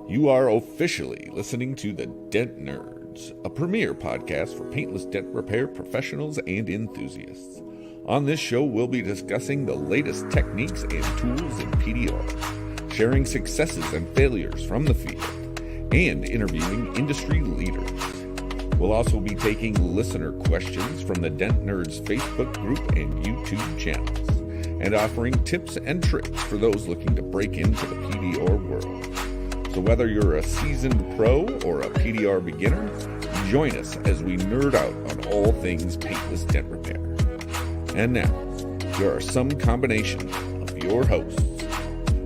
You are officially listening to the Dent Nerds, a premier podcast for paintless dent repair professionals and enthusiasts. On this show, we'll be discussing the latest techniques and tools in PDR, sharing successes and failures from the field, and interviewing industry leaders. We'll also be taking listener questions from the Dent Nerds Facebook group and YouTube channels, and offering tips and tricks for those looking to break into the PDR world. So whether you're a seasoned pro or a PDR beginner, join us as we nerd out on all things paintless dent repair. And now, here are some combination of your hosts: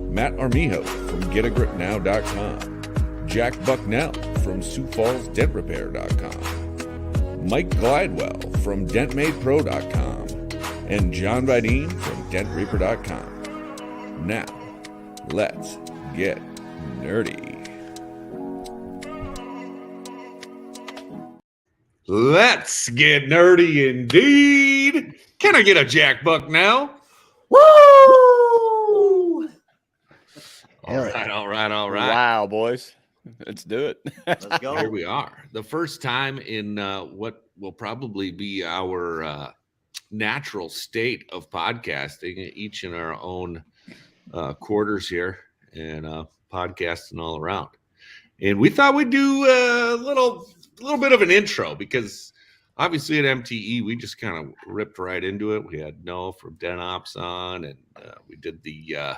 Matt Armijo from GetAGripNow.com, Jack Bucknell from SiouxFallsDentRepair.com, Mike Glidewell from DentMadePro.com, and Jon Videen from DentReaper.com. Now, let's get nerdy. Let's get nerdy indeed. Can I get a Jack Bucknell? Woo! All right. Wow, boys. Let's do it. Let's go. Here we are. The first time in what will probably be our natural state of podcasting, each in our own quarters here, and podcasting all around. And we thought we'd do a little bit of an intro, because obviously at MTE we just kind of ripped right into it. We had Noah from DentOps on, and we did the I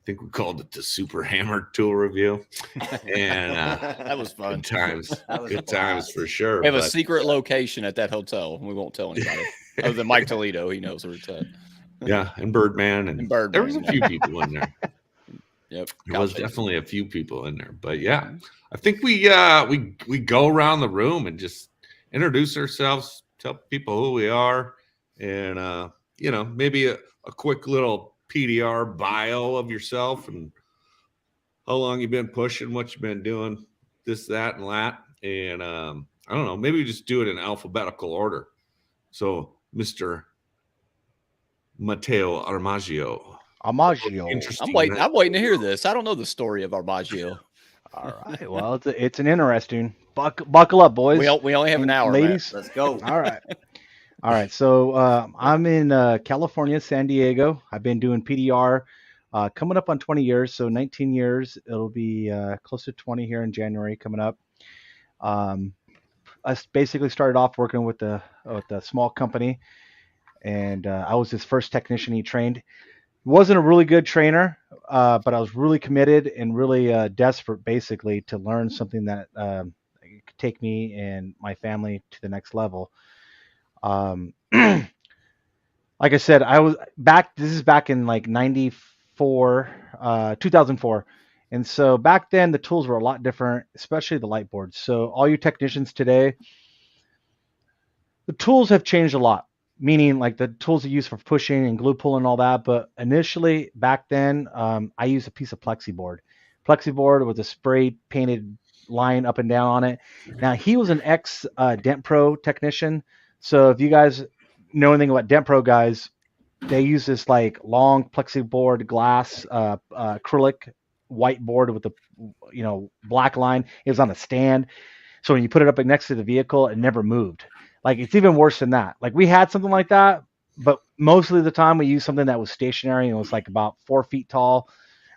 think we called it the Super Hammer tool review, and that was fun. Good times for sure. We have a secret location at that hotel. We won't tell anybody other than Mike Toledo. He knows where it's at. Yeah, and Birdman, and Birdman. There was a few people in there. Yep, there was definitely a few people in there, but yeah, I think we go around the room and just introduce ourselves, tell people who we are, and maybe a quick little PDR bio of yourself and how long you've been pushing, what you've been doing, this, that, and that, and I don't know, maybe we just do it in alphabetical order. So, Mr. Matteo Armijo. I'm waiting to hear this. I don't know the story of Armijo. All right. Well, it's an interesting. Buckle up, boys. We only have an hour, ladies. Matt. Let's go. All right. So I'm in California, San Diego. I've been doing PDR coming up on 20 years, so 19 years. It'll be close to 20 here in January coming up. I basically started off working with a small company, and I was his first technician he trained. Wasn't a really good trainer, but I was really committed and really desperate, basically, to learn something that could take me and my family to the next level. Like I said, I was back. This is back in like 2004, and so back then the tools were a lot different, especially the light boards. So all you technicians today, the tools have changed a lot. Meaning like the tools you use for pushing and glue pulling and all that. But initially back then, I used a piece of plexi board with a spray painted line up and down on it. Now he was an ex Dent Pro technician. So if you guys know anything about Dent Pro guys, they use this like long plexi board glass acrylic white board with the black line. It was on a stand. So when you put it up next to the vehicle, it never moved. Like, it's even worse than that. Like, we had something like that, but mostly the time we used something that was stationary and was like about 4 feet tall.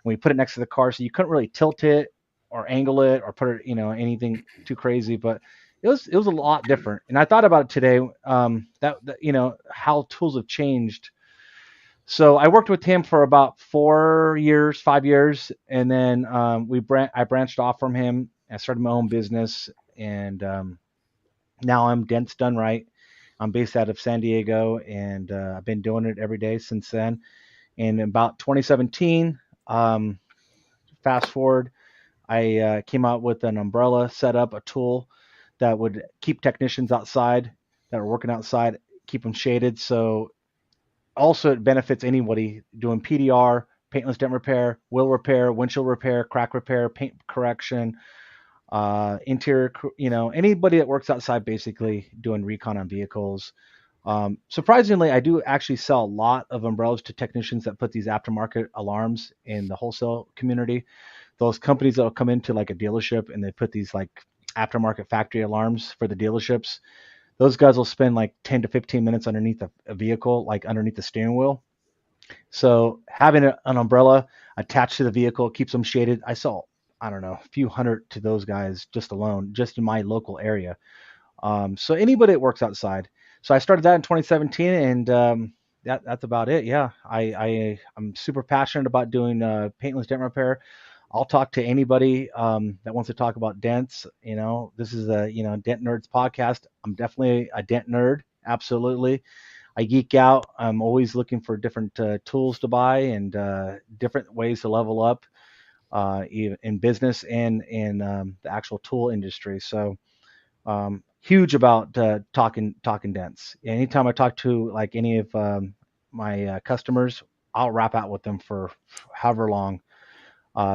And we put it next to the car, so you couldn't really tilt it or angle it or put it, anything too crazy. But it was a lot different. And I thought about it today, that how tools have changed. So I worked with him for about 5 years, and then I branched off from him. I started my own business, and now I'm Dent's Done Right. I'm based out of San Diego, and I've been doing it every day since then. And in about 2017, fast forward, I came out with an umbrella setup, a tool that would keep technicians outside that are working outside, keep them shaded. So also it benefits anybody doing PDR, paintless dent repair, wheel repair, windshield repair, crack repair, paint correction, interior, anybody that works outside basically doing recon on vehicles. Surprisingly, I do actually sell a lot of umbrellas to technicians that put these aftermarket alarms in the wholesale community. Those companies that will come into like a dealership and they put these like aftermarket factory alarms for the dealerships. Those guys will spend like 10 to 15 minutes underneath a vehicle, like underneath the steering wheel. So having an umbrella attached to the vehicle keeps them shaded. I saw, I don't know, a few hundred to those guys just alone, just in my local area. So anybody that works outside. So I started that in 2017, and that's about it. Yeah, I'm super passionate about doing paintless dent repair. I'll talk to anybody that wants to talk about dents. This is a Dent Nerds podcast. I'm definitely a dent nerd. Absolutely. I geek out. I'm always looking for different tools to buy and different ways to level up in business and in the actual tool industry. So huge about talking dents. Anytime I talk to like any of my customers, I'll wrap out with them for however long,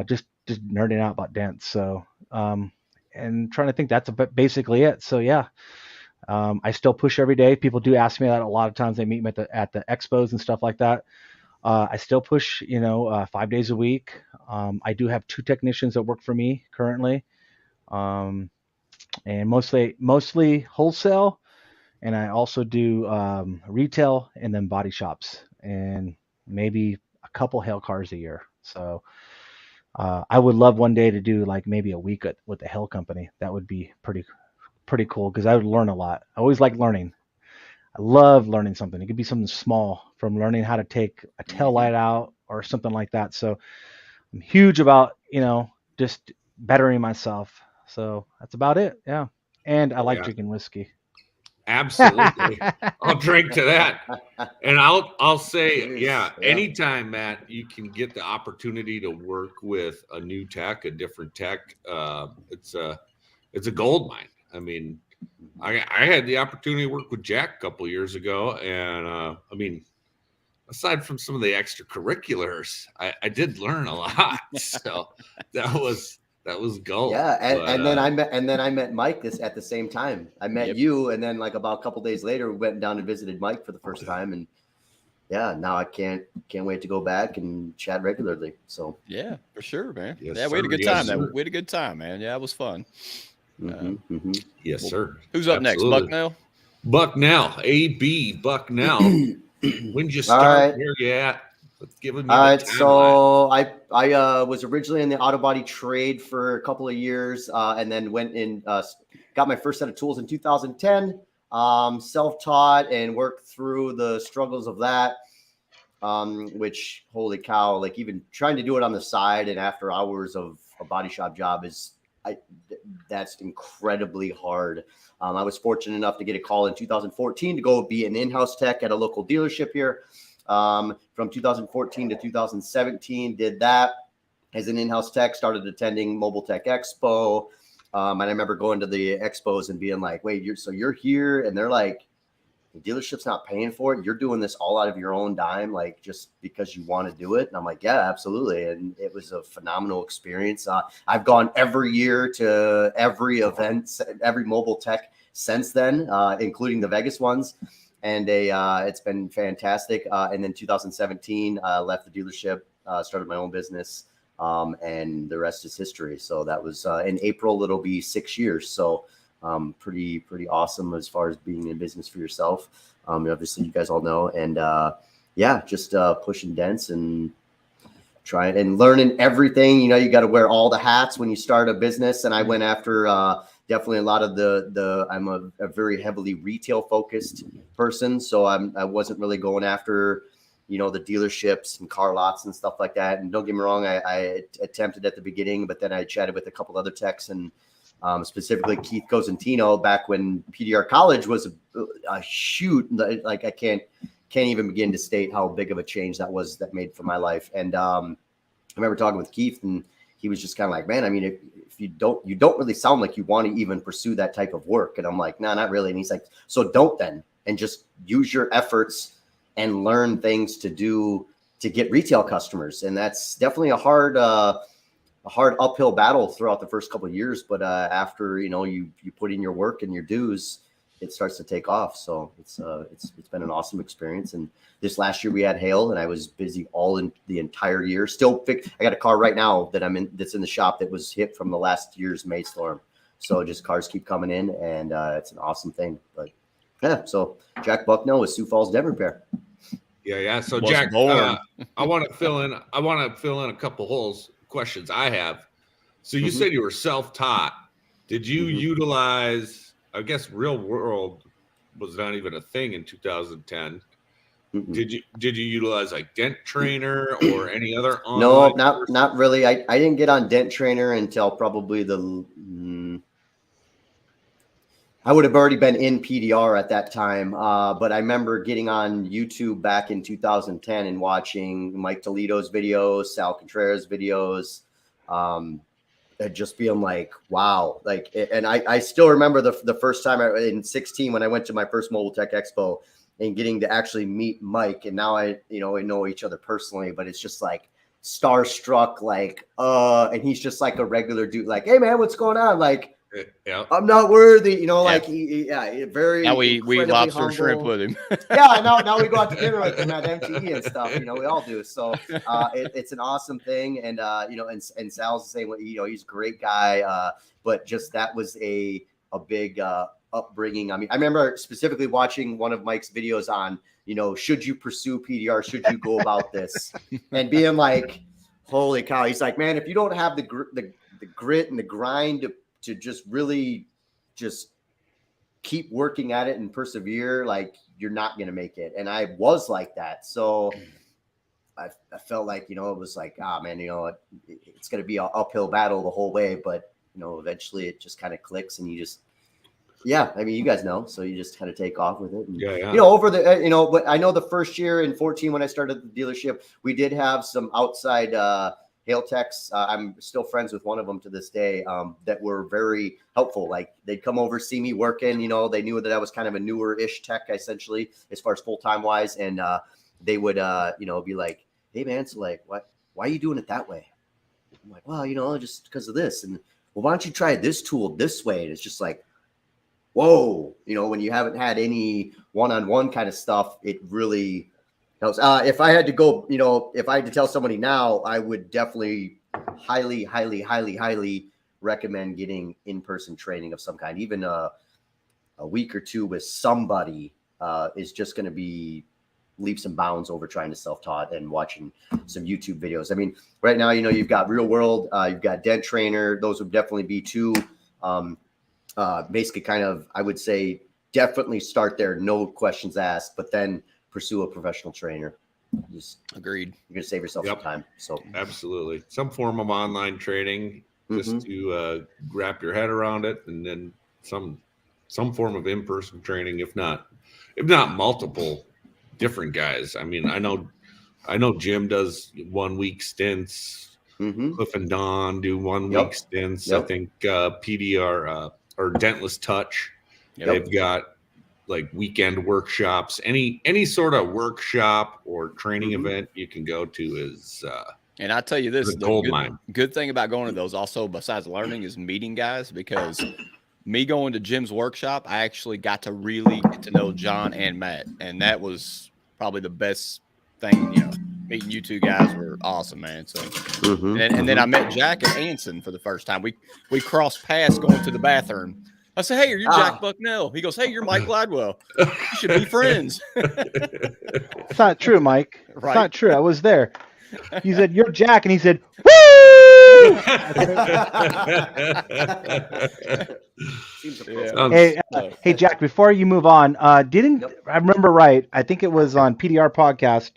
just nerding out about dents. So and trying to think that's basically it. So yeah. I still push every day. People do ask me that a lot of times. They meet me at the expos and stuff like that. I still push, 5 days a week. I do have 2 technicians that work for me currently, and mostly wholesale. And I also do retail and then body shops and maybe a couple hail cars a year. So I would love one day to do like maybe a week with the hail company. That would be pretty cool because I would learn a lot. I always like learning. I love learning something. It could be something small, from learning how to take a tail light out or something like that. So I'm huge about, just bettering myself. So that's about it. Yeah. And I like drinking whiskey. Absolutely. I'll drink to that. And I'll say, anytime, Matt, you can get the opportunity to work with a new tech, a different tech, it's a gold mine. I mean, I had the opportunity to work with Jack a couple of years ago, and aside from some of the extracurriculars, I did learn a lot. So that was gold. Yeah, and then I met Mike at the same time. I met you, and then like about a couple days later, we went down and visited Mike for the first time, and now I can't wait to go back and chat regularly. So yeah, for sure, man. Yes, we had a good time. We had a good time, man. Yeah, it was fun. Yes, sir. Who's up next? Bucknell? Bucknell, AB Bucknell. When did you start? Where you at? Give me all right. So I was originally in the auto body trade for a couple of years, and then went and got my first set of tools in 2010. Self-taught and worked through the struggles of that. Which, holy cow, like even trying to do it on the side and after hours of a body shop job that's incredibly hard. I was fortunate enough to get a call in 2014 to go be an in-house tech at a local dealership here. From 2014 to 2017, did that as an in-house tech, started attending Mobile Tech Expo. And I remember going to the expos and being like, wait, you're here? And they're like, the dealership's not paying for it. You're doing this all out of your own dime, like just because you want to do it. And I'm like, yeah, absolutely. And it was a phenomenal experience. I've gone every year to every event, every mobile tech since then, including the Vegas ones. And it's been fantastic. And then 2017, left the dealership, started my own business, and the rest is history. So that was in April, it'll be 6 years. So pretty awesome as far as being in business for yourself. Obviously, you guys all know. And just pushing dents and trying and learning everything. You got to wear all the hats when you start a business. And I went after definitely a lot of I'm a very heavily retail focused person. So I wasn't really going after, the dealerships and car lots and stuff like that. And don't get me wrong, I attempted at the beginning, but then I chatted with a couple other techs and specifically Keith Cosentino back when PDR College was a shoot. Like I can't even begin to state how big of a change that made for my life. And I remember talking with Keith, and he was just kind of like, man, I mean, if you don't really sound like you want to even pursue that type of work. And I'm like, no, not really. And he's like, so don't then, and just use your efforts and learn things to do to get retail customers. And that's definitely a hard uphill battle throughout the first couple of years. But after, you put in your work and your dues, it starts to take off. So it's been an awesome experience. And this last year we had hail, and I was busy all in the entire year. Still, I got a car right now that's in the shop that was hit from the last year's May storm. So just cars keep coming in, and it's an awesome thing. But yeah, so Jack Bucknell with Sioux Falls Dent Repair. Yeah. So Was Jack, born. I want to fill in a couple questions I have. So you said you were self-taught. Did you utilize? I guess real world was not even a thing in 2010. Did you utilize like Dent Trainer or any other online? No, not really. I didn't get on Dent Trainer until probably I would have already been in PDR at that time. But I remember getting on YouTube back in 2010 and watching Mike Toledo's videos, Sal Contreras' videos, and just being like, wow. Like, and I still remember the first time in 16 when I went to my first Mobile Tech Expo and getting to actually meet Mike. And now I know each other personally, but it's just like starstruck, like, and he's just like a regular dude, like, hey man, what's going on? Like, Yeah. I'm not worthy, like very. Now we lobster humble. shrimp with him. Yeah, now we go out to dinner with him at MTE and stuff. We all do. So it's an awesome thing, and and Sal's the same way. He's a great guy, but just that was a big upbringing. I mean, I remember specifically watching one of Mike's videos on should you pursue PDR, should you go about this, and being like, holy cow. He's like, man, if you don't have the grit and the grind to just really just keep working at it and persevere, like you're not going to make it. And I was like that. So I felt like, it was like, man, it's going to be an uphill battle the whole way. But, eventually it just kind of clicks and you just, I mean, you guys know, so you just kind of take off with it. And, over the, but I know the first year in 14, when I started the dealership, we did have some outside, hail techs. I'm still friends with one of them to this day, that were very helpful. Like they'd come over, see me working, they knew that I was kind of a newer-ish tech essentially as far as full-time wise. And they would, be like, hey man, so like, why are you doing it that way? I'm like, well, just because of this. And well, why don't you try this tool this way? And it's just like, whoa, when you haven't had any one-on-one kind of stuff, it really helps. If I had to go, if I had to tell somebody now, I would definitely highly, highly, highly, highly recommend getting in-person training of some kind. Even a week or two with somebody is just going to be leaps and bounds over trying to self-taught and watching some YouTube videos. I mean, right now, you've got Real World, you've got Dent Trainer. Those would definitely be two. Basically kind of, I would say, definitely start there, no questions asked, but then pursue a professional trainer. Just Agreed. You're gonna save yourself some time. So absolutely, some form of online training just to wrap your head around it, and then some form of in-person training, if not multiple different guys. I mean, I know Jim does 1 week stints. Cliff and Don do 1 week stints. I think PDR or Dentless Touch, they've got like weekend workshops. Any sort of workshop or training event you can go to is and I tell you this, gold mine. Good thing about going to those also, besides learning, is meeting guys. Because me going to Jim's workshop, I actually got to really get to know John and Matt, and that was probably the best thing. Meeting you two guys were awesome, man. So and then I met Jack at Anson for the first time. We crossed paths going to the bathroom. I said, hey, you're Jack Bucknell. He goes, hey, you're Mike Glidewell. You should be friends. It's not true, Mike. It's Right. not true. I was there. He said, you're Jack. And he said, woo! Hey, Jack, before you move on, I remember right, I think it was on PDR podcast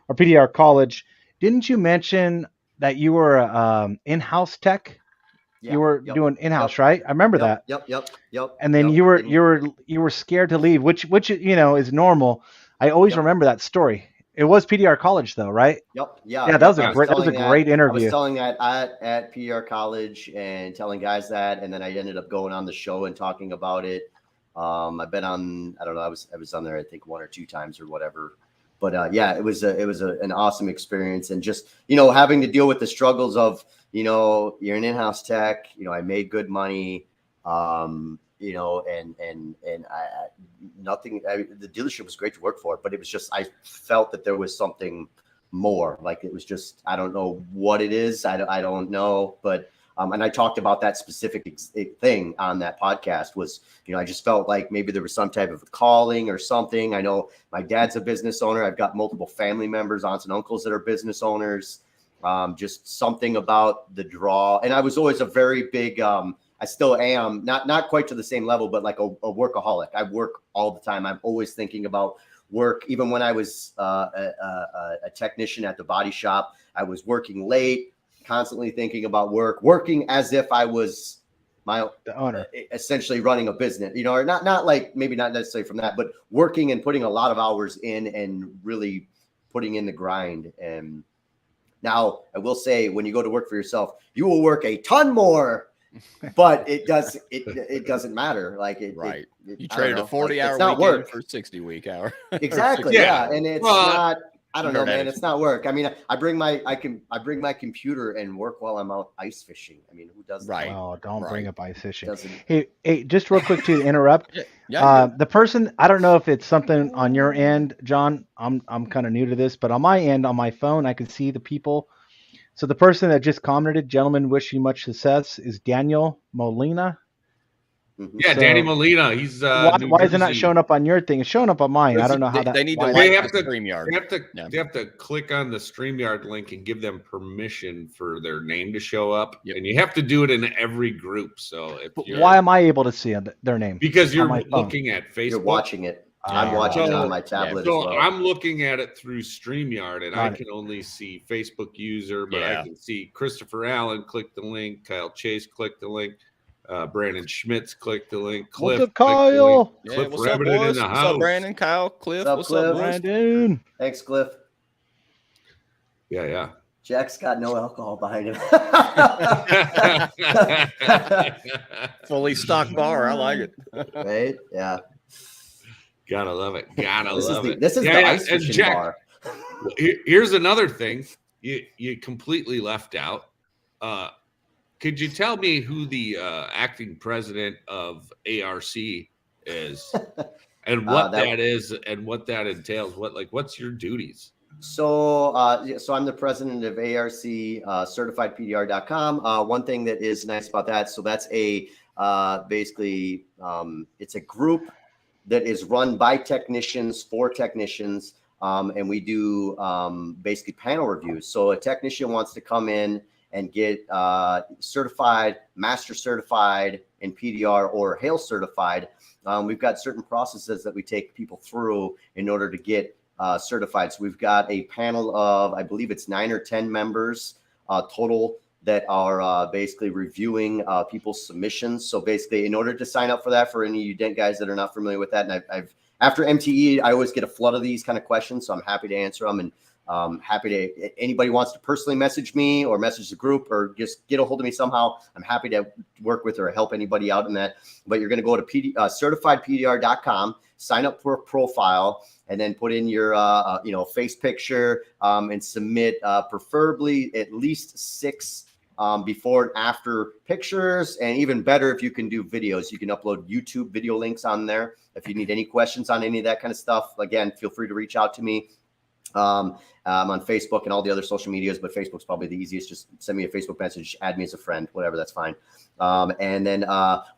or PDR college. Didn't you mention that you were in-house tech? You were doing in-house, right? I remember that. Yep. And then you were scared to leave, which is normal. I always remember that story. It was PDR college though, right? Yep. Yeah, that was a great interview. I was telling that at PDR college and telling guys that, and then I ended up going on the show and talking about it. I've been on, I don't know, I was on there I think 1 or 2 times or whatever. But it was an awesome experience, and just having to deal with the struggles of you're an in-house tech. I made good money, nothing. The dealership was great to work for, but it was just, I felt that there was something more. Like it was just, I don't know what it is. I don't know, but and I talked about that specific thing on that podcast was, I just felt like maybe there was some type of calling or something. I know my dad's a business owner. I've got multiple family members, aunts and uncles that are business owners. Just something about the draw. And I was always a very big, I still am, not quite to the same level, but like a workaholic. I work all the time. I'm always thinking about work. Even when I was a technician at the body shop, I was working late, constantly thinking about working as if I was the owner, essentially running a business, or not like, maybe not necessarily from that, but working and putting a lot of hours in and really putting in the grind. And now I will say, when you go to work for yourself, you will work a ton more, but it doesn't matter. Like right. You traded a 40-hour weekend work for 60-week hour. Exactly. Yeah. And it's not, I don't know, man. It's not work. I mean, I bring my computer and work while I'm out ice fishing. I mean, who does that? Right. Oh, don't bring up ice fishing. Doesn't... Hey, just real quick to interrupt. The person, I don't know if it's something on your end, John. I'm kind of new to this, but on my end, on my phone, I can see the people. So the person that just commented, gentlemen, wish you much success, is Daniel Molina. Mm-hmm. Yeah, so, Danny Molina. He's why is it not showing up on your thing? It's showing up on mine. I don't know how that. They need to have to StreamYard. They have to click on the StreamYard link and give them permission for their name to show up, and you have to do it in every group. So why am I able to see their name? Because you're looking at Facebook. You're watching it. I'm watching it on my tablet as well. I'm looking at it through StreamYard, and I can only see Facebook user, but I can see Christopher Allen click the link, Kyle Chase click the link, Brandon Schmitz click the link, Cliff. What's up, Kyle? Cliff what's up, boys? in the house. What's up, Brandon, Kyle, Cliff? What's up, Brandon? Thanks, Cliff. Yeah. Jack's got no alcohol behind him. Fully stocked bar. I like it. Right? Yeah. Gotta love it. This is the ice fishing Jack, bar. Here's another thing you completely left out. Could you tell me who the acting president of ARC is, and what that is, and what that entails? What's your duties? So I'm the president of ARC, certifiedpdr.com. One thing that is nice about that, so that's a basically it's a group that is run by technicians for technicians, and we do basically panel reviews. So a technician wants to come in and get certified, master certified in PDR or Hail certified. We've got certain processes that we take people through in order to get certified. So we've got a panel of, I believe it's 9 or 10 members total that are basically reviewing people's submissions. So basically, in order to sign up for that, for any of you Dent guys that are not familiar with that, and I've after MTE, I always get a flood of these kind of questions, so I'm happy to answer them, and happy to, anybody wants to personally message me or message the group or just get a hold of me somehow, I'm happy to work with or help anybody out in that. But you're going to go to certifiedpdr.com, sign up for a profile, and then put in your face picture and submit preferably at least 6 before and after pictures, and even better if you can do videos. You can upload YouTube video links on there. If you need any questions on any of that kind of stuff, again, feel free to reach out to me. I'm on Facebook and all the other social medias, but Facebook's probably the easiest. Just send me a Facebook message, add me as a friend, whatever, that's fine. And then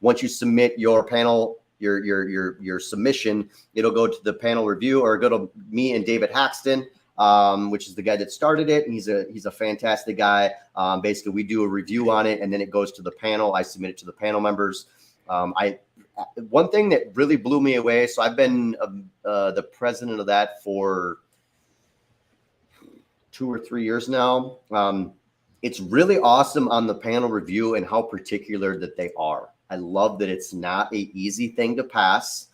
once you submit your panel, your submission, it'll go to the panel review, or go to me and David Haxton, which is the guy that started it. And he's a fantastic guy. Basically, we do a review on it, and then it goes to the panel. I submit it to the panel members. One thing that really blew me away. So I've been the president of that for 2 or 3 years now. It's really awesome on the panel review and how particular that they are. I love that it's not an easy thing to pass.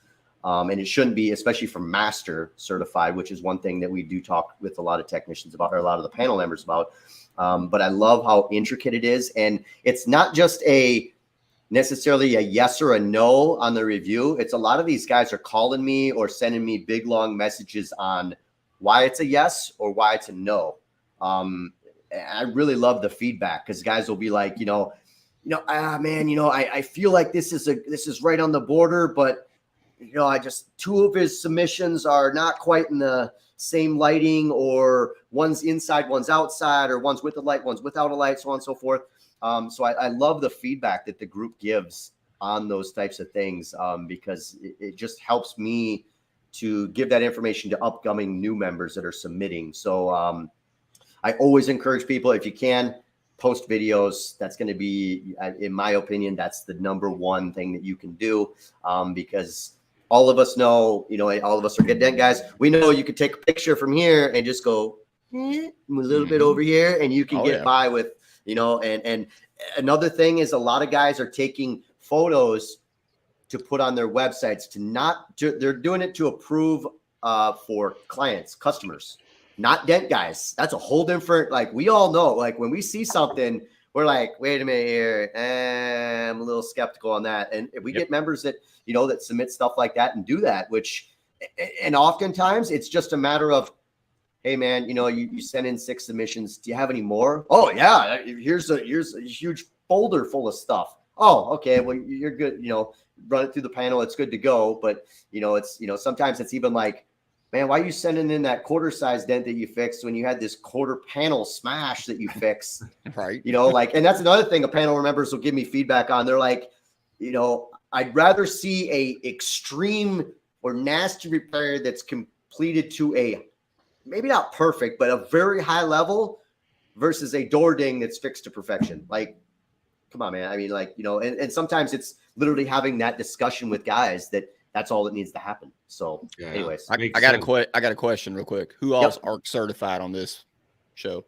And it shouldn't be, especially for master certified, which is one thing that we do talk with a lot of technicians about, or a lot of the panel members about. But I love how intricate it is. And it's not just necessarily a yes or a no on the review. It's a lot of these guys are calling me or sending me big, long messages on why it's a yes or why it's a no. I really love the feedback, because guys will be like, man, I feel like this is right on the border, but I just 2 of his submissions are not quite in the same lighting, or one's inside, one's outside, or one's with a light, one's without a light, so on and so forth. So I love the feedback that the group gives on those types of things, because it just helps me to give that information to upcoming new members that are submitting. So I always encourage people, if you can, post videos. That's going to be, in my opinion, that's the number one thing that you can do, because all of us know, all of us are good dent guys. We know you could take a picture from here and just go a little bit over here, and you can get by with, and another thing is, a lot of guys are taking photos to put on their websites they're doing it to approve for clients, customers, not dent guys. That's a whole different, like, we all know, like, when we see something, we're like, wait a minute here, I'm a little skeptical on that. And if we get members that, that submit stuff like that and do that, and oftentimes it's just a matter of, hey man, you sent in 6 submissions. Do you have any more? Oh yeah. Here's a huge folder full of stuff. Oh, okay. Well, you're good. Run it through the panel. It's good to go. But it's, sometimes it's even like, man, why are you sending in that quarter size dent that you fixed when you had this quarter panel smash that you fixed? Right. And that's another thing a panel members will give me feedback on. They're like, I'd rather see a extreme or nasty repair that's completed to a, maybe not perfect, but a very high level, versus a door ding that's fixed to perfection. Like, come on, man. I mean, like, and sometimes it's literally having that discussion with guys that's all that needs to happen. So anyways, I got a question real quick. Who else ARC certified on this show?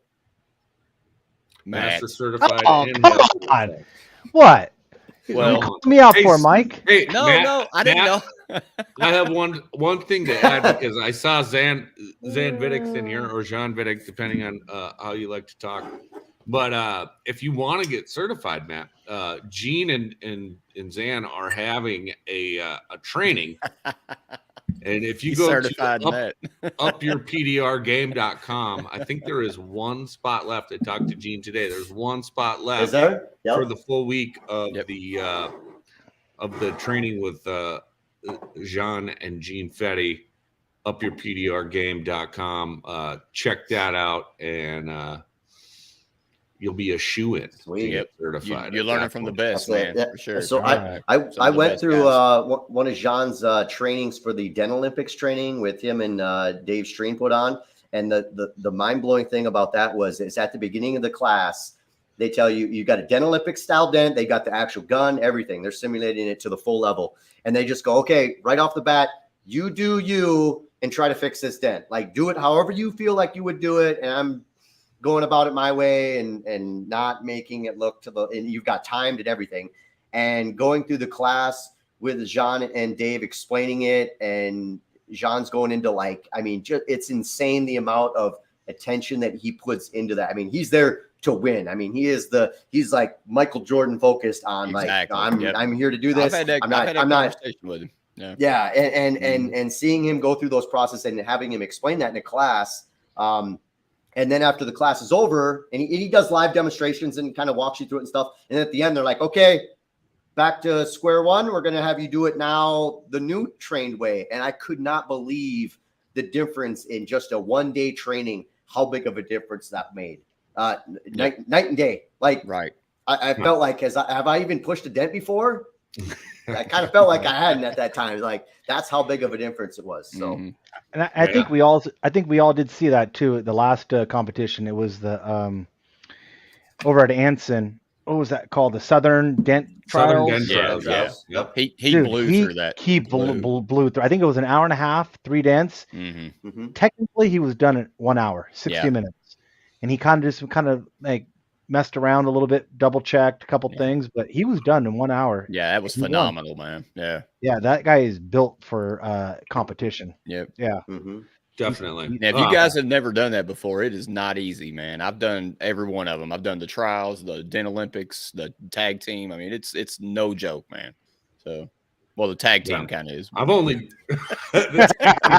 Master certified. Oh, come on. What? Well, put me out for Mike. Hey, no, Matt, I didn't know. I have one thing to add, because I saw Zan Viddick's in here, or Jon Viddick, depending on how you like to talk. But if you want to get certified, Matt, Gene and Zan are having a training. And if you go to upyourpdrgame.com, I think there is one spot left. I talked to Gene today. There's one spot left. Is there? For the full week of the training with Jean and Gene Fetty. Upyourpdrgame.com. Check that out, and you'll be a shoo-in to get certified. You're learning from the best, man, for sure. So I went through one of Jean's trainings for the Dent Olympics training with him and Dave Streen put on. And the mind-blowing thing about that was, it's at the beginning of the class, they tell you got a Dent Olympics style dent. They got the actual gun, everything. They're simulating it to the full level. And they just go, okay, right off the bat, you do you and try to fix this dent. Like, do it however you feel like you would do it. And I'm going about it my way and not making it look and you've got timed and everything. And going through the class with Jean and Dave explaining it, and Jean's going into, like, I mean, it's insane the amount of attention that he puts into that. I mean, he's there to win. I mean, he's like Michael Jordan focused on, exactly. Like, I'm here to do this. I'm not conversation with him. Yeah. And seeing him go through those processes and having him explain that in a class. And then after the class is over, and he does live demonstrations and kind of walks you through it and stuff. And at the end, they're like, okay, back to square one. We're going to have you do it now the new trained way. And I could not believe the difference in just a 1-day training, how big of a difference that made. Night and day. Like, right. I felt like, have I even pushed a dent before? I kind of felt like I hadn't at that time. Like, that's how big of a difference it was. So, and I think we all did see that too at the last competition. It was the over at Anson. What was that called? The Southern Dent Trials. Southern Dent Trials. Yep. He blew through that. He blew through. I think it was an hour and a half, 3 dents. Technically, he was done in 1 hour, 60 minutes, and he kind of like messed around a little bit, double checked a couple things, but he was done in 1 hour. Yeah, that was phenomenal, man. Yeah, that guy is built for competition. Yep. Yeah. Definitely. Now, if you guys have never done that before, it is not easy, man. I've done every one of them. I've done the trials, the Dent Olympics, the tag team. I mean, it's no joke, man. So, well, the tag team kind of is. I've only that's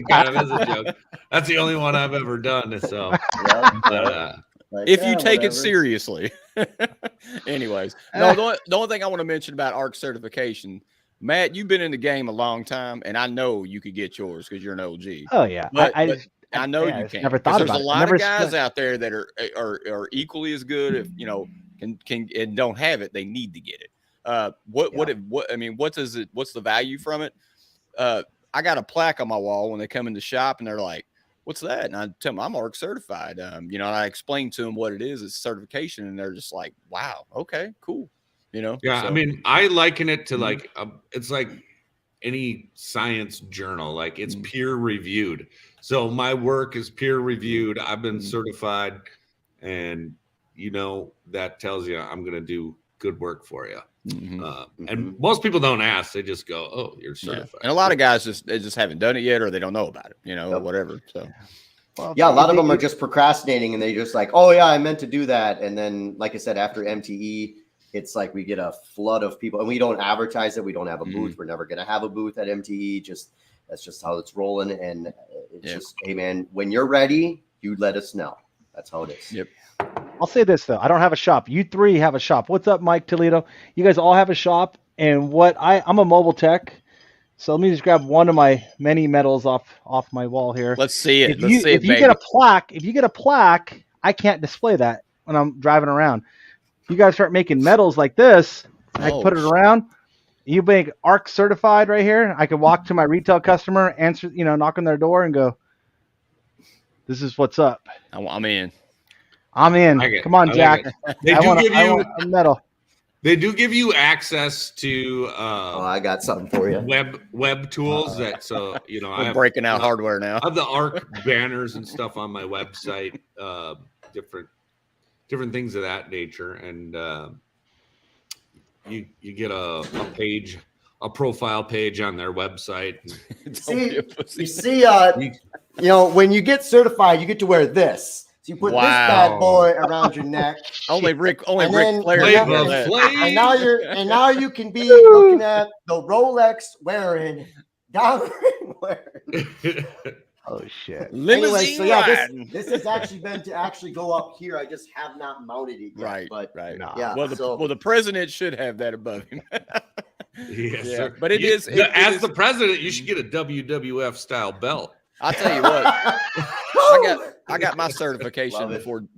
kind of is a joke. That's the only one I've ever done. So, Like, if you take whatever. it seriously. Anyways, no, the only thing I want to mention about ARC certification, Matt, you've been in the game a long time, and I know you could get yours because you're an OG. Oh yeah, But I know yeah, you I can. never 'Cause thought there's about a it. lot of guys out there that are equally as good. If you know can and don't have it, they need to get it. What's the value from it? I got a plaque on my wall when they come in the shop, and they're like, "What's that?" And I tell them I'm ARC certified. And I explain to them what it is. It's certification, and they're just like, "Wow, okay, cool." Yeah, so, I mean, I liken it to like it's like any science journal, like it's peer reviewed. So my work is peer reviewed. I've been certified, and that tells you I'm going to do good work for you. And most people don't ask; they just go, "Oh, you're certified." Yeah. And a lot of guys just haven't done it yet, or they don't know about it. Or whatever. So. Well, Yeah, a lot of them are just procrastinating, and they just like, oh yeah, I meant to do that. And then, like I said, after MTE, it's like we get a flood of people, and we don't advertise it. We don't have a booth. We're never going to have a booth at MTE. That's just how it's rolling. And it's just, hey man, when you're ready, you let us know. That's how it is. Yep. I'll say this though, I don't have a shop. You three have a shop. What's up, Mike Toledo? You guys all have a shop, and I'm a mobile tech. So let me just grab one of my many medals off my wall here. Let's see it. If you get a plaque, I can't display that when I'm driving around. If you guys start making medals like this, I can put it around. You make ARC certified right here. I can walk to my retail customer, answer, knock on their door, and go, "This is what's up. I'm in. I'm in. Come on, Jack. They do give you a medal." They do give you access to I got something for you. Web tools I'm breaking out hardware now. I have the ARC banners and stuff on my website, different things of that nature, and you get a profile page on their website. When you get certified, you get to wear this. So you put this bad boy around your neck. Only Rick Flair. And now you can be looking at the Rolex wearing, diamond ring wearing. Oh shit! Anyway, so yeah, this has actually been to actually go up here. I just have not mounted it yet. Right. Yeah. Well, the president should have that above him. Yes, sir. But as the president, you should get a WWF style belt. I'll tell you what. I got my certification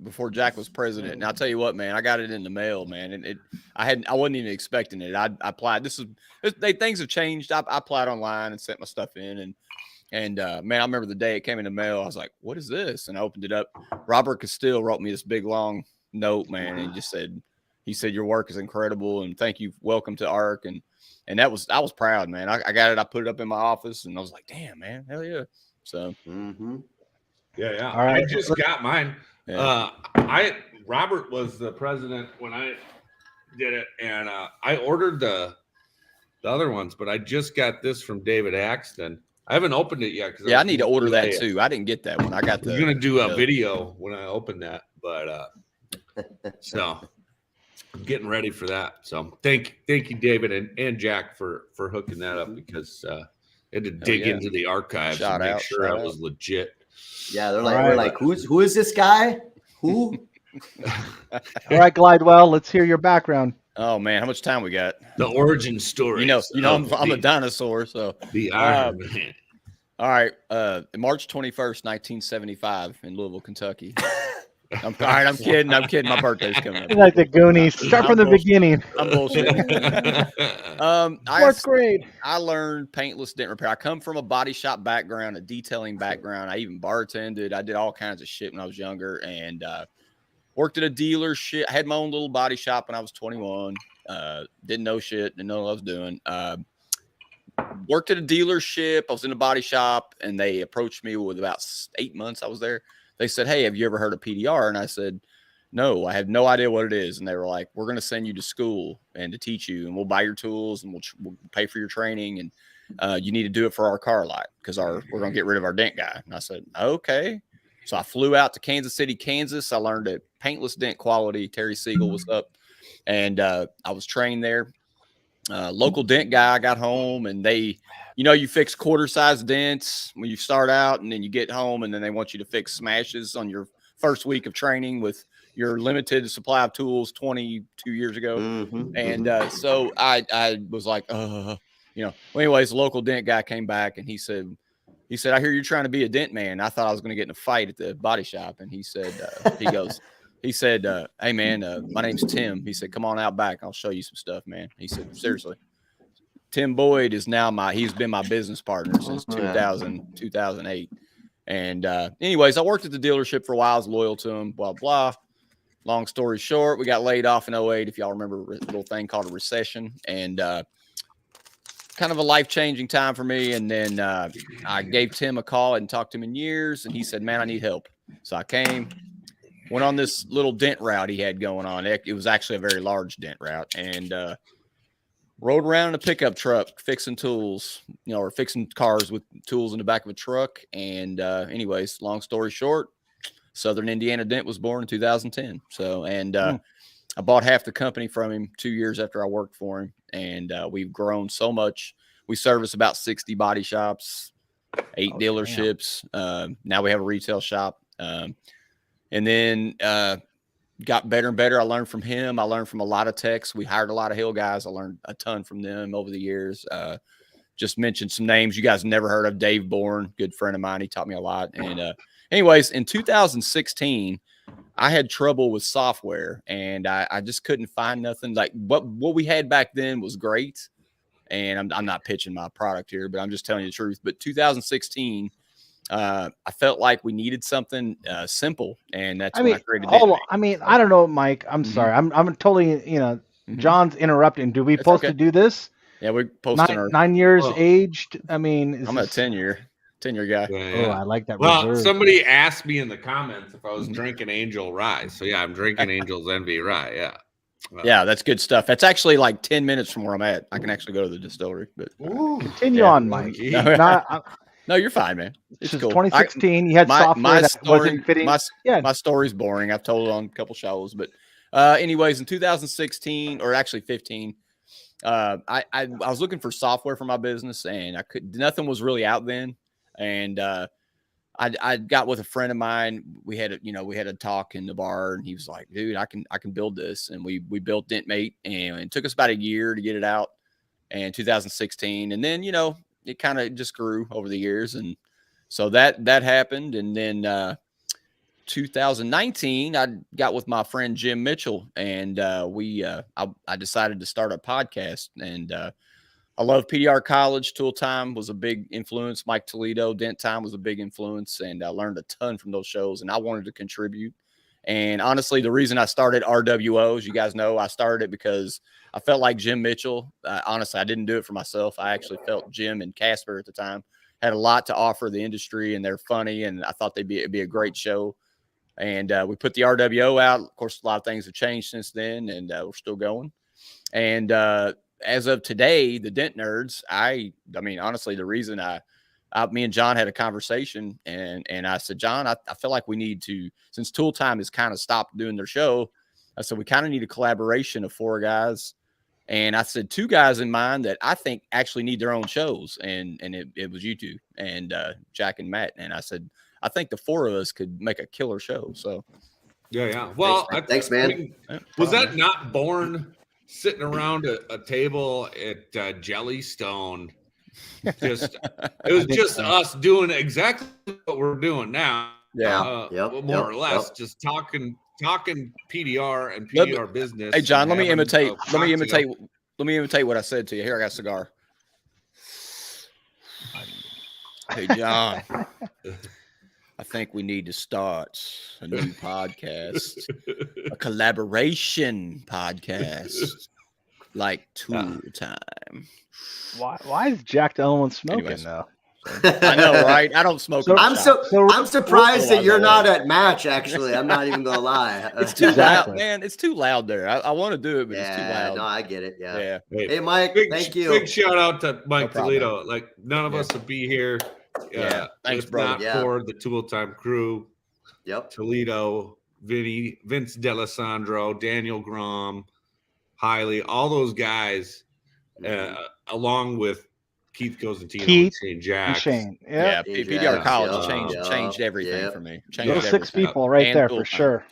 before Jack was president, and I'll tell you what, man, I got it in the mail, man, and I wasn't even expecting it. I applied. Things have changed. I applied online and sent my stuff in, and man, I remember the day it came in the mail. I was like, "What is this?" And I opened it up. Robert Castile wrote me this big long note, man, and he said your work is incredible, and thank you, welcome to ARC, and I was proud, man. I got it. I put it up in my office, and I was like, "Damn, man, hell yeah!" So. Yeah. All right. I just got mine. Yeah. Robert was the president when I did it, and I ordered the other ones, but I just got this from David Axton. I haven't opened it yet. I need to order that too. I didn't get that one. I got the. I'm gonna do a video when I open that, but so I'm getting ready for that. So thank you, David and Jack for hooking that up, because I had to dig into the archives and make sure I was legit. Yeah, we're like, who is this guy? Who? All right, Glidewell, let's hear your background. Oh man, how much time we got? The origin story. I'm a dinosaur, so the Iron Man. All right, March 21st, 1975, in Louisville, Kentucky. I'm kidding. My birthday's coming up. Like the Goonies. Start from the beginning. I'm bullshitting. Fourth grade. I learned paintless dent repair. I come from a body shop background, a detailing background. I even bartended. I did all kinds of shit when I was younger, and worked at a dealership. I had my own little body shop when I was 21. Didn't know shit. Didn't know what I was doing. Worked at a dealership. I was in a body shop, and they approached me with about 8 months I was there. They said, "Hey, have you ever heard of PDR?" And I said, "No, I have no idea what it is." And they were like, "We're going to send you to school and to teach you, and we'll buy your tools, and we'll pay for your training, and you need to do it for our car lot because we're going to get rid of our dent guy." And I said, "Okay." So I flew out to Kansas City, Kansas. I learned at Paintless Dent Quality. Terry Siegel was up, and I was trained there. Local dent guy. I got home, and you fix quarter-sized dents when you start out, and then you get home, and then they want you to fix smashes on your first week of training with your limited supply of tools 22 years ago. And so I was like, Well, anyways, the local dent guy came back and he said, I hear you're trying to be a dent man. I thought I was going to get in a fight at the body shop. And he said, hey man, my name's Tim. He said, come on out back. I'll show you some stuff, man. He said, seriously. Tim Boyd is now he's been my business partner since 2008. And anyways, I worked at the dealership for a while. I was loyal to him, blah, blah. Long story short, we got laid off in 2008, if y'all remember a little thing called a recession. And kind of a life-changing time for me. And then I gave Tim a call. I hadn't talked to him in years. And he said, man, I need help. So I came, went on this little dent route he had going on. It was actually a very large dent route. And rode around in a pickup truck fixing tools, or fixing cars with tools in the back of a truck. And anyways, long story short, Southern Indiana Dent was born in 2010. So, and I bought half the company from him 2 years after I worked for him. And we've grown so much. We service about 60 body shops, 8 dealerships. Now we have a retail shop. And then got better and better. I learned from him. I learned from a lot of techs. We hired a lot of hill guys. I learned a ton from them over the years. Just mentioned some names you guys never heard of. Dave Bourne, good friend of mine. He taught me a lot. And anyways, in 2016, I had trouble with software, and I just couldn't find nothing. Like what we had back then was great. And I'm not pitching my product here, but I'm just telling you the truth. But 2016, I felt like we needed something simple, and that's when I created Dent. I mean, I don't know, Mike. I'm sorry. I'm totally, John's interrupting. Do we supposed to do this? Yeah, we're posting 9 years aged. I mean, I'm a 10-year guy. Yeah. Oh, I like that. Well, reserve. somebody asked me in the comments if I was drinking Angel Rye. So yeah, I'm drinking Angel's Envy Rye. Yeah. Yeah, that's good stuff. That's actually like 10 minutes from where I'm at. I can actually go to the distillery. But continue on, Mike. No, you're fine, man. It's cool. 2016, you had software that wasn't fitting. My story's boring. I've told it on a couple shows. But anyways, in 2016, or actually 15, I was looking for software for my business, and nothing was really out then. And I got with a friend of mine. We had a talk in the bar, and he was like, dude, I can build this. And we built DentMate, and it took us about a year to get it out in 2016. And then, it kind of just grew over the years. And so that happened. And then 2019, I got with my friend Jim Mitchell, and I decided to start a podcast. And I love PDR College. Tool Time was a big influence. Mike Toledo, Dent Time was a big influence, and I learned a ton from those shows, and I wanted to contribute. And honestly, the reason I started RWO, as you guys know, I started it because I felt like Jim Mitchell. Honestly, I didn't do it for myself. I actually felt Jim and Casper at the time had a lot to offer the industry, and they're funny, and I thought it'd be a great show. And we put the RWO out. Of course, a lot of things have changed since then, and we're still going. And as of today, the Dent Nerds, I mean, honestly, the reason me and John had a conversation, and I said, John, I feel like we need to, since Tool Time has kind of stopped doing their show, I said, we kind of need a collaboration of 4 guys. And I said 2 guys in mind that I think actually need their own shows. And it was you two and Jack and Matt. And I said, I think the 4 of us could make a killer show. So, yeah. Well, thanks, man. Was that not born sitting around a table at Jellystone? It was just us doing exactly what we're doing now. Yeah, more or less, just talking PDR and PDR business. Hey, John, let me imitate what I said to you. Here, I got a cigar. Hey, John, I think we need to start a new podcast, a collaboration podcast, like Tool Time. Why is Jack the only one smoking now? I know, right? I don't smoke. I'm surprised that you're not at match. Actually, I'm not even gonna lie. It's too loud, man. It's too loud there. I want to do it, but it's too loud. No, I get it. Yeah. Hey, Hey, Mike. Thank you. Big shout out to Mike Toledo. Like none of us would be here. Thanks, if brother. not for the Tool Time crew. Yep. Toledo, Vince D'Alessandro, Daniel Grom, Hiley, all those guys, along with Keith Cosentino and Shane Jack. Shane. PDR College changed everything for me. Changed those 6 people right there for sure.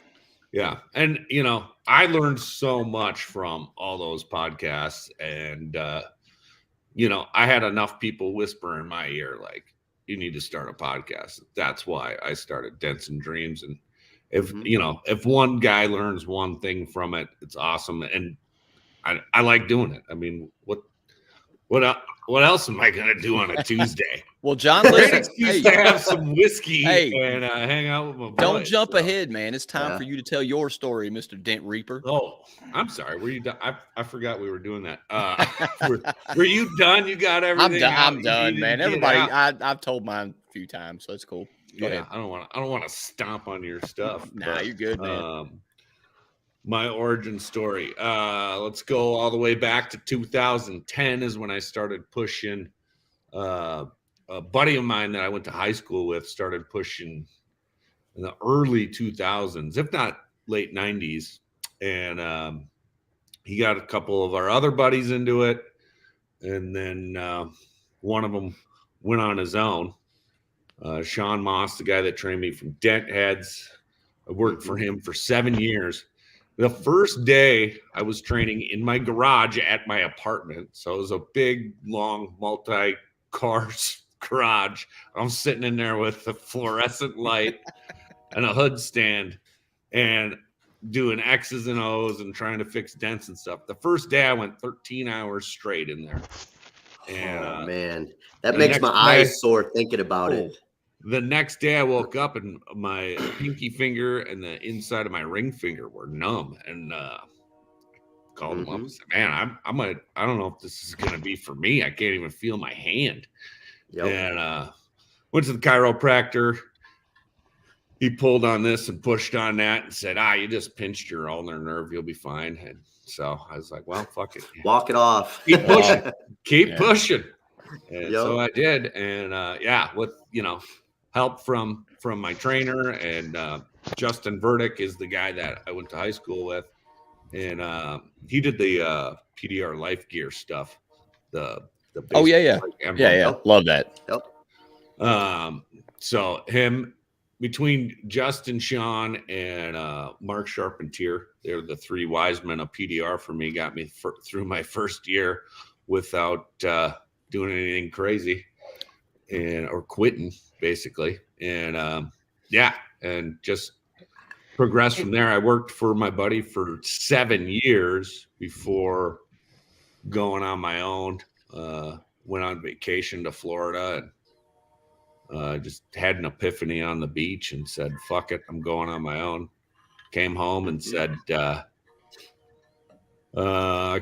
Yeah. And, I learned so much from all those podcasts. And, I had enough people whisper in my ear, like, you need to start a podcast. That's why I started Dents and Dreams. And if, if one guy learns one thing from it, it's awesome. And I like doing it. I mean, what else am I going to do on a Tuesday? Well, John, Great listen, excuse to have some whiskey and hang out with my boys. Don't jump ahead, man. It's time for you to tell your story, Mr. Dent Reaper. Oh, I'm sorry. Were you done? I forgot we were doing that. Were you done? You got everything? I'm done, man. Everybody, I've told mine a few times, so it's cool. Go ahead. I don't want to stomp on your stuff. Nah, you're good, man. My origin story. Let's go all the way back to 2010 is when I started pushing. A buddy of mine that I went to high school with started pushing in the early 2000s, if not late 90s. And he got a couple of our other buddies into it. And then one of them went on his own. Sean Moss, the guy that trained me from Dent Heads. I worked for him for 7 years. The first day I was training in my garage at my apartment. So it was a big, long, multi-car garage. I'm sitting in there with a fluorescent light and a hood stand and doing X's and O's and trying to fix dents and stuff. The first day I went 13 hours straight in there. And, man, that makes my eyes sore thinking about it. The next day I woke up and my pinky finger and the inside of my ring finger were numb, and called him up and said, man, I don't know if this is going to be for me. I can't even feel my hand. Yep. And went to the chiropractor. He pulled on this and pushed on that and said, you just pinched your ulnar nerve. You'll be fine. And so I was like, well, fuck it. Walk it off. Keep pushing. Keep pushing. And so I did. And with, help from my trainer, and Justin Verdick is the guy that I went to high school with. And he did the PDR Life Gear stuff. Love that. Yep. So him, between Justin, Sean, and Mark Charpentier, they're the three wise men of PDR for me, got me through my first year without doing anything crazy or quitting, basically. And and just progressed from there. I worked for my buddy for 7 years before going on my own. Went on vacation to Florida and just had an epiphany on the beach and said, fuck it, I'm going on my own. Came home and said, I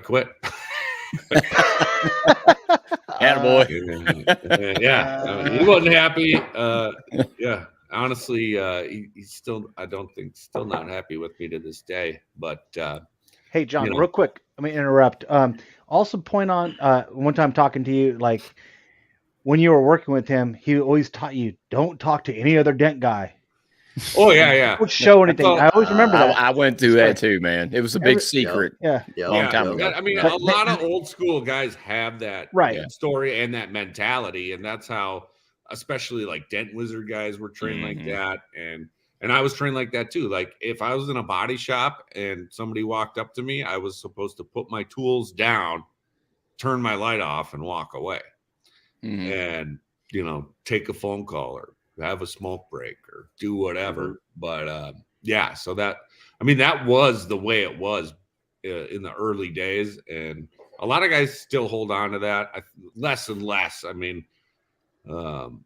quit. Attaboy. He wasn't happy. Honestly, he's still, I don't think, still not happy with me to this day. But hey, John, real quick, let me interrupt. Also point on one time talking to you, like when you were working with him, he always taught you don't talk to any other dent guy. Oh yeah. Don't show anything. I always remember that. I went through that too, man. It was a big secret. Long time ago. I mean, a lot of old school guys have that story and that mentality, and that's how, especially like Dent Wizard guys were trained like that, and I was trained like that too. Like if I was in a body shop and somebody walked up to me, I was supposed to put my tools down, turn my light off, and walk away, and take a phone call or have a smoke break or do whatever. But so that was the way it was in the early days, and a lot of guys still hold on to that. Less and less. I mean, more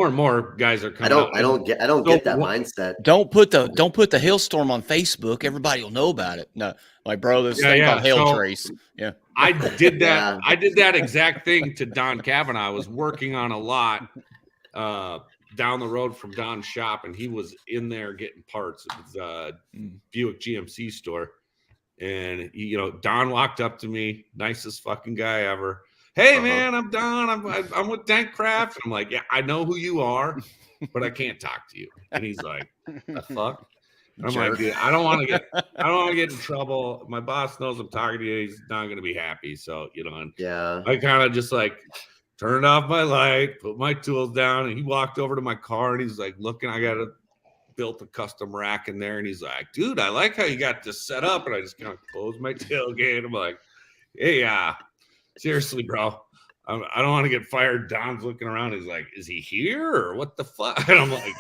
and more guys are coming. I don't get that mindset. Don't put the hailstorm on Facebook. Everybody will know about it. No, like, bro, this thing called hail trace. Yeah, I did that. I did that exact thing to Don Kavanaugh. I was working on a lot down the road from Don's shop, and he was in there getting parts. It was a Buick GMC store, and Don walked up to me, nicest fucking guy ever. Hey man, I'm Don. I'm with Dent Craft. I'm like, yeah, I know who you are, but I can't talk to you. And he's like, the fuck? And I'm like, dude, I don't want to get in trouble. My boss knows I'm talking to you. He's not going to be happy. So, I kind of just like turned off my light, put my tools down, and he walked over to my car and he's like looking. I got a built a custom rack in there, and he's like, dude, I like how you got this set up. And I just kind of closed my tailgate. I'm like, hey, seriously, bro, I don't want to get fired. Don's looking around. He's like, is he here or what the fuck? And I'm like,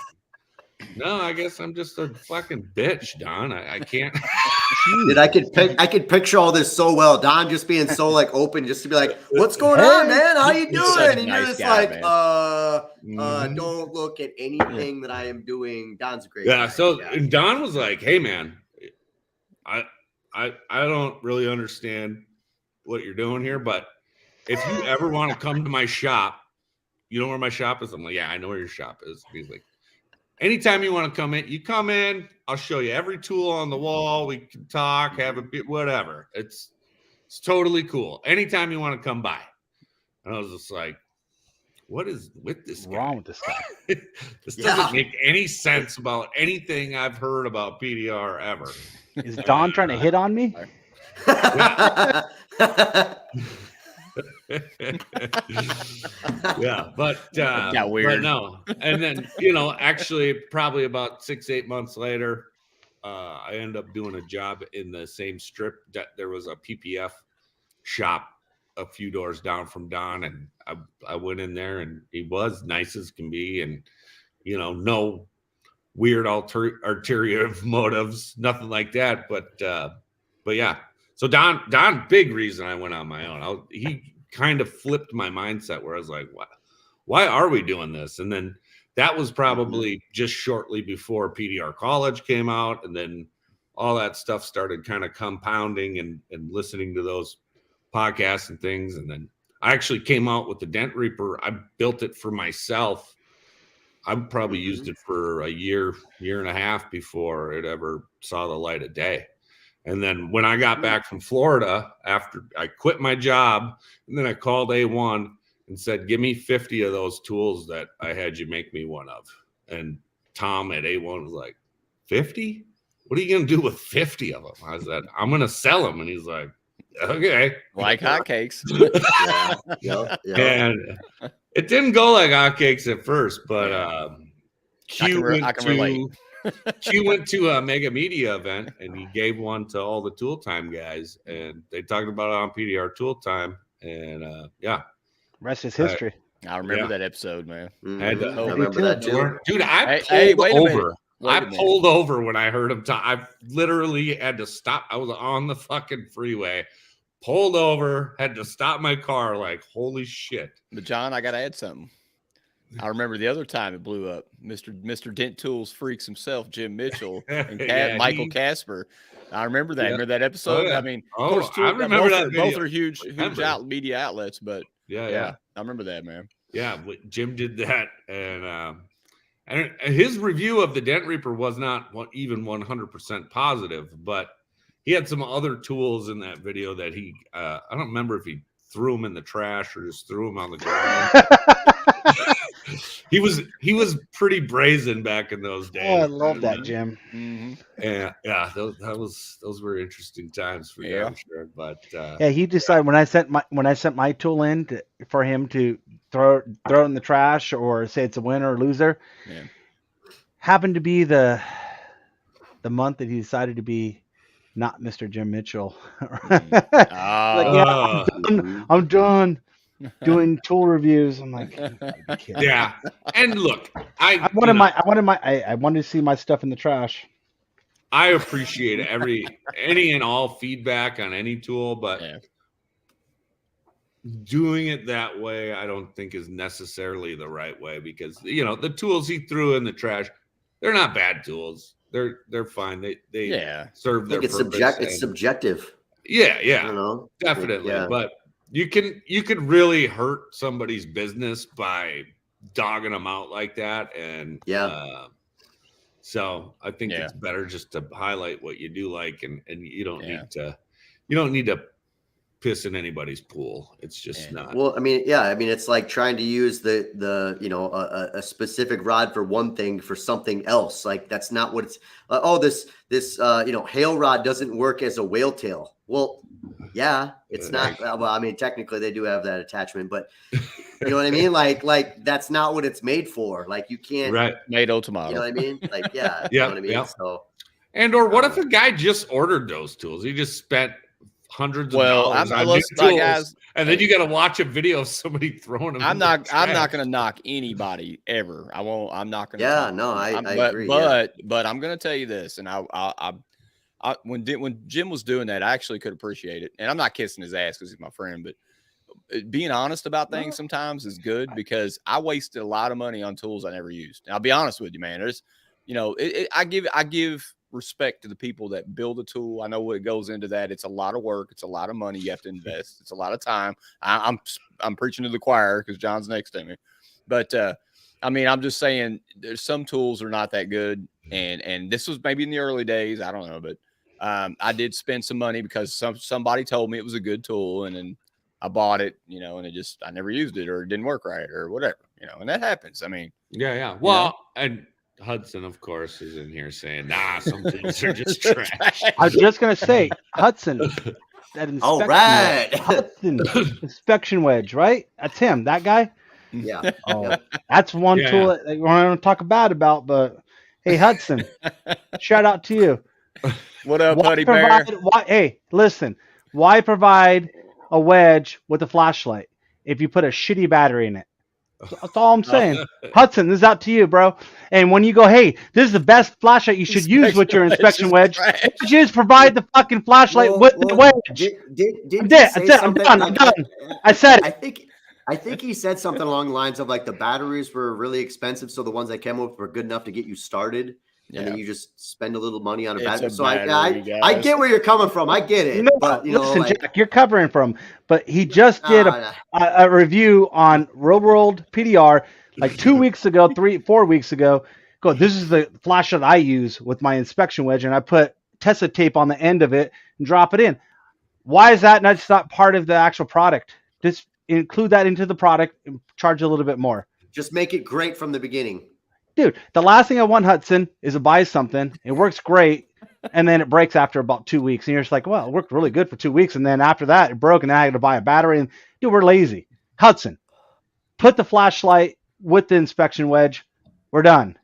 no, I guess I'm just a fucking bitch, Don. I can't. Dude, I could picture all this so well. Don just being so like open, just to be like, "What's going on, man? How you doing?" And you're just like, "Don't look at anything that I am doing." Don's a great guy. So and Don was like, "Hey, man, I don't really understand what you're doing here, but if you ever want to come to my shop, you know where my shop is." I'm like, "Yeah, I know where your shop is." He's like, anytime you want to come in, you come in. I'll show you every tool on the wall. We can talk, have a bit, whatever. It's totally cool. Anytime you want to come by. And I was just like, what is with this guy? Wrong with this guy? This doesn't make any sense about anything I've heard about PDR ever. Is Don trying to hit on me? But got weird. But no. And then actually probably about 6-8 months later, I ended up doing a job in the same strip that there was a PPF shop a few doors down from Don, and I went in there, and he was nice as can be, and no weird ulterior motives, nothing like that, but yeah. So Don, big reason I went on my own. He kind of flipped my mindset where I was like, why are we doing this? And then that was probably just shortly before PDR College came out. And then all that stuff started kind of compounding and listening to those podcasts and things. And then I actually came out with the Dent Reaper. I built it for myself. I probably used it for a year and a half before it ever saw the light of day. And then when I got back from Florida, after I quit my job, and then I called A1 and said, give me 50 of those tools that I had you make me one of. And Tom at A1 was like, 50? What are you going to do with 50 of them? I said, I'm going to sell them. And he's like, okay. Like hotcakes. Yeah. And it didn't go like hotcakes at first, but Q went to a Mega Media event, and he gave one to all the Tool Time guys, and they talked about it on PDR Tool Time, and Rest is history. I remember that episode, man. I remember that too. Dude, I pulled over when I heard him talk. I literally had to stop. I was on the fucking freeway, pulled over, had to stop my car, like, holy shit. But John, I got to add something. I remember the other time it blew up. Mr. Dent Tools freaks himself, Jim Mitchell and Michael Casper. I remember that. Remember that episode? I mean, of course, I remember that. Both are huge media outlets, but yeah, I remember that, man. Yeah, Jim did that, and his review of the Dent Reaper was not even 100% positive, but he had some other tools in that video that he I don't remember if he threw them in the trash or just threw them on the ground. He was pretty brazen back in those days. Oh, I love that, Jim. Mm-hmm. Yeah, those were interesting times for you, I'm sure. But he decided when I sent my tool in for him to throw it in the trash or say it's a winner or loser. Yeah. Happened to be the month that he decided to be not Mr. Jim Mitchell. I'm done doing tool reviews. I'm like, yeah. And look, I wanted to see my stuff in the trash. I appreciate any and all feedback on any tool, but doing it that way, I don't think is necessarily the right way, because the tools he threw in the trash, they're not bad tools. They're fine. They serve their purpose. It's subjective. Yeah, I don't know. Definitely. Yeah. But you could really hurt somebody's business by dogging them out like that. And so I think it's better just to highlight what you do like, and you don't need to piss in anybody's pool. It's just not. Well, I mean, it's like trying to use the a specific rod for one thing for something else. Like that's not what it's this hail rod doesn't work as a whale tail. Well, yeah, it's not. Well, I mean, technically they do have that attachment, but You know what I mean? Like that's not what it's made for. Like you can't. Right. Tomato, tomato. You know what I mean? Like yeah. You Yeah, know what I mean? yeah. So. And or what if a guy just ordered those tools? He just spent hundreds of dollars on new tools, guys, and then you got to watch a video of somebody throwing them. I'm not going to knock anybody ever. I won't. I'm not going to. Yeah, no, I agree. But I'm going to tell you this, and when Jim was doing that, I actually could appreciate it. And I'm not kissing his ass because he's my friend, but being honest about things sometimes is good, because I wasted a lot of money on tools I never used. And I'll be honest with you, man. There's, I give respect to the people that build a tool. I know what goes into that. It's a lot of work. It's a lot of money you have to invest. It's a lot of time. I'm preaching to the choir because John's next to me. But I'm just saying there's some tools are not that good. And this was maybe in the early days. I don't know, but I did spend some money because somebody told me it was a good tool, and then I bought it, and I never used it, or it didn't work right, or whatever, and that happens. Yeah. Well, and Hudson, of course, is in here saying, "Nah, some tools are just trash." I was just gonna say, Hudson, that inspection right. Hudson inspection wedge, right? That's him, that guy. Yeah. Oh, that's one tool that we're going to talk about. But hey, Hudson, shout out to you. What up, buddy bear? Hey, listen. Why provide a wedge with a flashlight if you put a shitty battery in it? That's all I'm saying. Hudson, this is out to you, bro. And when you go, hey, this is the best flashlight you should use with your inspection wedge. Just provide the fucking flashlight with the wedge. That's it. I'm done. I said it. I think he said something along the lines of like the batteries were really expensive, so the ones that came up were good enough to get you started. And then you just spend a little money on a battery. So I get where you're coming from. I get it. But listen, Jack, you're covering from. But he just did a review on Real World PDR like 2 weeks ago, 4 weeks ago. This is the flashlight I use with my inspection wedge, and I put Tessa tape on the end of it and drop it in. Why is that not part of the actual product? Just include that into the product and charge a little bit more. Just make it great from the beginning. Dude, the last thing I want, Hudson, is to buy something. It works great, and then it breaks after about 2 weeks. And you're just like, well, it worked really good for 2 weeks. And then after that, it broke, and then I had to buy a battery. And dude, we're lazy. Hudson, put the flashlight with the inspection wedge. We're done.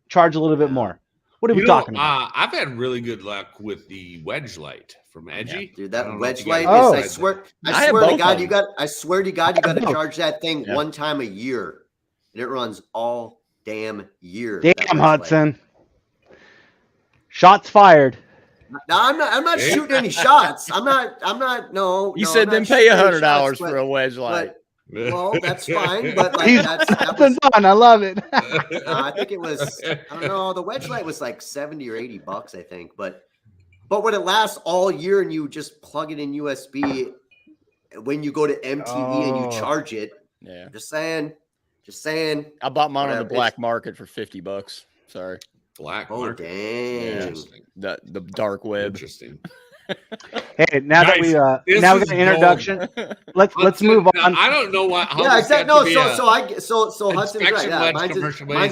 Charge a little bit more. What are we talking about? I've had really good luck with the wedge light from Edgy. Yeah, dude, that wedge light is, I swear to God, you got to charge that thing one time a year. And it runs all damn year. Damn, Hudson. Shots fired. No, I'm not shooting any shots. I'm not. No. You said then pay $100 for a wedge light. Well, that's fine, but like that was done. I love it. I think it was. I don't know. The wedge light was like $70 or $80, I think. But when it lasts all year and you just plug it in USB, when you go to MTV and you charge it, Just saying. I bought mine on the black market for $50. Sorry. Black market. Dang. Yeah, the dark web. Interesting. Hey, now that we got an introduction, let's move on. I don't know what. Yeah, exactly. No, so Hudson's right. Yeah, mine's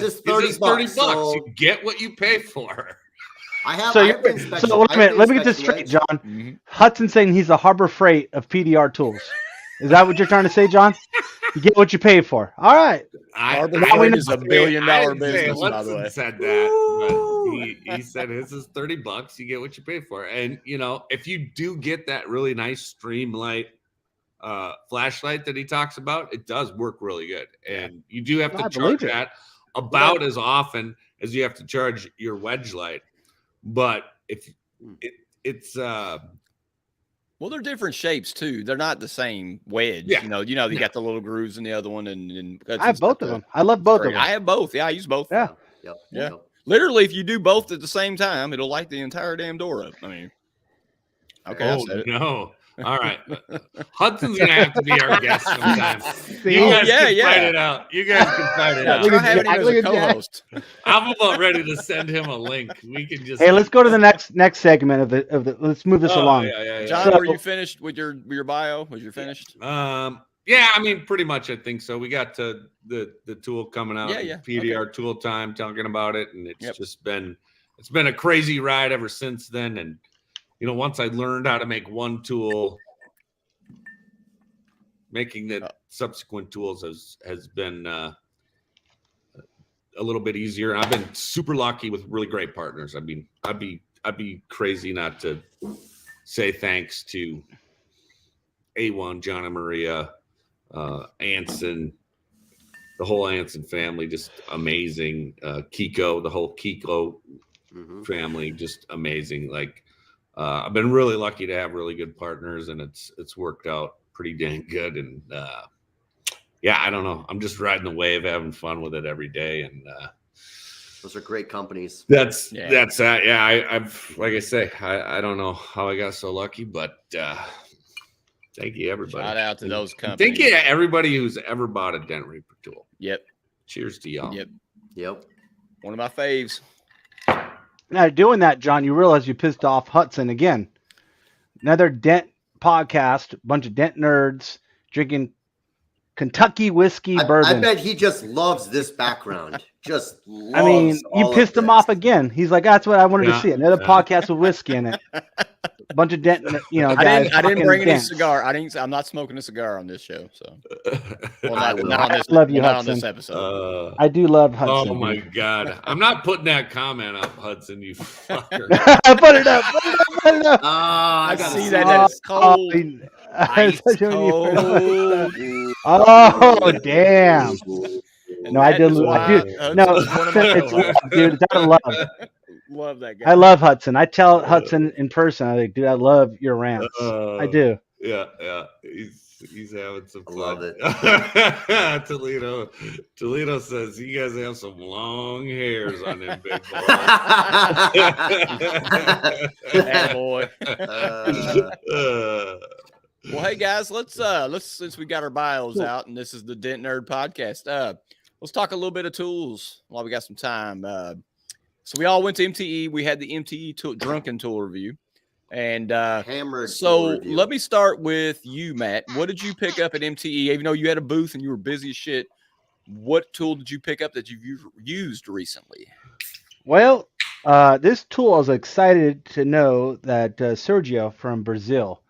is $30. So you get what you pay for. So wait a minute. Let me get this straight, John. Mm-hmm. Hudson's saying he's the Harbor Freight of PDR tools. Is that what you're trying to say, John? You get what you pay for. All right. Harbor Freight is $1 billion business, by the way. Said that, but he said his is $30. You get what you pay for. And if you do get that really nice Streamlight flashlight that he talks about, it does work really good. And you do have to charge that about as often as you have to charge your wedge light. But if it's well, they're different shapes too. They're not the same wedge. Yeah. You got the little grooves in the other one, and I have both of them. I love both of them. I have both. Yeah, I use both. Yeah. Yeah. Literally, if you do both at the same time, it'll light the entire damn door up. Okay. Oh no. All right. Hudson's going to have to be our guest sometime. You guys can find it out. I haven't even as a co-host. I'm about ready to send him a link. We can just. Hey, let's go to the next segment of the. Let's move this along. Yeah. John, were you finished with your bio? Was you finished? Yeah, I mean, pretty much. I think so. We got the tool coming out. Yeah. PDR tool time, talking about it, and it's been a crazy ride ever since then, and. Once I learned how to make one tool, making the subsequent tools has been a little bit easier. And I've been super lucky with really great partners. I mean, I'd be crazy not to say thanks to A1, John and Maria, Anson, the whole Anson family, just amazing. Kiko, the whole Kiko family, just amazing. Like, I've been really lucky to have really good partners, and it's worked out pretty dang good. And yeah, I don't know. I'm just riding the wave, having fun with it every day. And those are great companies. That's that. Yeah, I've like I say, I don't know how I got so lucky, but thank you, everybody. Shout out to those companies. Thank you, everybody who's ever bought a Dent Reaper tool. Yep. Cheers to y'all. Yep. One of my faves. Now, doing that, John, you realize you pissed off Hudson again. Another Dent podcast, bunch of Dent nerds drinking Kentucky whiskey bourbon. I bet he just loves this background. Just loves I mean, you pissed him off again. He's like, that's what I wanted to see. Another podcast with whiskey in it. A bunch of Dent, guys. I didn't bring any cigar. I'm not smoking a cigar on this show. So, not on this. Love you, not Hudson. on this episode. I do love Hudson. Oh my God! I'm not putting that comment up, Hudson. You fucker. Put it up. I see that. It's cold. Ice cold. Oh damn! No, I did. No, it's love, dude. It's out of love. Love that guy. I love Hudson. I tell Hudson in person, I'm like, dude, I love your rants. I do. Yeah. He's having some fun. I love it. Toledo says you guys have some long hairs on them big boys. Boy. Well, hey guys, let's since we got our bios out and this is the Dent Nerd podcast, let's talk a little bit of tools while we got some time. So we all went to MTE. We had the MTE drunken tool review, and hammered. So let me start with you, Matt. What did you pick up at MTE? Even though you had a booth and you were busy as shit, what tool did you pick up that you've used recently? Well, this tool, I was excited to know that Sergio from Brazil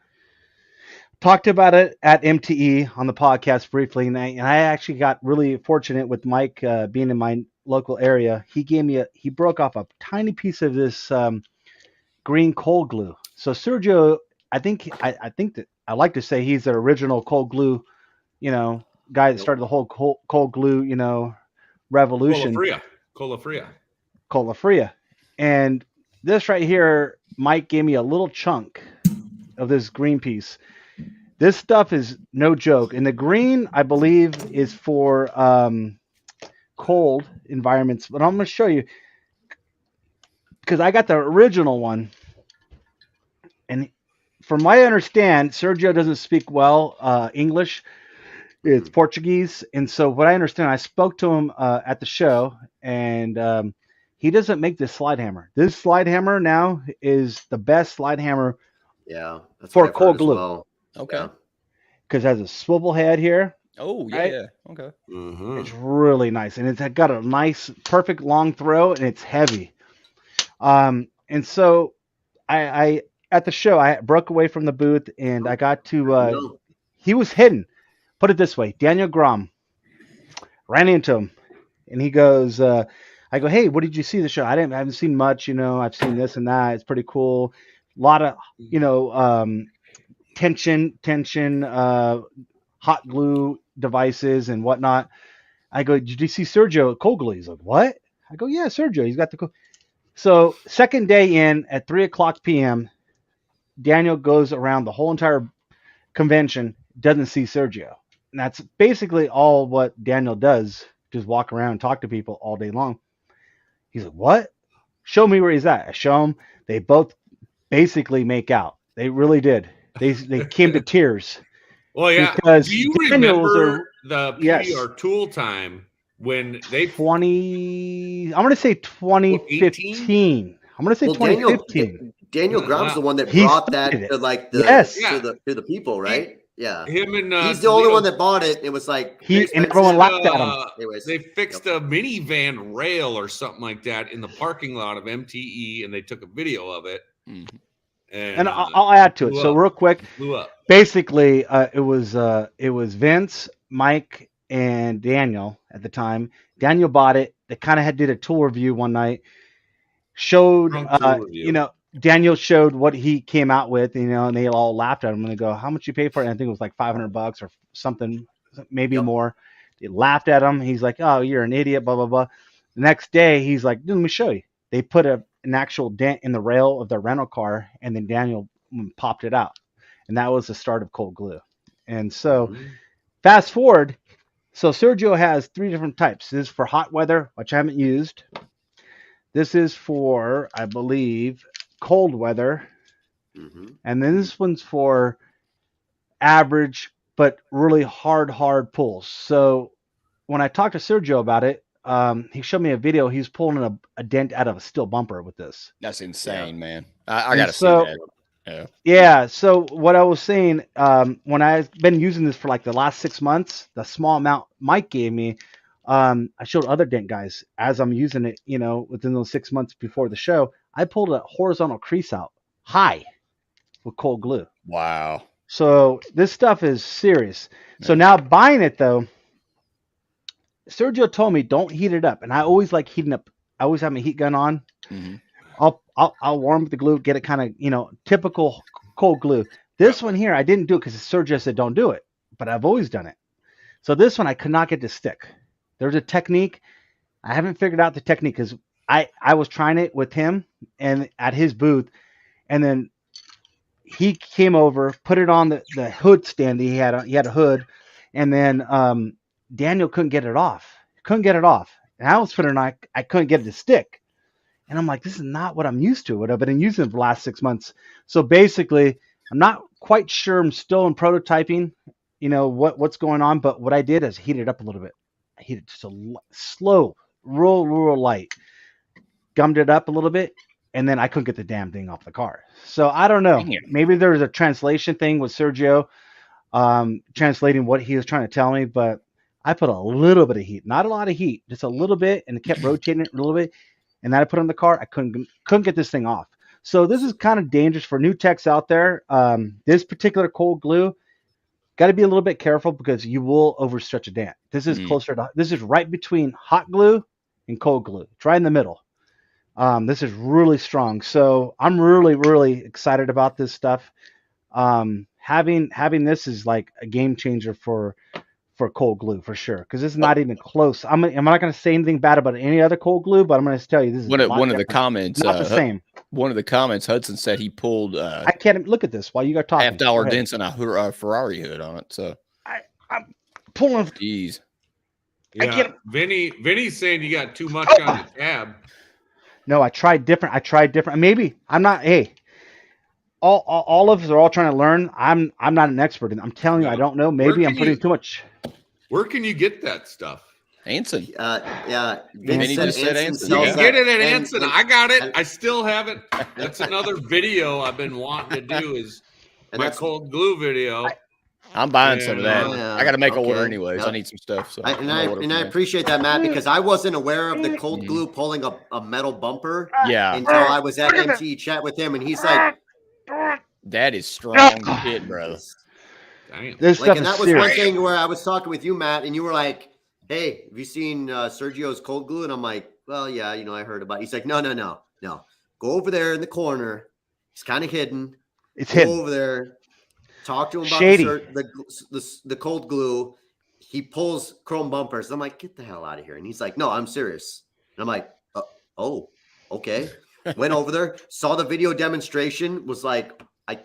talked about it at MTE on the podcast briefly, and I actually got really fortunate with Mike being in my local area. He broke off a tiny piece of this green cold glue. So Sergio, I think that I like to say he's the original cold glue, guy that started the whole cold glue, revolution. Cola Fria. And this right here, Mike gave me a little chunk of this green piece. This stuff is no joke. And the green, I believe, is for cold environments. But I'm going to show you, because I got the original one. And from what I understand, Sergio doesn't speak well English. It's Portuguese. And so what I understand, I spoke to him at the show, and he doesn't make this slide hammer. This slide hammer now is the best slide hammer for cold glue. Well. Okay. Because it has a swivel head here. Oh, yeah. Right? Okay. Mm-hmm. It's really nice. And it's got a nice, perfect long throw, and it's heavy. And so I at the show, I broke away from the booth, and I got to he was hidden. Put it this way, Daniel Grom. Ran into him, and he goes, I go, hey, what did you see the show? I haven't seen much, I've seen this and that. It's pretty cool. A lot of, tension, hot glue devices and whatnot. I go, did you see Sergio cold glue? He's like, what? I go, yeah, Sergio, he's got the cold. So second day in at 3:00 p.m., Daniel goes around the whole entire convention, doesn't see Sergio. And that's basically all what Daniel does, just walk around and talk to people all day long. He's like, what? Show me where he's at. I show him. They both basically make out. They really did. They came to tears. Well, yeah. Because do you Daniels remember the PDR yes. tool time when they 20? I'm going to say 2015. I'm going to say 2015. Daniel Grom's the one that brought that to like the to the people, right? Yeah. Him and he's the only one that bought it. It was like and everyone laughed at him. Anyways, they fixed a minivan rail or something like that in the parking lot of MTE, and they took a video of it. Mm-hmm. And I'll add to it. So real quick, basically, it was Vince, Mike and Daniel at the time. Daniel bought it. They kind of did a tool review one night. Showed, Daniel showed what he came out with, and they all laughed at him and they go, "How much you pay for it?" And I think it was like $500 or something, maybe more. They laughed at him. He's like, "Oh, you're an idiot." Blah blah blah. The next day, he's like, "Let me show you." They put an actual dent in the rail of their rental car, and then Daniel popped it out, and that was the start of cold glue. And so, fast forward. So Sergio has 3 different types. This is for hot weather, which I haven't used. This is for, I believe, cold weather. And then this one's for average, but really hard pulls. So when I talked to Sergio about it, he showed me a video. He's pulling a dent out of a steel bumper with this. That's insane, man. I got to see that. Yeah. So what I was saying, when I've been using this for like the last 6 months, the small amount Mike gave me, I showed other dent guys as I'm using it, within those 6 months before the show, I pulled a horizontal crease out high with cold glue. Wow. So this stuff is serious. Man. So now buying it though, Sergio told me don't heat it up. And I always like heating up. I always have my heat gun on. I'll warm up the glue, get it kind of, typical cold glue. This one here, I didn't do it because Sergio said don't do it, but I've always done it. So this one, I could not get to stick. There's a technique. I haven't figured out the technique because I was trying it with him and at his booth, and then he came over, put it on the hood stand that he had. He had a hood, and then Daniel couldn't get it off. And I was putting it on, I couldn't get it to stick. And I'm like, this is not what I'm used to. What I've been using for the last 6 months. So basically, I'm not quite sure. I'm still in prototyping, what's going on. But what I did is heat it up a little bit. I heated just a slow, real light. Gummed it up a little bit, and then I couldn't get the damn thing off the car. So I don't know. Maybe there's a translation thing with Sergio, translating what he was trying to tell me. But I put a little bit of heat, not a lot of heat, just a little bit, and it kept rotating it a little bit. And then I put it on the car. I couldn't get this thing off. So this is kind of dangerous for new techs out there. This particular cold glue, got to be a little bit careful because you will overstretch a dent. This is this is right between hot glue and cold glue. It's right in the middle. This is really strong. So I'm really excited about this stuff. Having this is like a game changer for cold glue for sure, because it's not even close. I'm not going to say anything bad about any other cold glue, but I'm going to tell you this is one of the comments. Not the same. One of the comments, Hudson said he pulled. I can't look at this while you got talking. $50 dents and a Ferrari hood on it. So I'm pulling. Jeez. Yeah, Vinny's saying you got too much on the tab. No, I tried different. Maybe I'm not. Hey, all of us are all trying to learn. I'm not an expert in. I'm telling you, I don't know. Maybe I'm putting too much. Where can you get that stuff? Anson. Yeah. Vinny just said Anson. You can get it at Anson. I got it. I still have it. That's another video I've been wanting to do is my cold glue video. I'm buying some of that. I got to make an order anyways. I need some stuff. So I appreciate that, Matt, because I wasn't aware of the cold glue pulling a metal bumper. Yeah. Until I was at MT chat with him, and he's like, "That is strong shit, bro." Damn. This stuff and that was one thing where I was talking with you, Matt, and you were like, "Hey, have you seen Sergio's cold glue?" And I'm like, "Well, yeah, I heard about it." He's like, No. Go over there in the corner. It's kind of hidden. Go over there. Talk to him about the cold glue. He pulls chrome bumpers. I'm like, get the hell out of here. And he's like, no, I'm serious. And I'm like, oh, okay. Went over there, saw the video demonstration, was like, I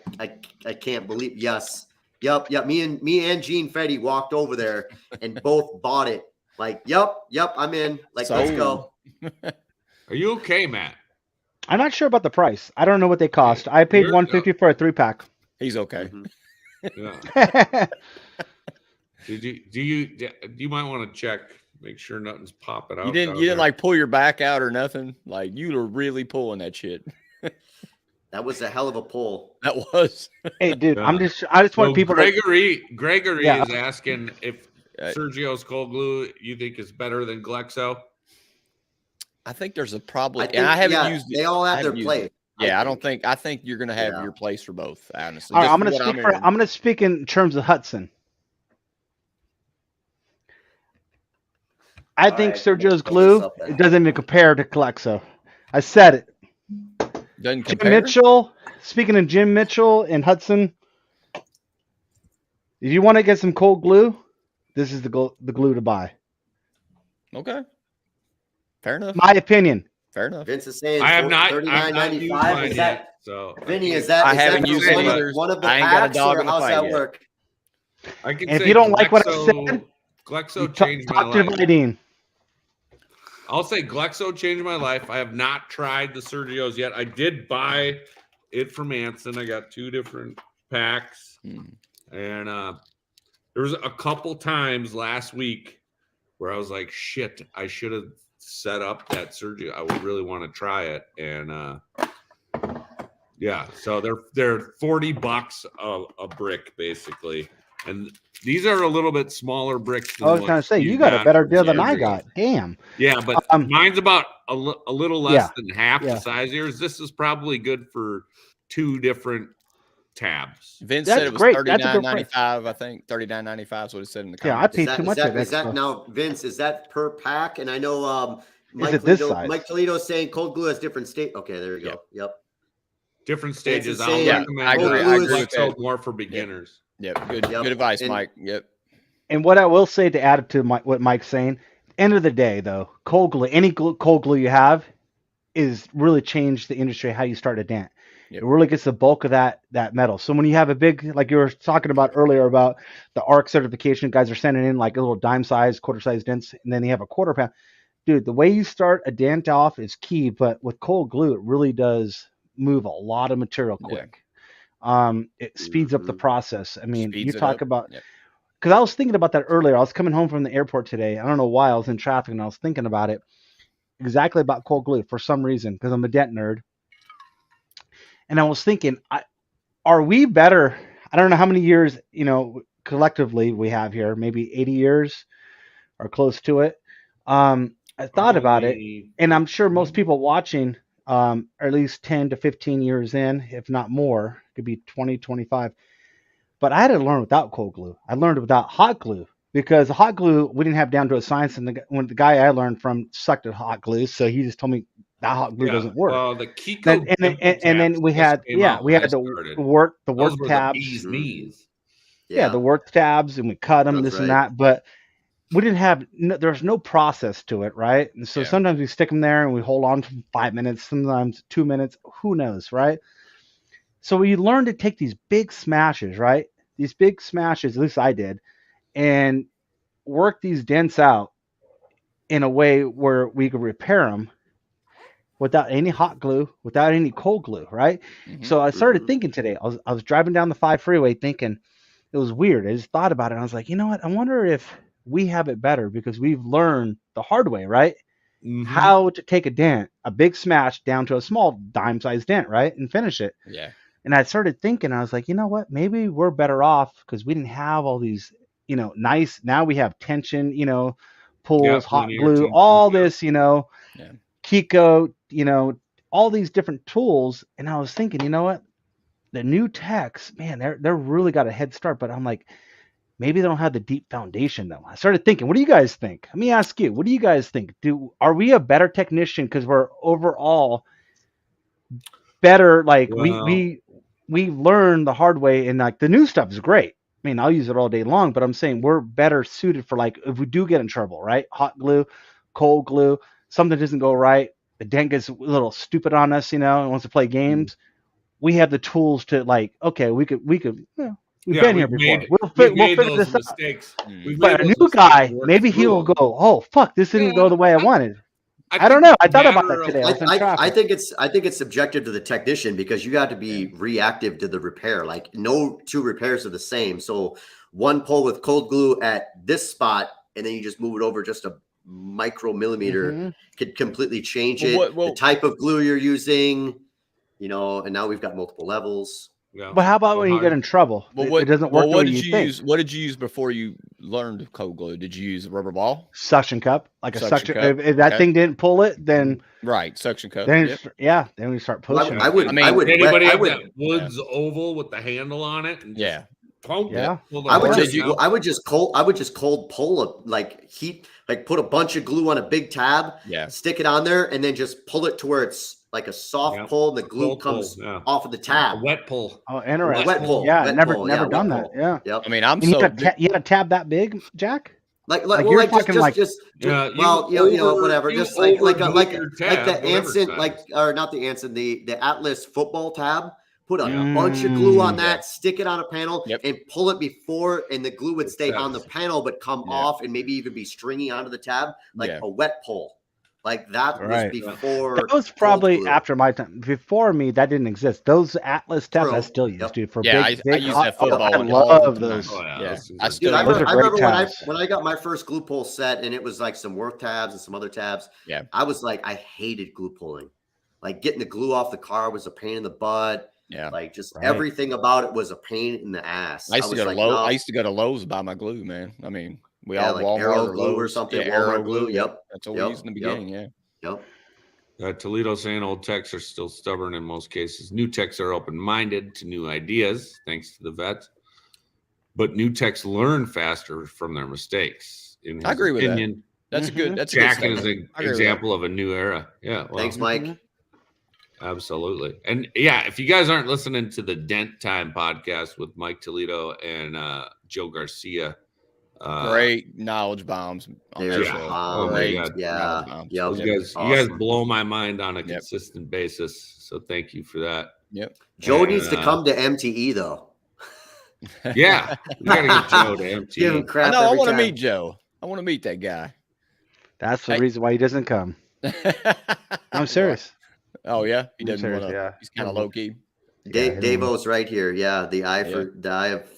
can't believe. Yes. Yep. Me and Gene Fetty walked over there and both bought it. Like, yep, I'm in. Like, let's go. Are you okay, Matt? I'm not sure about the price. I don't know what they cost. I paid $150 for a 3-pack. He's okay. Mm-hmm. Yeah. You might want to check, make sure nothing's popping out. You didn't like pull your back out or nothing. Like you were really pulling that shit. That was a hell of a pull. That was. Hey, dude, I just want people. Gregory is asking if Sergio's cold glue you think is better than Glexo. I think there's I haven't used it. They all have their place. Yeah, I think you're gonna have your place for both. Honestly, all right, I'm gonna speak in terms of Hudson. I All think right, Sergio's look glue, this up then. it doesn't even compare to Calexo. I said it. Doesn't Jim compare. Mitchell, speaking of Jim Mitchell and Hudson, if you want to get some cold glue, this is the glue to buy. Okay. Fair enough. My opinion. Fair enough. Vince is saying I have not. $39.95. Used mine Is yet, that so Vinny? Is I that haven't for used any either. one of the I ain't got a packs, dog or in the how's fight that yet. work? I can And if say you don't like what I Glexo- said, Glexo changed my talk to life. Videen. I'll say Glexo changed my life. I have not tried the Sergios yet. I did buy it from Anson. I got 2 different packs, and there was a couple times last week where I was like, "Shit, I should have set up that Sergio. I would really want to try it." And yeah, so they're $40 a brick basically, and these are a little bit smaller bricks. Than I was what going to say, you you got a better from deal than I Sergio. got. Damn. Yeah, but mine's about a little less than half yeah. the size of yours. This is probably good for 2 different tabs. Vince That's said it was great. That's a good $39.95. I think $39.95 is what it said in the Yeah, I comments. paid too much of Is that extra. now, Vince? Is that per pack? And I know Is it this size? Mike Toledo is saying cold glue has different state. Okay, there you go. Yep. Different stages. the I'll same. recommend I agree. I agree with Glexo that. more for beginners. Yep. Good Yep. good advice, And- Mike. Yep. And what I will say to add to what Mike's saying, end of the day, though, cold glue, any cold glue you have is really changed the industry, how you start a dent. Yep. It really gets the bulk of that metal. So when you have a big, like you were talking about earlier about the ARC certification, guys are sending in like a little dime size, quarter size dents, and then you have a quarter pound. Dude, the way you start a dent off is key, but with cold glue, it really does move a lot of material quick. It speeds up the process. I mean, Speeds you it talk up. about, Yep. because I was thinking about that earlier. I was coming home from the airport today. I don't know why I was in traffic and I was thinking about it exactly about cold glue for some reason, because I'm a dent nerd. And I was thinking, are we better? I don't know how many years, collectively we have here, maybe 80 years or close to it. I thought about it, and I'm sure most people watching are at least 10 to 15 years in, if not more. It could be 20, 25. But I had to learn without cold glue. I learned without hot glue, because the hot glue we didn't have down to a science. And the guy I learned from sucked at hot glue, so he just told me that hot glue doesn't work. Well, the Kiko And then we had we had the work Those were tabs. the bee's knees. Yeah, the work tabs, and we cut them, That's this and right. that. But we didn't have, there's no process to it, right? And so sometimes we stick them there and we hold on for 5 minutes, sometimes 2 minutes, who knows, right? So we learned to take these big smashes, right? These big smashes, at least I did, and work these dents out in a way where we could repair them without any hot glue, without any cold glue, right? Mhm. So I started thinking today, I was driving down the 5 freeway thinking, it was weird. I just thought about it. And I was like, you know what? I wonder if we have it better because we've learned the hard way, right? How to take a dent, a big smash down to a small dime-sized dent, right? And finish it. Yeah. And I started thinking, I was like, you know what? Maybe we're better off because we didn't have all these, nice, now we have tension, pulls, hot glue, tension, all this, Yeah. Kiko, all these different tools. And I was thinking, you know what? The new techs, man, they're really got a head start. But I'm like, maybe they don't have the deep foundation though. I started thinking, what do you guys think? Let me ask you, what do you guys think? Are we a better technician because we're overall better? Like we learn the hard way, and like the new stuff is great. I mean, I'll use it all day long, but I'm saying we're better suited for like if we do get in trouble, right? Hot glue, cold glue, something doesn't go right, the dent gets a little stupid on us, and wants to play games. We have the tools to like, okay, we could, we've been here before. We'll figure this out. But a new guy, maybe he will go, oh fuck, this didn't go the way I wanted. I don't know. I thought about that today. I think it's subjective to the technician because you got to be reactive to the repair. Like no 2 repairs are the same. So one pull with cold glue at this spot, and then you just move it over just a micromillimeter could completely change it. The type of glue you're using, and now we've got multiple levels. Yeah. But how about when you get in trouble? It doesn't work the way you think. What did you use before you learned cold glue? Did you use a rubber ball? Suction cup, like a suction. Cup. If that thing didn't pull it, then suction cup. Then then we start pushing. Anybody have that Woods oval with the handle on it? And Yeah. I would just cold pull put a bunch of glue on a big tab, stick it on there, and then just pull it to where it's like a soft pull, and the glue comes off of the tab. A wet pull. Oh, interesting. Wet pull. Yeah, wet never pull. done Wet that. pull. Yeah. Yep. I mean, I'm You so had a tab that big, Jack? Whatever. Just like the Anson, not the Anson, the Atlas football tab. Put a bunch of glue on that, stick it on a panel, and pull it before, and the glue would stay on the panel, but come off and maybe even be stringy onto the tab, like a wet pull. Like that was before. That was probably after my time. Before me, that didn't exist. Those Atlas tabs I still use, dude. For I use that football. I love those. I remember when I got my first glue pull set, and it was like some Worth tabs and some other tabs. Yeah, I was like, I hated glue pulling. Like getting the glue off the car was a pain in the butt. Yeah, like just everything about it was a pain in the ass. I used to go to Lowe's to buy my glue, man. I mean, we all like Walmart Arrow or glue Lowe's or something. Arrow glue. Yep, that's what we used in the beginning. Toledo saying old techs are still stubborn in most cases. New techs are open-minded to new ideas, thanks to the vets. But new techs learn faster from their mistakes. In his agree with opinion, that. That's a good. That's Jack a good is an example of a new era. Yeah. Well, thanks, Mike. Absolutely. And if you guys aren't listening to the Dent Time podcast with Mike Toledo and Joe Garcia, great knowledge bombs. You guys blow my mind on a consistent basis. So thank you for that. Yep. Joe needs to come to MTE though. Yeah, we gotta get Joe to MTE. Give him crap. I want to meet Joe. I want to meet that guy. That's the reason why he doesn't come. I'm serious. Oh yeah, he doesn't want to. He's kind of low key. Davo's right here. Yeah, the eye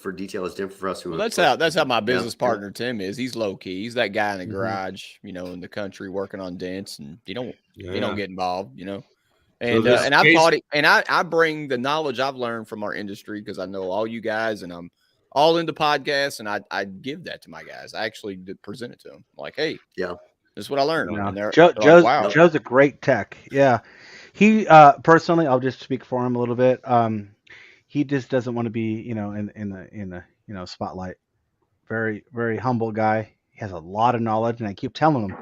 for detail is different for us. That's how my business partner Tim is. He's low key. He's that guy in the garage, in the country working on dents, and he don't get involved, And I bring the knowledge I've learned from our industry because I know all you guys, and I'm all into podcasts, and I give that to my guys. I actually present it to them, like, hey, this is what I learned. Yeah. And Joe's a great tech. Yeah. He personally, I'll just speak for him a little bit. He just doesn't want to be, in the spotlight. Very, very humble guy. He has a lot of knowledge, and I keep telling him.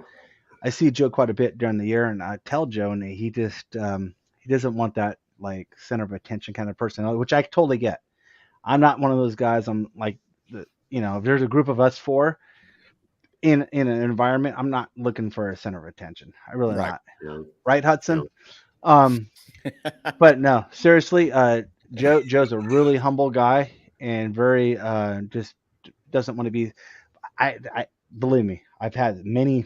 I see Joe quite a bit during the year, and I tell Joe, and he just he doesn't want that like center of attention kind of personality, which I totally get. I'm not one of those guys. I'm like, if there's a group of us four in an environment, I'm not looking for a center of attention. I really not. Yeah. Right, Hudson? But no, seriously, Joe's a really humble guy and very just doesn't want to be. I believe me, I've had many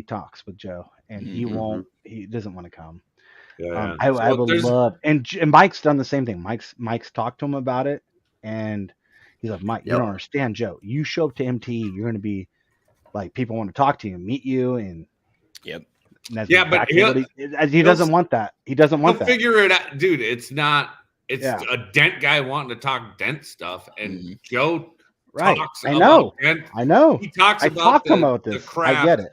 talks with Joe, and he doesn't want to come. I would love, and Mike's done the same thing. Mike's talked to him about it, and he's like, Mike, you don't understand, Joe. You show up to MTE, you're going to be like, people want to talk to you, meet you, and but he doesn't want that. He doesn't want that. Figure it out, dude. It's not. It's a dent guy wanting to talk dent stuff, and Joe talks. I know. I know. He talks about the craft. I get it.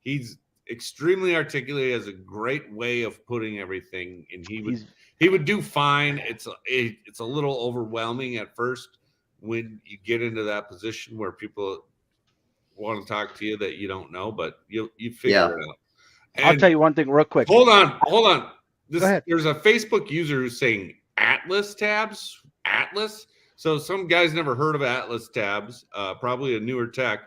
He's extremely articulate. He has a great way of putting everything, and he would do fine. It's a little overwhelming at first when you get into that position where people want to talk to you that you don't know, but you figure it out. And I'll tell you one thing real quick. Hold on. There's a Facebook user who's saying Atlas tabs. Atlas. So some guys never heard of Atlas tabs. Probably a newer tech,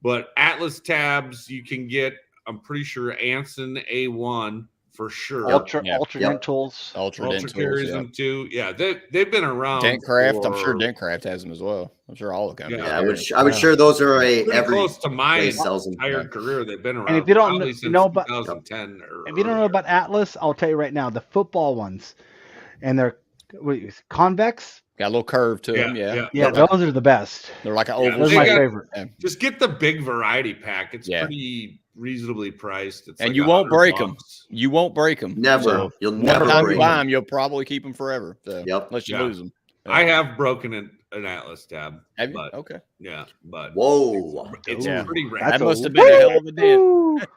but Atlas tabs you can get. I'm pretty sure Anson A1 for sure. Ultra Dent tools. Ultra Dent carries them too. Yeah, they've been around. Dentcraft. I'm sure Dentcraft has them as well. I'm sure all the companies. I would sure those are close to my entire career. They've been around. And if you don't know about 2010, if you don't know about Atlas, I'll tell you right now, the football ones, and they're convex. Got a little curve to them. Yeah, those are the best. They're like an oval. Those are my favorite. Just get the big variety pack. It's pretty reasonably priced. It's and you won't break them. You won't break them. Never. So You'll never break you buy them. You'll probably keep them forever. So, unless you lose them. I have broken an Atlas tab. Have you? Okay. Yeah, but it's pretty rare. That must have been a hell of a dent.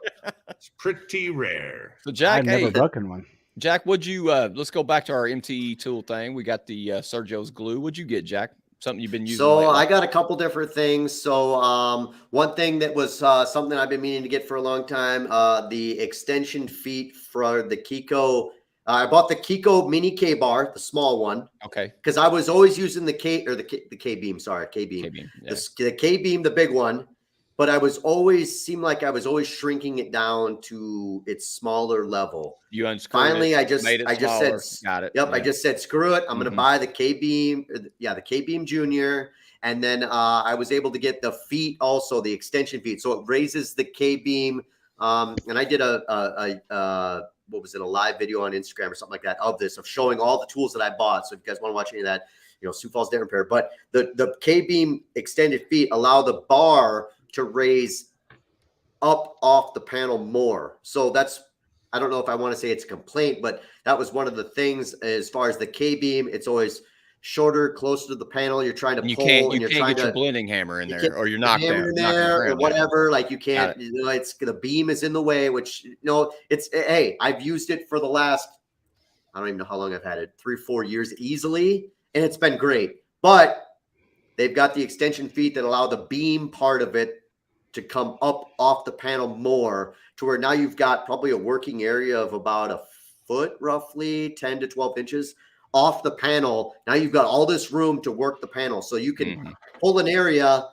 It's pretty rare. So Jack, I've never broken one. Jack, would you let's go back to our MTE tool thing. We got the Sergio's glue. What'd you get, Jack? Something you've been using? So lately? I got a couple different things. So one thing that was something I've been meaning to get for a long time, the extension feet for the Kiko. I bought the Kiko mini K bar, the small one. Okay. Because I was always using the K beam. Sorry, K beam. Yeah. The K beam, the big one. But I was always shrinking it down to its smaller level. You unscrewed Finally, it, I just made it smaller. said, Got it. Yep, Yeah. I just said, screw it. I'm going to buy the K beam. The K beam Junior. And then I was able to get the feet also, the extension feet. So it raises the K beam. And I did a live video on Instagram or something like that of showing all the tools that I bought. So if you guys want to watch any of that, Sioux Falls Dent Repair. But the K beam extended feet allow the bar to raise up off the panel more. So I don't know if I want to say it's a complaint, but that was one of the things as far as the K beam. It's always shorter, closer to the panel. You're trying to you pull, can't and you're get trying your to blending hammer in there, or you're knocked hammer down, there, or whatever. Down. Like you can't. It's the beam is in the way. Which it's hey, I've used it for the last, I don't even know how long I've had it, 3-4 years easily, and it's been great. But they've got the extension feet that allow the beam part of it to come up off the panel more, to where now you've got probably a working area of about a foot, roughly 10 to 12 inches off the panel. Now you've got all this room to work the panel. So you can pull an area,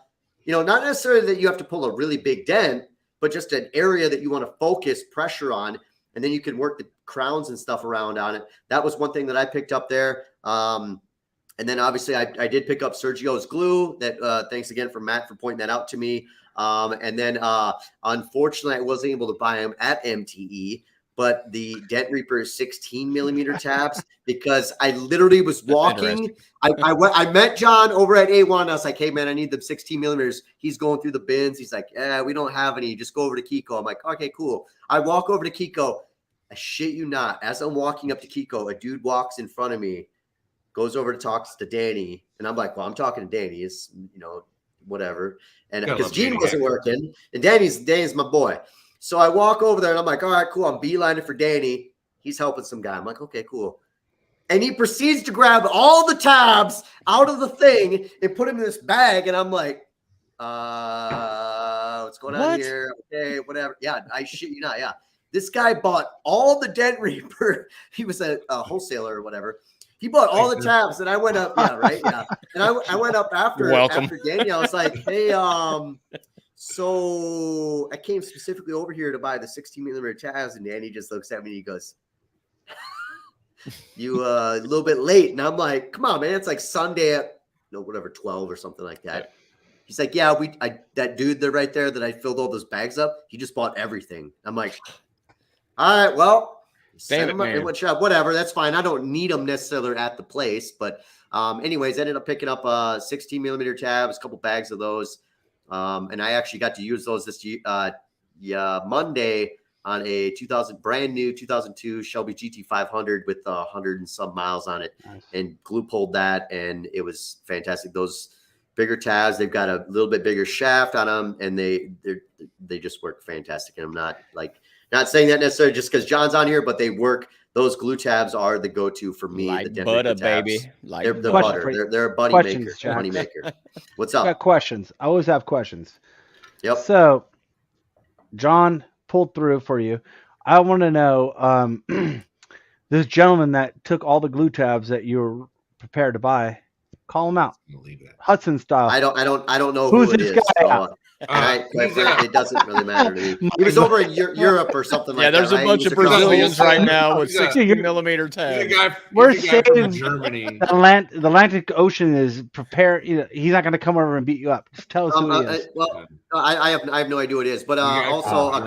not necessarily that you have to pull a really big dent, but just an area that you want to focus pressure on. And then you can work the crowns and stuff around on it. That was one thing that I picked up there. And then obviously I did pick up Sergio's glue. That thanks again for Matt for pointing that out to me. And then unfortunately I wasn't able to buy them at MTE, but the Dent Reaper 16 millimeter tabs, because I literally was walking. I met John over at A1. I was like, hey man, I need them 16 millimeters. He's going through the bins. He's like, yeah, we don't have any. Just go over to Kiko. I'm like, okay, cool. I walk over to Kiko. I shit you not. As I'm walking up to Kiko, a dude walks in front of me, goes over to talk to Danny. And I'm like, well, I'm talking to Danny. It's, whatever. And because Gene wasn't working, and Danny's my boy. So I walk over there and I'm like, all right, cool. I'm beelining for Danny. He's helping some guy. I'm like, okay, cool. And he proceeds to grab all the tabs out of the thing and put them in this bag. And I'm like, what's going on here? Okay, whatever. Yeah, I shit you not. Yeah. This guy bought all the Dent Reaper. He was a wholesaler or whatever. He bought all the tabs, and I went up. Yeah, right. Yeah, and I went up after Danny. I was like, hey, so I came specifically over here to buy the 16 millimeter tabs, and Danny just looks at me and he goes, "You a little bit late." And I'm like, "Come on, man! It's like Sunday at 12 or something like that." He's like, "Yeah, that dude there right there that I filled all those bags up. He just bought everything." I'm like, "All right, well." Damn it, man. Whatever, that's fine. I don't need them necessarily at the place, but anyways, I ended up picking up 16 millimeter tabs, a couple bags of those, and I actually got to use those this Monday on a brand new 2002 Shelby GT 500 with 100 and some miles on it. Nice. And glue pulled that, and it was fantastic. Those bigger tabs, they've got a little bit bigger shaft on them, and they just work fantastic. And I'm not saying that necessarily just because John's on here, but they work. Those glue tabs are the go-to for me. Like the butter, baby. Like they're butter. They're a buddy maker. Money maker. What's up? I got questions. I always have questions. Yep. So, John pulled through for you. I want to know this gentleman that took all the glue tabs that you were prepared to buy. Call him out. Hudson style. I don't know who's who it this is. guy. So, it doesn't really matter to me. He was over in Europe or something like that. Yeah, there's a bunch of Brazilians right now with 16 millimeter tabs. We're saving Germany. The Atlantic Ocean is prepared. He's not going to come over and beat you up. Just tell us who he is. Well, I have no idea who it is. But also a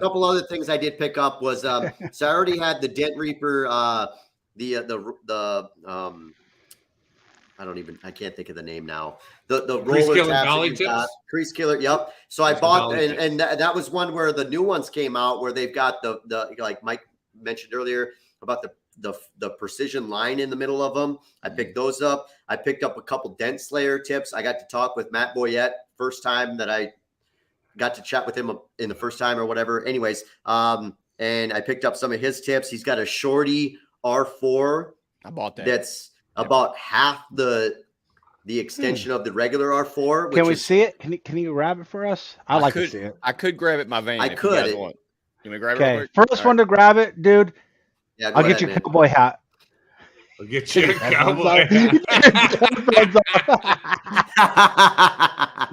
couple other things I did pick up was so I already had the Dent Reaper, I can't think of the name now. The roller tabs, crease killer. Yep. So I bought, and that was one where the new ones came out where they've got the like Mike mentioned earlier about the precision line in the middle of them. I picked those up. I picked up a couple Dent Slayer tips. I got to talk with Matt Boyette first time that I got to chat with him in the first time or whatever. Anyways, and I picked up some of his tips. He's got a Shorty R4. I bought that. That's about half the the extension of the regular R4. Which Can we is, see it? Can you grab it for us? I'd like to see it. I could grab it in my van. I if could. You guys want. You want me to grab it real Okay, quick? first one to grab it, dude. Yeah, go I'll ahead, get you a man. cowboy hat. I'll get you a Headphones cowboy. off.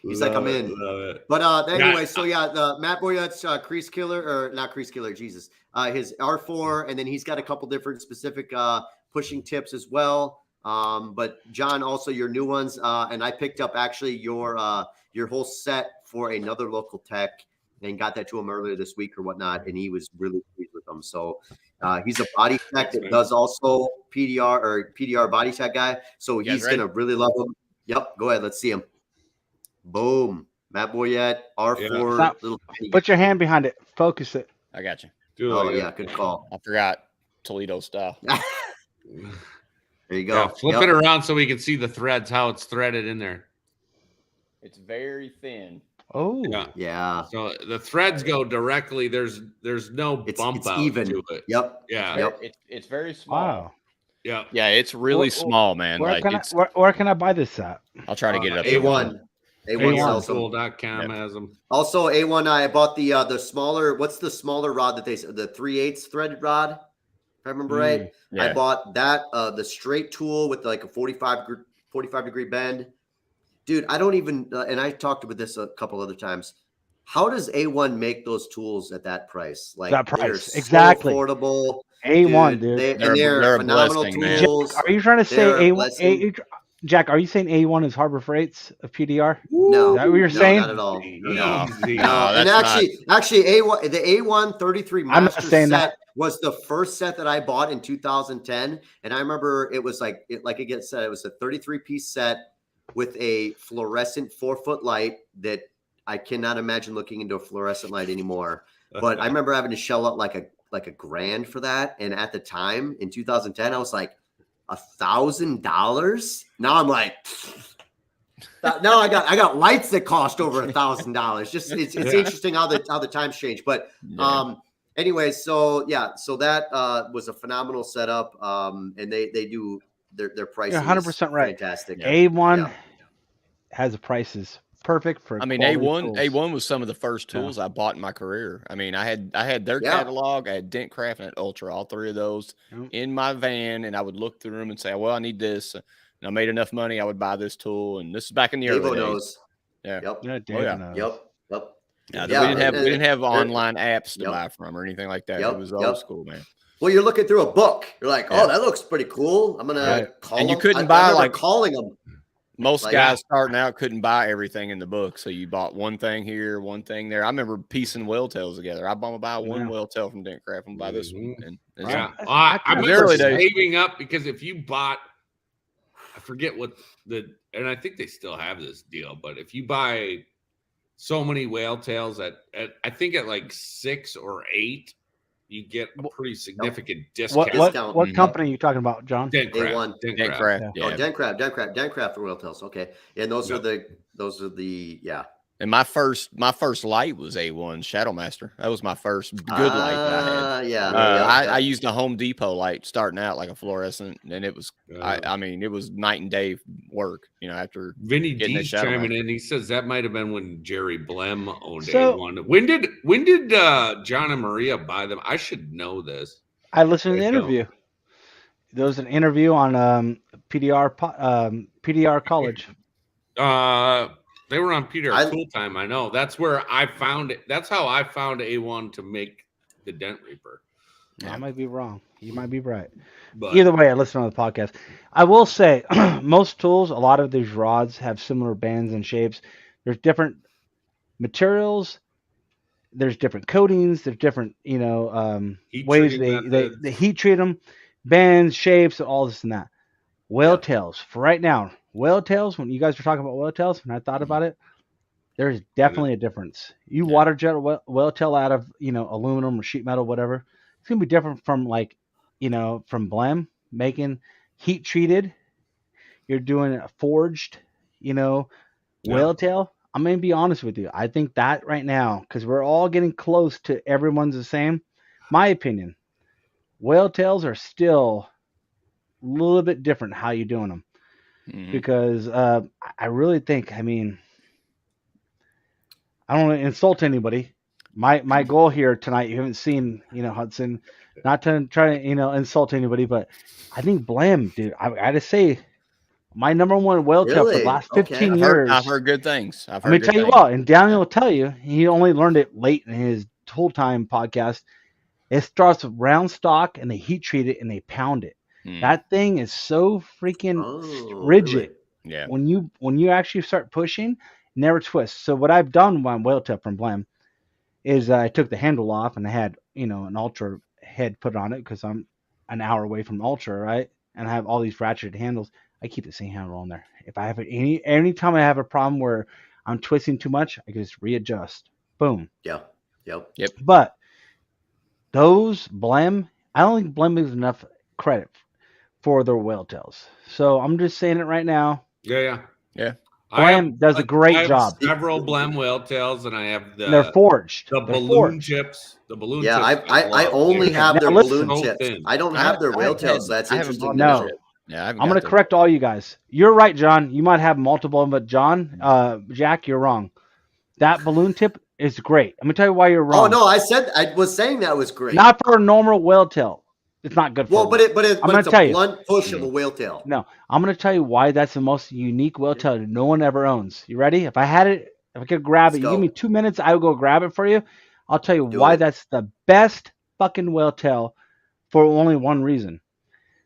He's like, I'm in. Love it. But anyway, so yeah, the Matt Boyette's crease killer, or not crease killer, Jesus. His R4, and then he's got a couple different specific pushing tips as well. But John, also your new ones, and I picked up actually your whole set for another local tech and got that to him earlier this week or whatnot, and he was really pleased with them. So he's a body tech that does also PDR body tech guy. So he's gonna really love them. Yep, go ahead, let's see him. Boom, Matt Boyette, R4. Yeah. Little Put your hand behind it. Focus it. I got you. Oh yeah, good call. I forgot Toledo style. There you go. Yeah, flip it around so we can see the threads, how it's threaded in there. It's very thin. Oh, Yeah. So the threads go directly. There's no bump It's out even. to it. Yep. Yeah. Yep. It's very small. wow. Yeah. Yeah, it's really small, man. Where Like can it's, where can I buy this at? I'll try to get it up. A1. A1 sells them. Tool.com has them. Also, A1, I bought the smaller. What's the smaller rod that they the 3/8 threaded rod? If I remember right, yeah. I bought that the straight tool with like a 45 degree bend. Dude, I don't even. And I talked about this a couple other times. How does A1 make those tools at that price? Like That price, they're so exactly. affordable. A1, dude. They're a phenomenal blessing, man. tools. Jack, are you trying to say They're a A1? blessing. Jack, are you saying A1 is Harbor Freight's of PDR? No, Is that what you're saying? Not at all. No. Easy. No, And that's actually, A1, the A1 33 I'm not Master saying set that. was the first set that I bought in 2010, and I remember it was like it said, it was a 33 piece set with a fluorescent 4-foot light that I cannot imagine looking into a fluorescent light anymore. But I remember having to shell out like a grand for that, and at the time in 2010, I was like $1,000. Now I'm like. Now I got lights that cost over $1,000. Just it's interesting how the times change. But anyway, so that was a phenomenal setup. And they do their prices. You're 100% right. Fantastic. A1 has the prices perfect for. I mean, A1 was some of the first tools I bought in my career. I mean, I had their catalog, I had Dent Craft and Ultra, all three of those in my van, and I would look through them and say, well, I need this. And I made enough money, I would buy this tool. And this is back in the early days. Knows. Yeah. Yep. Yeah, knows. Yep. Yeah, we didn't have online apps to buy from or anything like that. It was old school, man. Well, you're looking through a book. You're like, oh, that looks pretty cool. I'm gonna call and them. You couldn't buy like calling them. Most guys starting out couldn't buy everything in the book, so you bought one thing here, one thing there. I remember piecing whale tails together. I'm gonna buy one whale tail from Dent Craft and buy this one. And I remember saving up because if you bought, I forget what and I think they still have this deal, but if you buy so many whale tails at I think at like 6 or 8, you get a pretty significant discount. What company are you talking about, John? Dent Craft. Dent Craft. Oh, Dent Craft for whale tails. Okay, yeah, and those are the And my first light was A1 Shadow Master. That was my first good light that I had. I used a Home Depot light starting out, like a fluorescent, and it was I mean it was night and day work. After Vinny D's chiming in, he says that might have been when Jerry Blem owned A1. When did John and Maria buy them? I should know this. I listened to the interview. There was an interview on PDR College. They were on PDR Tool Time. I know. That's where I found it. That's how I found A1 to make the Dent Reaper. I might be wrong. You might be right. But either way, I listen on the podcast. I will say most tools, a lot of these rods have similar bends and shapes. There's different materials. There's different coatings. There's different, ways they heat treat them, bends, shapes, all this and that. Whale tails for right now. Whale tails, when you guys were talking about whale tails, when I thought about it, there's definitely a difference. You water jet a whale tail out of, aluminum or sheet metal, whatever. It's going to be different from from Blem making heat treated. You're doing a forged, whale tail. I'm going to be honest with you. I think that right now, because we're all getting close to everyone's the same, my opinion, whale tails are still a little bit different how you're doing them. because I really think, I mean, I don't want to insult anybody. My goal here tonight, you haven't seen, Hudson, not to try to, insult anybody, but I think Blam, dude, I gotta say, my number one whale tail for the Really? last Okay. 15 years. I've heard good things. I'm going to tell you what, and Daniel will tell you, he only learned it late in his Tool Time podcast. It starts with round stock, and they heat treat it, and they pound it. That thing is so freaking rigid. Really? Yeah. When you actually start pushing, never twist. So what I've done on whale tail from Blam is I took the handle off, and I had, an Ultra head put on it because I'm an hour away from Ultra, right? And I have all these ratcheted handles. I keep the same handle on there. If I have anytime I have a problem where I'm twisting too much, I can just readjust. Boom. Yeah. Yep. But those Blam, I don't think Blam is enough credit for their whale tails. So I'm just saying it right now. Yeah. Blam does a great job. Several Blam whale tails, and I have They're forged. The balloon chips. The balloon chips. I only have their balloon chips. I don't have their whale tails. That's interesting. No. Yeah, I'm going to correct all you guys. You're right, John. You might have multiple, but John, Jack, you're wrong. That balloon tip is great. I'm going to tell you why you're wrong. Oh no, I was saying that was great. Not for a normal whale tail. It's not good for. Well, but it's a blunt push of a whale tail. No, I'm going to tell you why that's the most unique whale tail that no one ever owns. You ready? If I could grab it, you give me 2 minutes, I will go grab it for you. I'll tell you why that's the best fucking whale tail for only one reason.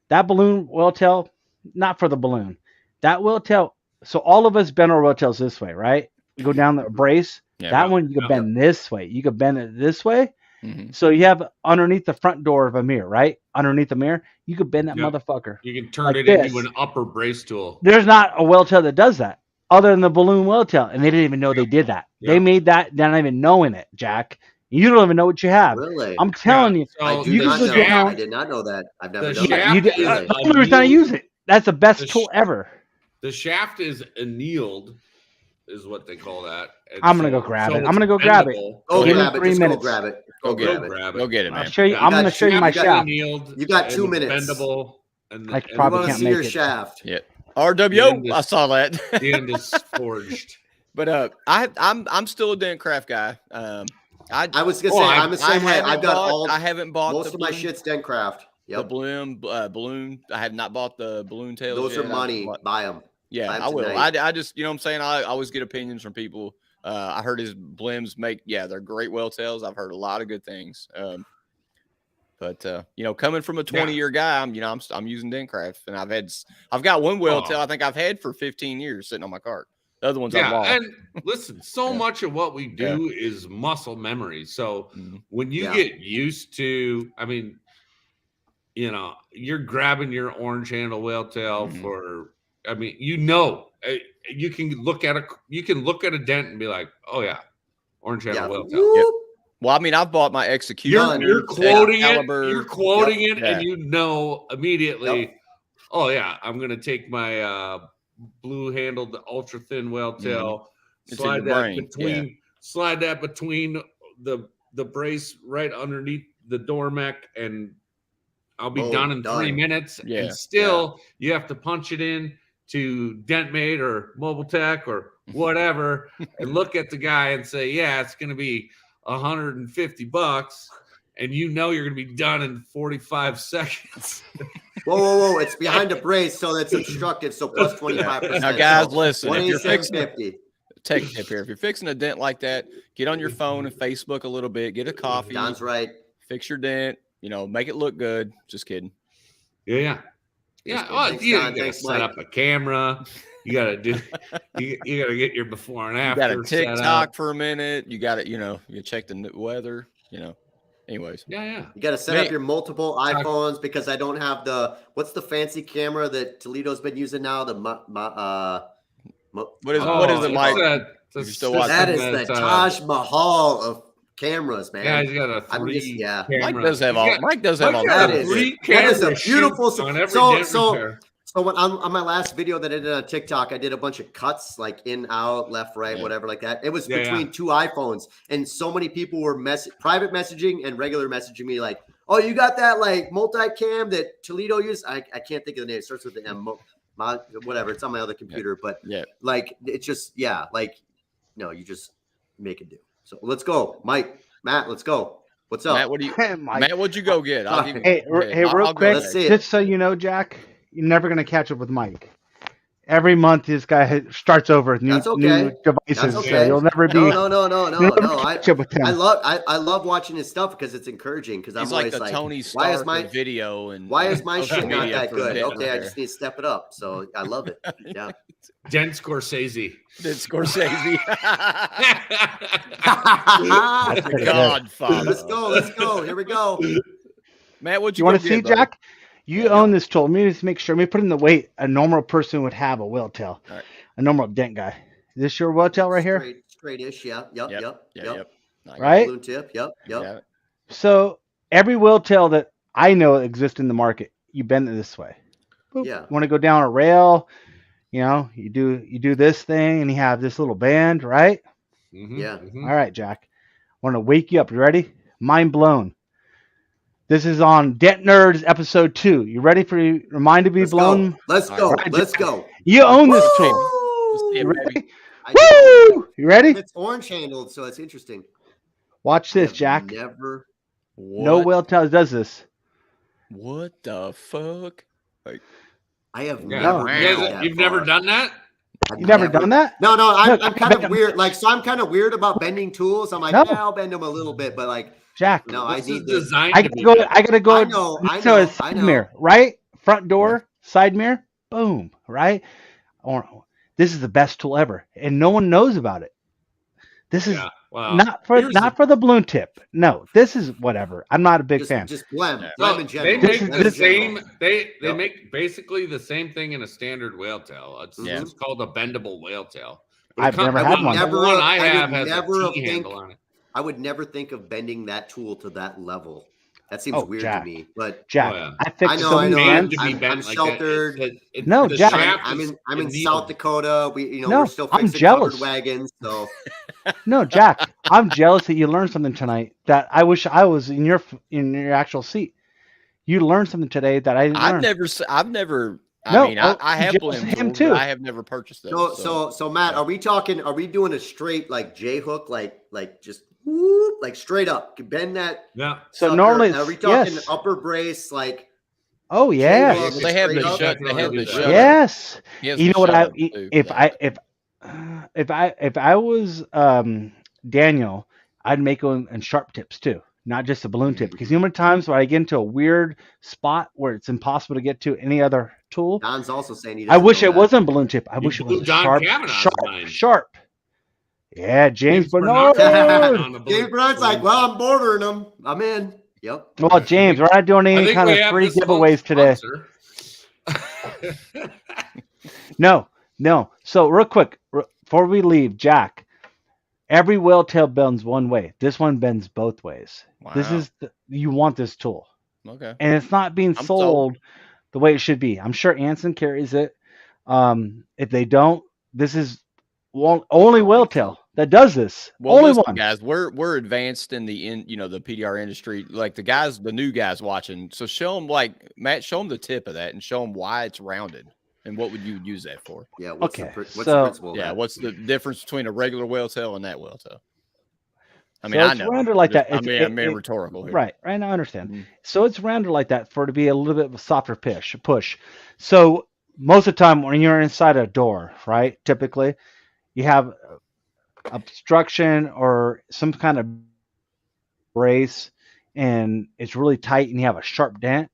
That balloon whale tail, not for the balloon. That whale tail, so all of us bend our whale tails this way, right? You go down the brace. That one you can bend this way. You can bend it this way. So you have underneath the front door of a mirror, right? Underneath the mirror, you could bend that motherfucker. You can turn it into an upper brace tool. There's not a whale tail that does that other than the balloon whale tail, and they didn't even know they did that. They made that, not even knowing it, Jack. You don't even know what you have. Really? I'm telling you. So I did not know that. I've never done that. That's the only reason I use it. That's the best tool ever. The shaft is annealed, is what they call that. I'm going to go grab it. I'm going to go grab it. Go Give grab me it. 3 Just minutes. go grab it. Go get it, man. I'll show you. I'm going to show you my shaft. You got 2 minutes. Bendable. I probably can't see make your it. shaft. Yeah. RWO, I saw that. The end is forged. But I'm still a Dent Craft guy. I was gonna say I'm the same way. I've got I haven't bought most of my shit's Dent Craft. Yep. The balloon. I have not bought the balloon tails. Those are money. Buy them. Yeah, I will. I just, you know what I'm saying? I always get opinions from people. I heard his Blims they're great whale tails. I've heard a lot of good things. But coming from a 20-year guy, I'm using Dent Craft, and I've got one whale tail I think I've had for 15 years sitting on my cart. The other ones I've lost. And listen, so much of what we do is muscle memory. So when you get used to, you're grabbing your orange handle whale tail for, you can look at a dent and be like, oh yeah, orange handle whale tail. Yep. Well, I've bought my execution. You're quoting it, and you know immediately. Oh yeah, I'm gonna take my blue-handled ultra thin whale tail, slide that between the brace right underneath the door mech, and I'll be done in 3 minutes. Yeah. And still, you have to punch it in to DentMate or Mobile Tech or whatever, and look at the guy and say, "Yeah, it's going to be $150," and you're going to be done in 45 seconds. Whoa! It's behind a brace, so that's obstructed. So plus 25%. Now, guys, listen. If you're fixing take a tip here. If you're fixing a dent like that, get on your phone and Facebook a little bit. Get a coffee. Don's right. Fix your dent. Make it look good. Just kidding. Yeah. Oh, you gotta set up a camera. You gotta do. You gotta get your before and after. You got to TikTok for a minute. You got to, you check the weather. Anyways. Yeah. You got to set up your multiple iPhones because I don't have what's the fancy camera that Toledo's been using now? What is it like? That is the Taj Mahal of cameras, man. Yeah, he's got a three camera. Mike does have all. That is a beautiful. So when on my last video that I did on TikTok, I did a bunch of cuts, like in, out, left, right, whatever, like that. It was between two iPhones, and so many people were private messaging and regular messaging me like, "Oh, you got that like multicam that Toledo used?" I can't think of the name. It starts with the M. whatever. It's on my other computer, but Yeah. like it's just like no, you just make it do. So let's go, Matt. Let's go. What's up? Matt, what do you? Mike. Matt, what'd you go get? I'll give you. Hey, real I'll go quick, next. see it. just so you know, Jack, you're never gonna catch up with Mike. Every month, this guy starts over with new That's okay. new devices, That's so okay. you'll never be. No. You'll never catch up with him. I love watching his stuff because it's encouraging. Because I'm He's like always the like, Tony why is Stark my of video and why is my social shit not media that for good? Dent Okay, I repair. just need to step it up. So I love it. Yeah. Dent Scorsese. Did Scorsese. That's The pretty good. Godfather. Let's go. Here we go. Matt, what'd You you want go to see, get, buddy? Jack? You own this tool. Let me just make sure. Let me put in the weight a normal person would have a wheel tail. All right. A normal dent guy. Is this your wheel tail right here? Straight-ish. Yeah. Yep. Yep. I got Right? Balloon tip. Yep. it. So every wheel tail that I know exists in the market, you bend it this way. Boop. Yeah. You want to go down a rail, you do this thing and you have this little band, right? Mhm, Yeah. mhm. All right, Jack. I want to wake you up. You ready? Mind blown. This is on Dent Nerds episode 2. You ready for your mind to be blown? Let's All go. right. Let's go. You own this Woo! tool. Let's see it, You baby. ready? I know. Woo! You ready? It's orange handled, so it's interesting. Watch this, I've Jack. Never. No What? wheel tail does this. What the fuck? I have Yeah. never. Wow. You made guys- that you've never far. done that? I've You never done that? No, I'm Look, kind of but- weird. Like, so I'm kind of weird about bending tools. I'm like, No. yeah, I'll bend them a little bit, but like, Jack. no, I This is need this. designed I to gotta be go. done. I gotta go. I know, to a I side know. mirror, right? Front door, side mirror, boom, right? Or this is the best tool ever, and no one knows about it. This is Yeah. Wow. not for Here's the balloon tip. No, this is whatever. I'm not a big fan. Just blem, Yeah. blem So in general. they This make is- the this- same. They Yep. make basically the same thing in a standard whale tail. It's, Yeah. it's called a bendable whale tail. I've never the had one- one. The one I I would have has never a T think- handle on it. I would never think of bending that tool to that level. That seems Oh, weird Jack. to me. But Jack, Oh, yeah. I fixed I know, some I know. Made fans. to be I'm bent like sheltered. that. No, the Jack. shaft I'm is in needle. South Dakota. No, We're still I'm fixing jealous. covered wagons. So No, Jack, I'm jealous that you learned something tonight that I wish I was in your actual seat. You learned something today that I didn't learn. I've never. No, I mean, I have jealous of blend him tools, too. but I have never purchased those. so Matt, are we doing a straight like J hook, like just whoop, like straight up bend that? Yeah. So sucker? normally, Are we talking yes. upper brace like? Oh yeah. J-hook, Well, they have the straight up? shut. They have the shut. Yes. He has You the know what? shut-up too. If I was Daniel, I'd make them in sharp tips too, not just a balloon tip. Because you know how many times when I get into a weird spot where it's impossible to get to any other tool, Don's also saying he. I doesn't wish know it that. wasn't a balloon tip. I You wish it blew was a John Kavanaugh's sharp. mind. Yeah, James Bernard Bernard. on the balloon. Dave Bryant's like, well, I'm bordering them. I'm in. Yep. Well, James, we're not doing I any think kind we of have free this month's giveaways today. sponsor. No. So real quick, before we leave, Jack, every whale tail bends one way. This one bends both ways. This Wow. is you want this tool, Okay. and it's not being I'm sold sold. the way it should be. I'm sure Anson carries it. If they don't, this is only whale tail that does this. Well, only listen, one. guys, we're advanced in the the PDR industry. Like the new guys watching. So show them, like Matt, show them the tip of that and show them why it's rounded and what would you use that for. Yeah. What's Okay, the so- principle? of Yeah, that? what's the difference between a regular whale tail and that whale tail? I So mean, I it's know. rounded like that. I'm being rhetorical here. Right, I understand. Mhm. So it's rounded like that for it to be a little bit of a softer push. So most of the time when you're inside a door, right, typically you have obstruction or some kind of brace and it's really tight and you have a sharp dent.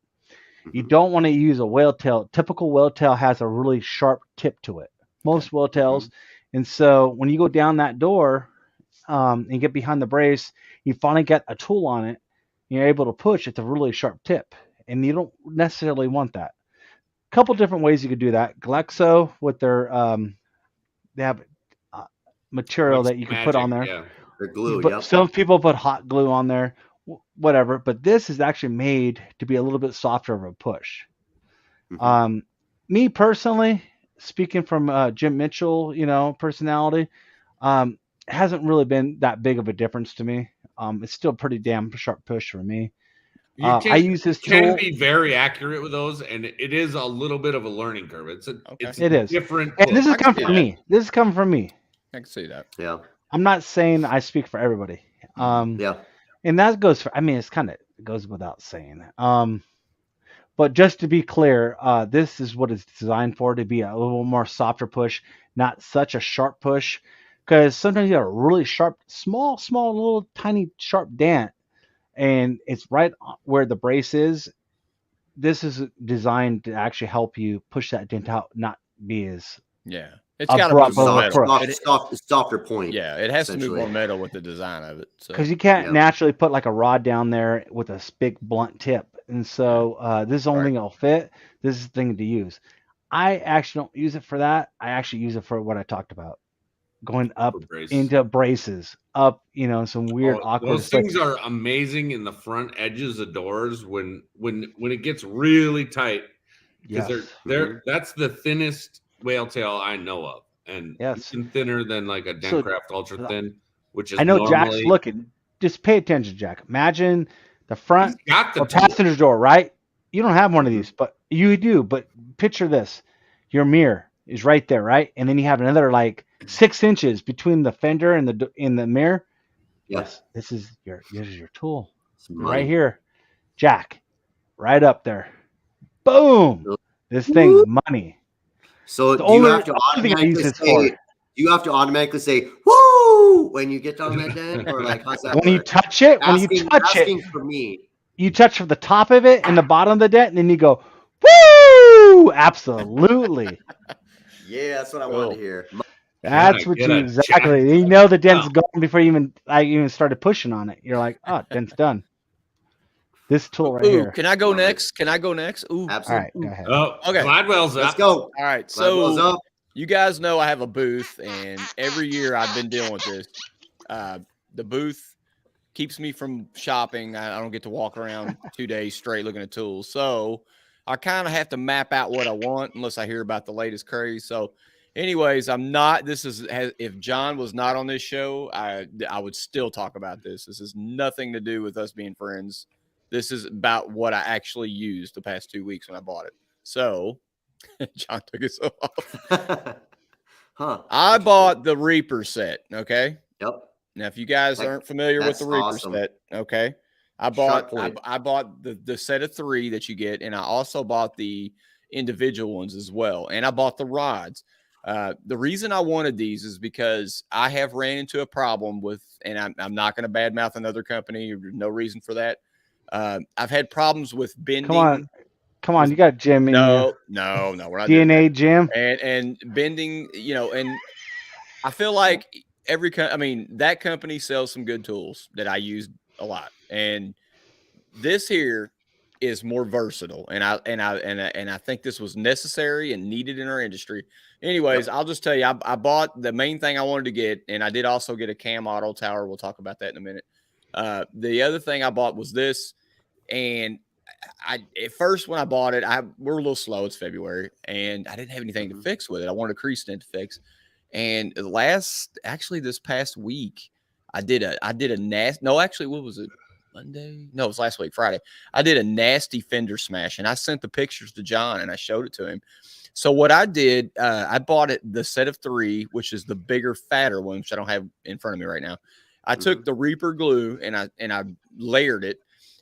You don't want to use a whale tail. Typical whale tail has a really sharp tip to it. Most whale tails. And so when you go down that door and get behind the brace, you finally get a tool on it. You're able to push. It's a really sharp tip. And you don't necessarily want that. A couple different ways you could do that. Glexo with their, they have material that you can put on there. Yeah. They're glue. But Yep. some people put hot glue on there, whatever. But this is actually made to be a little bit softer of a push. Mhm. Me personally, speaking from Jim Mitchell, personality, hasn't really been that big of a difference to me. It's still pretty damn sharp push for me. I use this can tool. be very accurate with those, and it is a little bit of a learning curve. It's It is different. And this is I can coming see from that. me. This is coming from me. I can see that. Yeah. I'm not saying I speak for everybody. Yeah. And that goes for, I mean, it's kind of goes without saying. But just to be clear, this is what it's designed for, to be a little more softer push, not such a sharp push. Because sometimes you have a really sharp, small, little tiny sharp dent, and it's right where the brace is. This is designed to actually help you push that dent out, not be as Yeah. It's got to abrupt move more over metal. Softer point. Yeah, it has to move essentially. more metal with the design of it. So. because you can't Yep. naturally put like a rod down there with a big blunt tip. And so this is the only thing that'll fit. This is the thing to use. I actually don't use it for that. I actually use it for what I talked about, going up into braces, up, some weird awkward. Those things are amazing in the front edges of doors when it gets really tight, because they're that's the thinnest whale tail I know of, and even thinner than like a Dentcraft Ultra Thin, which is I know normally... Jack's looking. Just pay attention, Jack. Imagine the front or passenger door, right? You don't have one of these, but you do. But picture this: your mirror is right there, right? And then you have another like 6 inches between the fender and the mirror. Yes, this is your tool right here, Jack, right up there. Boom! This thing's money. So do you have to automatically say "woo" when you get on that dent, or like how's that when work? you touch it? Asking for me. You touch from the top of it and the bottom of the dent, and then you go, "Woo!" Absolutely. Yeah, that's what I wanted to hear. That's what you exactly. You know the dent's gone before you even started pushing on it. You're like, oh, dent's done. This tool right here. Can I go next? Ooh. Absolutely. All right, go ahead. Oh, okay. Glidewell's up. Let's go. All right, Glidewell's so up. you guys know I have a booth, and every year I've been dealing with this. The booth keeps me from shopping. I don't get to walk around 2 days straight looking at tools. So I kind of have to map out what I want unless I hear about the latest craze. So anyways, if Jon was not on this show, I would still talk about this. This has nothing to do with us being friends. This is about what I actually used the past 2 weeks when I bought it. So Jon took his off. I bought the Reaper set. Okay. Yep. Now, if you guys aren't familiar with the Reaper set, okay, I bought the set of 3 that you get, and I also bought the individual ones as well, and I bought the rods. The reason I wanted these is because I have ran into a problem with, and I'm not going to badmouth another company. There's no reason for that. I've had problems with bending. Come on, you got Jim in No, we're not DNA Jim. And bending, and I feel like that company sells some good tools that I use a lot, and this here is more versatile, and I think this was necessary and needed in our industry. Anyways, I'll just tell you, I bought the main thing I wanted to get, and I did also get a cam auto tower. We'll talk about that in a minute. The other thing I bought was this, and at first when I bought it, we're a little slow. It's February, and I didn't have anything to fix with it. I wanted a crease dent to fix. And this past week, I did a nasty. No, actually, what was it? Monday? No, it was last week, Friday. I did a nasty fender smash, and I sent the pictures to Jon, and I showed it to him. So what I did, I bought the set of 3, which is the bigger, fatter one, which I don't have in front of me right now. I took the Reaper glue and I layered it,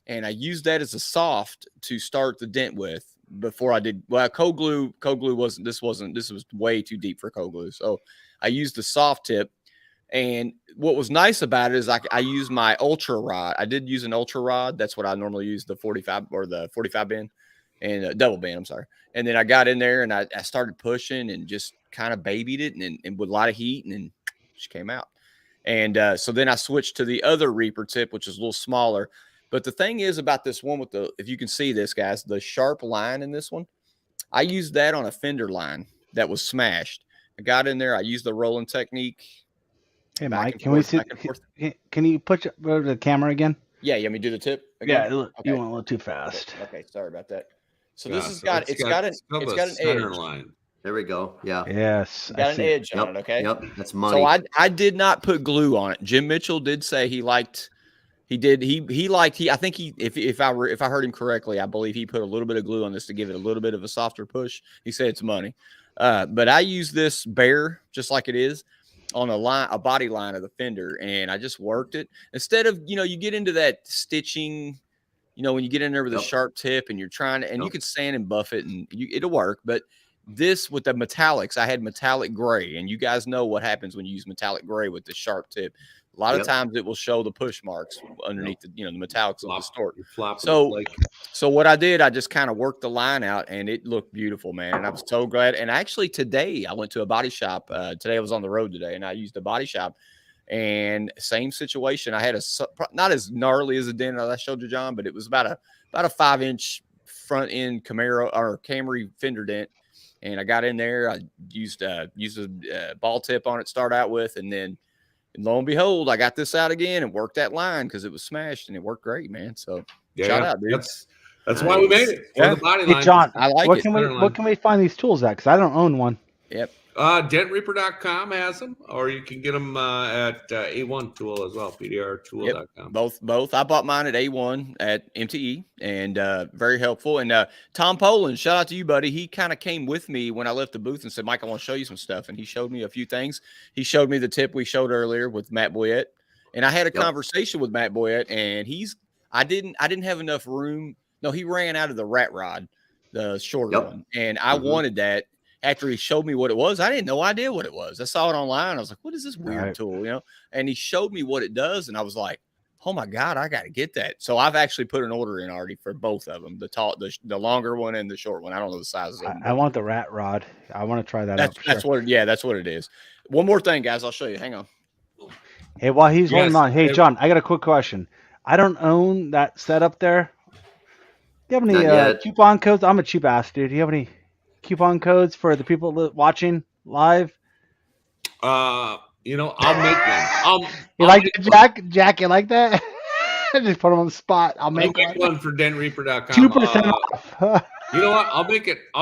and I used that as a soft to start the dent with. Before I did, cold glue this was way too deep for cold glue. So I used the soft tip. And what was nice about it is I used my ultra rod. I did use an ultra rod. That's what I normally use, the 45 or the 45 bend and double bend. I'm sorry. And then I got in there and I started pushing and just kind of babied it and with a lot of heat, and then she came out. And so then I switched to the other Reaper tip, which is a little smaller. But the thing is about this one with if you can see this, guys, the sharp line in this one, I used that on a fender line that was smashed. I got in there. I used the rolling technique. Hey, Mike, can we see? Can you put the camera again? Yeah, you want me to do the tip again? Yeah, you went a little too fast. Okay, sorry about that. So this has got an edge line. There we go. Yeah. Yes. Got an edge on it. Okay. Yep. That's money. So I did not put glue on it. Jim Mitchell did say he liked He did. I think if I heard him correctly, I believe he put a little bit of glue on this to give it a little bit of a softer push. He said it's money. But I use this bare just like it is on a body line of the fender, and I just worked it instead of, you get into that stitching, when you get in there with a sharp tip and you're trying to, and you can sand and buff it and it'll work. But this with the metallics, I had metallic gray, and you guys know what happens when you use metallic gray with the sharp tip. A lot of times it will show the push marks underneath the metallics will distort. So what I did, I just kind of worked the line out, and it looked beautiful, man. And I was so glad. And actually today I went to a body shop. Today I was on the road today, and I used a body shop, and same situation. I had not as gnarly as a dent that I showed you, John, but it was about a 5-inch front end Camry fender dent. And I got in there. I used a ball tip on it to start out with, and then. And lo and behold, I got this out again and worked that line because it was smashed, and it worked great, man. So shout out, dude. That's why we made it for the body line. Hey, John, I like what it. What can we find these tools at? Because I don't own one. Yep. DentReaper.com has them, or you can get them at A1 Tool as well, PDRTool.com. Yep. Both. I bought mine at A1 at MTE, and very helpful. And Tom Poland, shout out to you, buddy. He kind of came with me when I left the booth and said, Mike, I want to show you some stuff. And he showed me a few things. He showed me the tip we showed earlier with Matt Boyette. And I had a conversation with Matt Boyette, and I didn't have enough room. No, he ran out of the rat rod, the shorter one. And I wanted that. After he showed me what it was, I didn't know idea what it was. I saw it online. I was like, what is this weird tool? And he showed me what it does. And I was like, oh my God, I got to get that. So I've actually put an order in already for both of them, the longer one and the short one. I don't know the sizes of them. I want the rat rod. I want to try that out. That's what it is. One more thing, guys. I'll show you. Hang on. Hey, while he's holding on. Hey, John, I got a quick question. I don't own that setup there. Do you have any coupon codes? I'm a cheap ass, dude. Do you have any coupon codes for the people watching live? I'll make one. You like that, Jack? You like that? Just put him on the spot. I'll make one for DentReaper.com. 2% off. You know what? I'll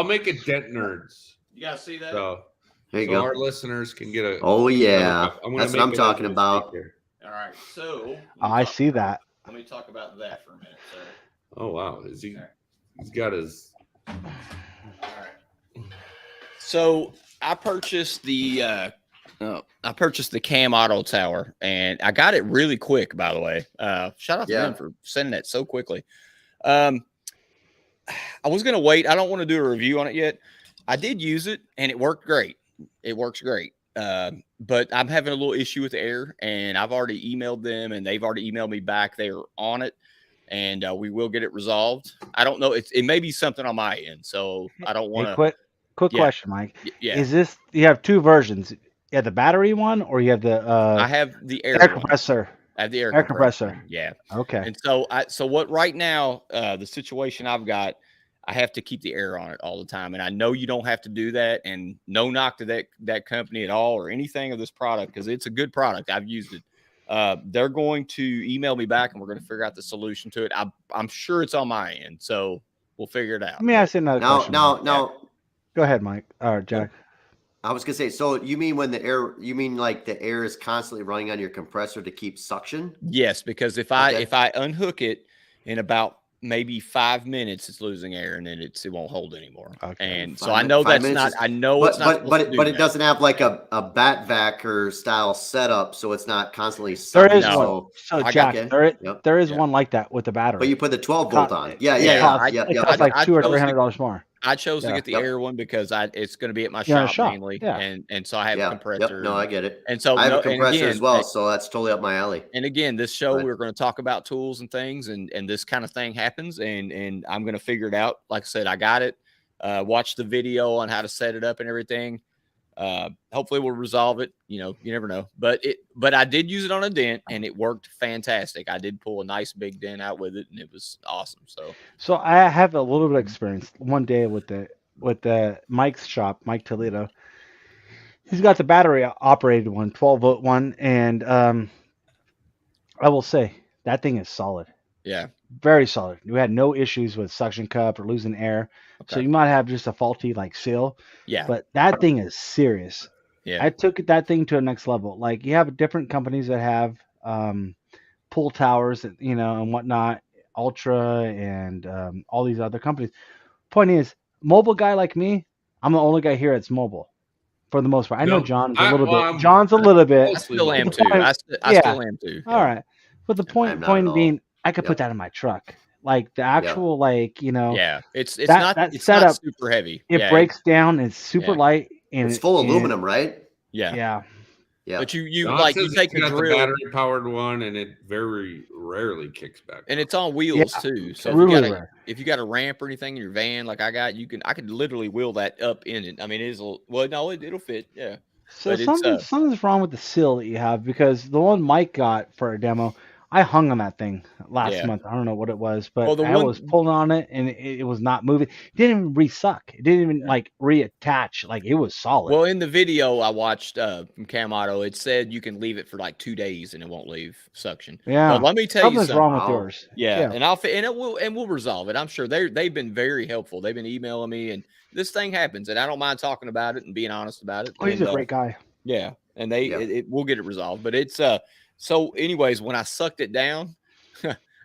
make it Dent Nerds. You guys see that? So there you go. Our listeners can get a. Oh yeah, that's what I'm talking about. All right, so I see that. Let me talk about that for a minute. So. Oh wow, is he? He's got his. All right. So I purchased the Cam Auto Tower, and I got it really quick, by the way. Shout out to them for sending that so quickly. I was going to wait. I don't want to do a review on it yet. I did use it, and it worked great. It works great. But I'm having a little issue with the air, and I've already emailed them, and they've already emailed me back. They are on it, and we will get it resolved. I don't know. It may be something on my end, so I don't want to. Quick question, Mike. Yeah. Is this, you have two versions? You have the battery one, or you have the I have the air compressor. I have the air compressor. Yeah. Okay. And so what right now, the situation I've got, I have to keep the air on it all the time. And I know you don't have to do that, and no knock to that company at all or anything of this product, because it's a good product. I've used it. They're going to email me back, and we're going to figure out the solution to it. I'm sure it's on my end, so we'll figure it out. Let me ask you another question. Now, go ahead, Mike. Or Jack. I was gonna say, so you mean like the air is constantly running on your compressor to keep suction? Yes, because if I unhook it in about maybe 5 minutes, it's losing air, and then it won't hold anymore. Okay. And so I know that's not. I know it's not. But it doesn't have like a bat vacuum style setup, so it's not constantly. There is one. So Jack, there is one like that with the battery. But you put the 12 volt on. It costs like $200 or $300 more. I chose to get the air one because it's going to be at my shop mainly, and so I have a compressor. No, I get it. And so I have a compressor as well, so that's totally up my alley. And again, this show we're going to talk about tools and things, and this kind of thing happens, and I'm going to figure it out. Like I said, I got it. Watch the video on how to set it up and everything. Hopefully we'll resolve it. You never know. But I did use it on a dent, and it worked fantastic. I did pull a nice big dent out with it, and it was awesome. So I have a little bit of experience. One day with the Mike's shop, Mike Toledo. He's got the battery operated one, 12-volt one, and I will say that thing is solid. Yeah. Very solid. We had no issues with suction cup or losing air. Okay. So you might have just a faulty seal. Yeah. But that thing is serious. Yeah. I took that thing to a next level. Like, you have different companies that have pull towers, and whatnot, Ultra and all these other companies. Point is, mobile guy like me, I'm the only guy here that's mobile for the most part. I know John's a little bit. John's a little bit. I still am too. I still am too. All right. But the point being, I could put that in my truck. Like the actual, Yeah, it's that not setup, not super heavy. It breaks down. It's super light, and it's full aluminum, right? Yeah. But you take the drill, drill, battery powered one, and it very rarely kicks back. And it's on wheels too. So if you got a ramp or anything in your van, like I got, I could literally wheel that up in it. I mean, it'll fit. Yeah. So something's wrong with the seal that you have, because the one Mike got for a demo, I hung on that thing last month. I don't know what it was, but I was pulling on it and it was not moving. It didn't even re-suck. It didn't even reattach. Like, it was solid. Well, in the video I watched from Cam Auto, it said you can leave it for like 2 days and it won't leave suction. Yeah. But let me tell you something. Something's wrong with yours. Yeah. And we'll resolve it. I'm sure they've been very helpful. They've been emailing me, and this thing happens, and I don't mind talking about it and being honest about it. Oh, he's a great guy. Yeah. And we'll get it resolved. But it's so anyways, when I sucked it down,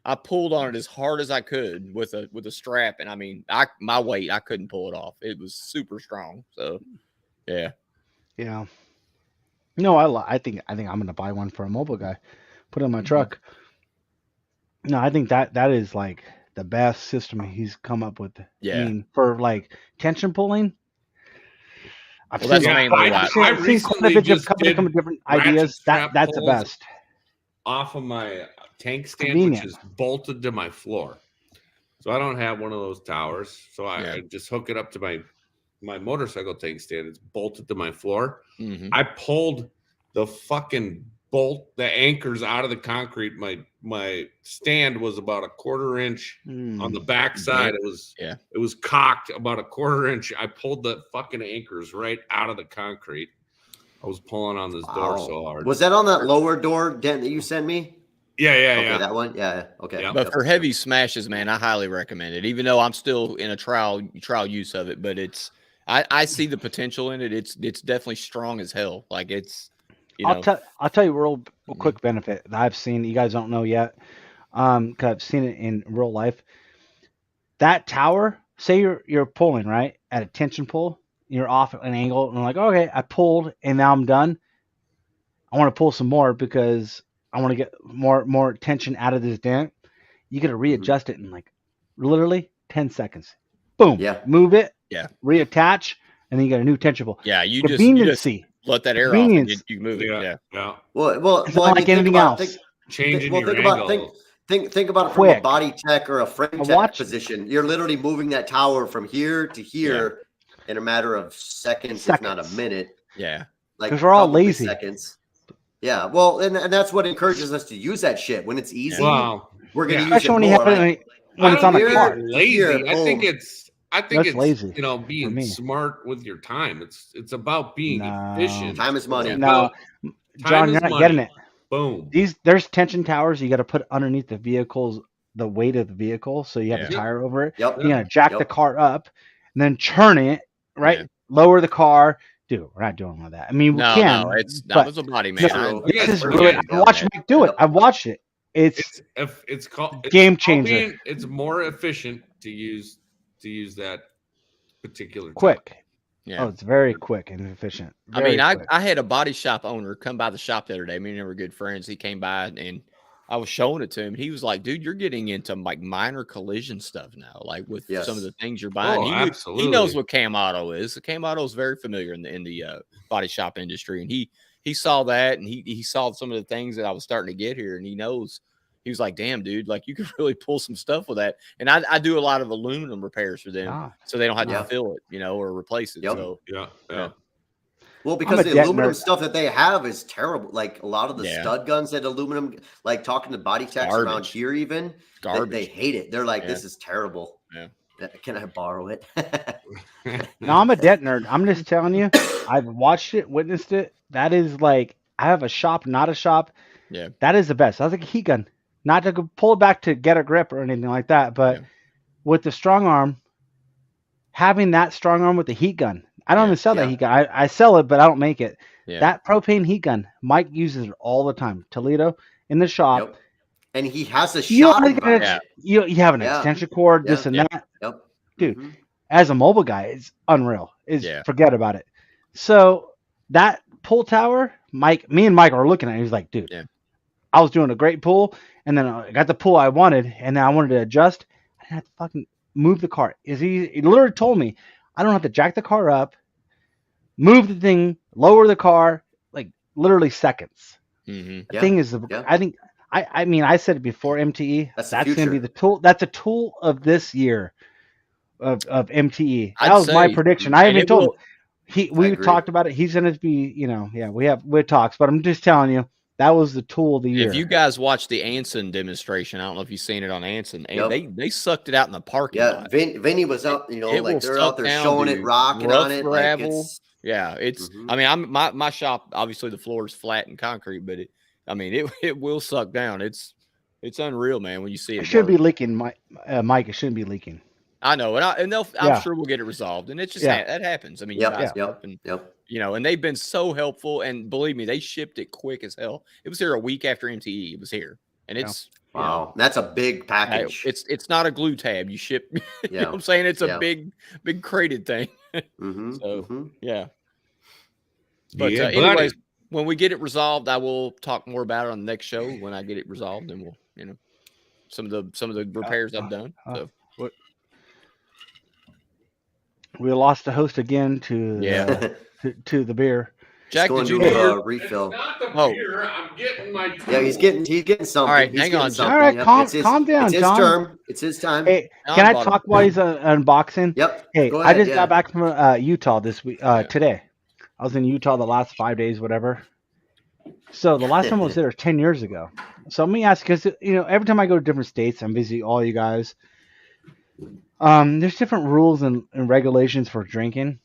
I pulled on it as hard as I could with a strap, and I mean, my weight, I couldn't pull it off. It was super strong. So, yeah. No, I think I'm gonna buy one for a mobile guy, put it in my truck. No, I think that is like the best system he's come up with. Yeah. I mean, for like tension pulling. I've Well, seen recently a just couple of different ideas. That's the best. Off of my tank stand, which is bolted to my floor, so I don't have one of those towers. So I just hook it up to my motorcycle tank stand. It's bolted to my floor. Mm-hmm. I pulled the fucking the anchors out of the concrete. My stand was about a 1/4 inch on the back side. It was cocked about a 1/4 inch. I pulled the fucking anchors right out of the concrete. I was pulling on this door so hard. Was that on that lower door, Dent, that you sent me? Yeah. Okay, that one? Yeah. Okay. Yeah. But for heavy smashes, man, I highly recommend it, even though I'm still in a trial use of it. But I see the potential in it. It's definitely strong as hell. Like, it's, I'll tell you a real quick benefit that I've seen that you guys don't know yet. Because I've seen it in real life. That tower, say you're pulling, right, at a tension pull, you're off at an angle, and I'm like, okay, I pulled and now I'm done. I want to pull some more because I want to get more tension out of this dent. You got to readjust it in like literally 10 seconds. Boom. Yeah. Move it. Yeah. Reattach, and then you got a new tension pull. Yeah. You just let that air off and you move it. Yeah. Well, it's not like anything else. Changing your angle. Think about it from a body tech or a frame tech position. You're literally moving that tower from here to here in a matter of seconds, if not a minute. Yeah. Like, because we're all lazy. Seconds. Yeah. Well, and that's what encourages us to use that shit. When it's easy, we're going to use it especially when more. You have it when it's on a car. Lazy. I think it's lazy. Being smart with your time. It's about being efficient. Time is money. No, John, you're not getting it. Boom. There's tension towers you got to put underneath the vehicle's the weight of the vehicle, so you have a tire over it. Yep. You got to jack the car up and then churn it, right? Lower the car. Dude, we're not doing all that. I mean, we can. No, it's a body, man. I watched Mike do it. I've watched it. It's called game changer. It's more efficient to use that particular quick. time. Yeah. Oh, it's very quick and efficient. I had a body shop owner come by the shop the other day. Me and him were good friends. He came by and I was showing it to him. He was like, dude, you're getting into like minor collision stuff now, like with some of the things you're buying. Absolutely. He knows what Cam Auto is. Cam Auto is very familiar in the body shop industry. And he saw that, and he saw some of the things that I was starting to get here, and he knows. He was like, damn, dude, like you could really pull some stuff with that. And I do a lot of aluminum repairs for them so they don't have to fill it, or replace it. Yep. So Yeah. Well, because the aluminum stuff that they have is terrible. Like a lot of the stud guns that aluminum, like talking to body techs around here, even they hate it. They're like, this is terrible. Yeah. Can I borrow it? No, I'm a Dent nerd. I'm just telling you, I've watched it, witnessed it. That is like, I have a shop, not a shop. Yeah. That is the best. That's like a heat gun. Not to pull it back to get a grip or anything like that, but with the strong arm, having that strong arm with the heat gun. I don't even sell that heat gun. I sell it, but I don't make it. Yeah. That propane heat gun, Mike uses it all the time. Toledo in the shop. and he has a You shop. you have an extension cord, this and that. Yep. Dude, as a mobile guy, it's unreal. Forget about it. So that pull tower, me and Mike are looking at it. He was like, dude, I was doing a great pull, and then I got the pull I wanted, and then I wanted to adjust. I didn't have to fucking move the car. He literally told me, I don't have to jack the car up, move the thing, lower the car, like literally seconds. The thing is, I mean, I said it before MTE. That's going to be the tool. That's a tool of this year of MTE. That was my prediction. I even told him. We talked about it. He's going to be, we talks, but I'm just telling you, that was the tool of the year. If you guys watched the Anson demonstration, I don't know if you've seen it on Anson. They sucked it out in the parking lot. Vinny was out, like they're out there showing it, rocking on it. Gravel. It's. I mean, my shop. Obviously, the floor is flat and concrete, but it will suck down. It's unreal, man. When you see it, it should be leaking, Mike. It shouldn't be leaking. I know, and I'm sure we'll get it resolved. And it's just that happens. I mean, and they've been so helpful. And believe me, they shipped it quick as hell. It was here a week after MTE. It was here, and it's that's a big package. It's not a glue tab. You ship. You know what I'm saying? It's a big crated thing. But anyways, when we get it resolved, I will talk more about it on the next show. When I get it resolved, and we'll some of the repairs I've done. So. We lost the host again to the beer. Jack, did you do refill? Not the beer. I'm getting my. He's getting something. All right, hang on. Something. All right, calm down, it's his John. Term. It's his time. Hey, can I talk while he's unboxing? Yep. Hey, I just got back from Utah this week. Today, I was in Utah the last 5 days, whatever. So the last time I was there 10 years ago. So let me ask, because every time I go to different states, I'm visiting all you guys. There's different rules and regulations for drinking.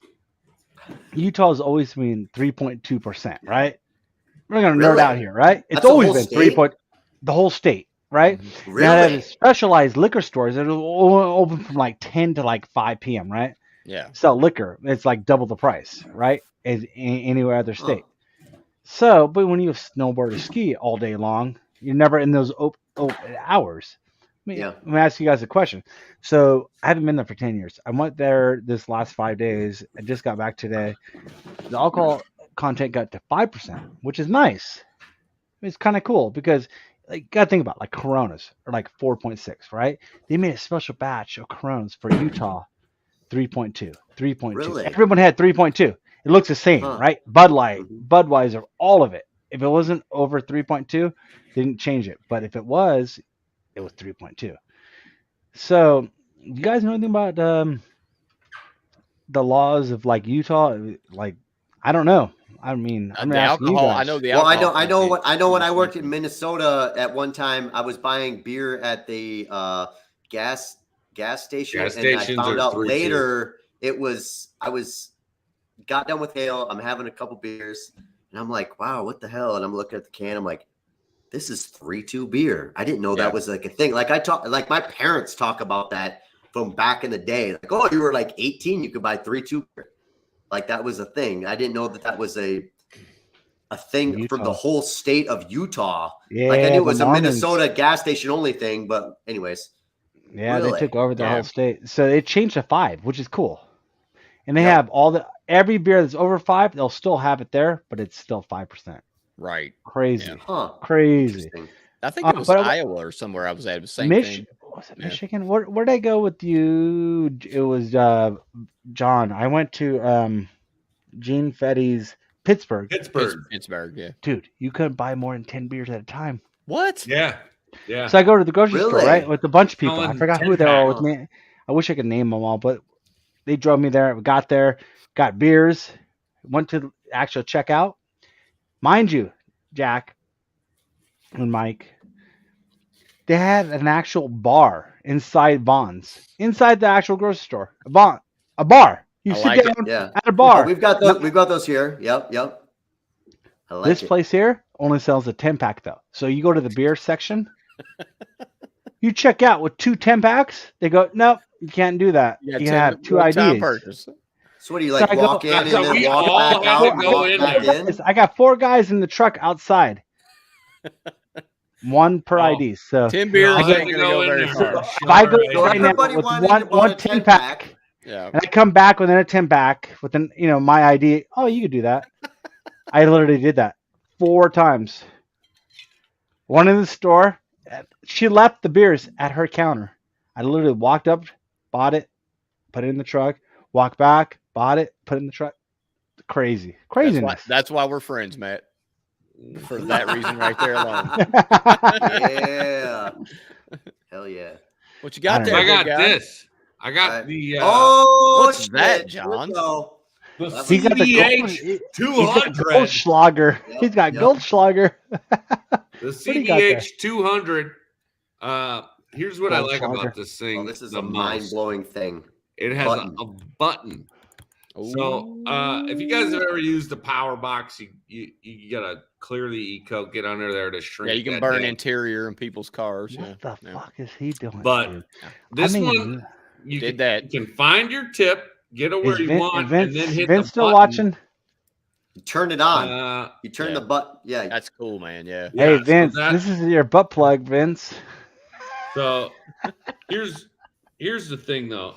Utah has always been 3.2%, right? We're gonna nerd out here, right? It's always been 3. The whole state, right? Really? Now there's specialized liquor stores that are open from like 10 to like 5 p.m., right? Yeah. Sell liquor. It's like double the price, right? As anywhere other state. So, but when you snowboard or ski all day long, you're never in those open hours. Let me ask you guys a question. So I haven't been there for 10 years. I went there this last 5 days. I just got back today. The alcohol content got to 5%, which is nice. It's kind of cool because you got to think about like Coronas are like 4.6, right? They made a special batch of Coronas for Utah, 3.2, 3.2. Really? Everyone had 3.2. It looks the same, right? Bud Light, Budweiser, all of it. If it wasn't over 3.2, they didn't change it. But if it was 3.2. So, you guys know anything about the laws of like Utah? Like, I don't know. I mean, I'm the alcohol. I know the alcohol. Well, I know when I worked in Minnesota at one time, I was buying beer at the gas station, and I found out later got done with ale. I'm having a couple beers, and I'm like, wow, what the hell? And I'm looking at the can. I'm like, this is 3.2 beer. I didn't know that was like a thing. Like my parents talk about that from back in the day. Like, oh, you were like 18, you could buy 3.2 beer. Like that was a thing. I didn't know that was a thing Utah. From the whole state of Utah. Yeah, like I knew it was a Minnesota gas station only thing, but anyways. Yeah, really? They took over the whole state. So it changed to 5, which is cool. And they have every beer that's over 5, they'll still have it there, but it's still 5%. Right. Crazy. Crazy. I think it was Iowa or somewhere I was at. It was the same thing. Was it Michigan? Where'd I go with you? It was John. I went to Gene Fetty's Pittsburgh. Pittsburgh, yeah. Dude, you couldn't buy more than 10 beers at a time. What? Yeah. So I go to the grocery store, right, with a bunch of people. I forgot who they were with me. I wish I could name them all, but they drove me there. We got there, got beers, went to the actual checkout. Mind you, Jack and Mike, they had an actual bar inside Vons, inside the actual grocery store. A bar. You sit down at a bar. Oh, we've got those here. Yep. I like this place here only sells a 10-pack though. So you go to the beer section, you check out with 2 10-packs. They go, nope, you can't do that. You can have 2 IDs. So what do you like? Walk in and then walk back out. I got 4 guys in the truck outside. One per Oh. ID. So 10 beers I ain't gonna go in very there. far. if I go Sure, right now everybody with wanted to buy one a 10 10 pack, pack. Yeah. and I come back with another 10 pack with an my ID. Oh, you could do that. I literally did that 4 times. One in the store. She left the beers at her counter. I literally walked up, bought it, put it in the truck, walked back, bought it, put it in the truck. Craziness. That's why we're friends, Matt. For that reason right there alone. Yeah. Hell yeah. What you got I there, don't I big got guy? this. I got the What's shit. that, Here we John? go. the He's got the CBH He's got 200. Goldschlager. Yep, He's got yep. Goldschlager. The do you got there? CBH 200. Here's what I like Goldschlager. about this thing. Oh, this is the a most. mind-blowing thing. It has a button. So if you guys have ever used the power box, you gotta clear the e-coat, get under there to shrink. Yeah, you can that burn down. interior in people's cars. What Yeah. the fuck is he doing? But dude? this I mean, one, you Did can, that. you can find your tip, get it where is you want, Vince, and then hit Vince the still button. watching? You turn it on. You turn yeah. the button. Yeah. That's cool, man. Yeah. Hey, Yeah, so Vince, that- this is your butt plug, Vince. So here's the thing though.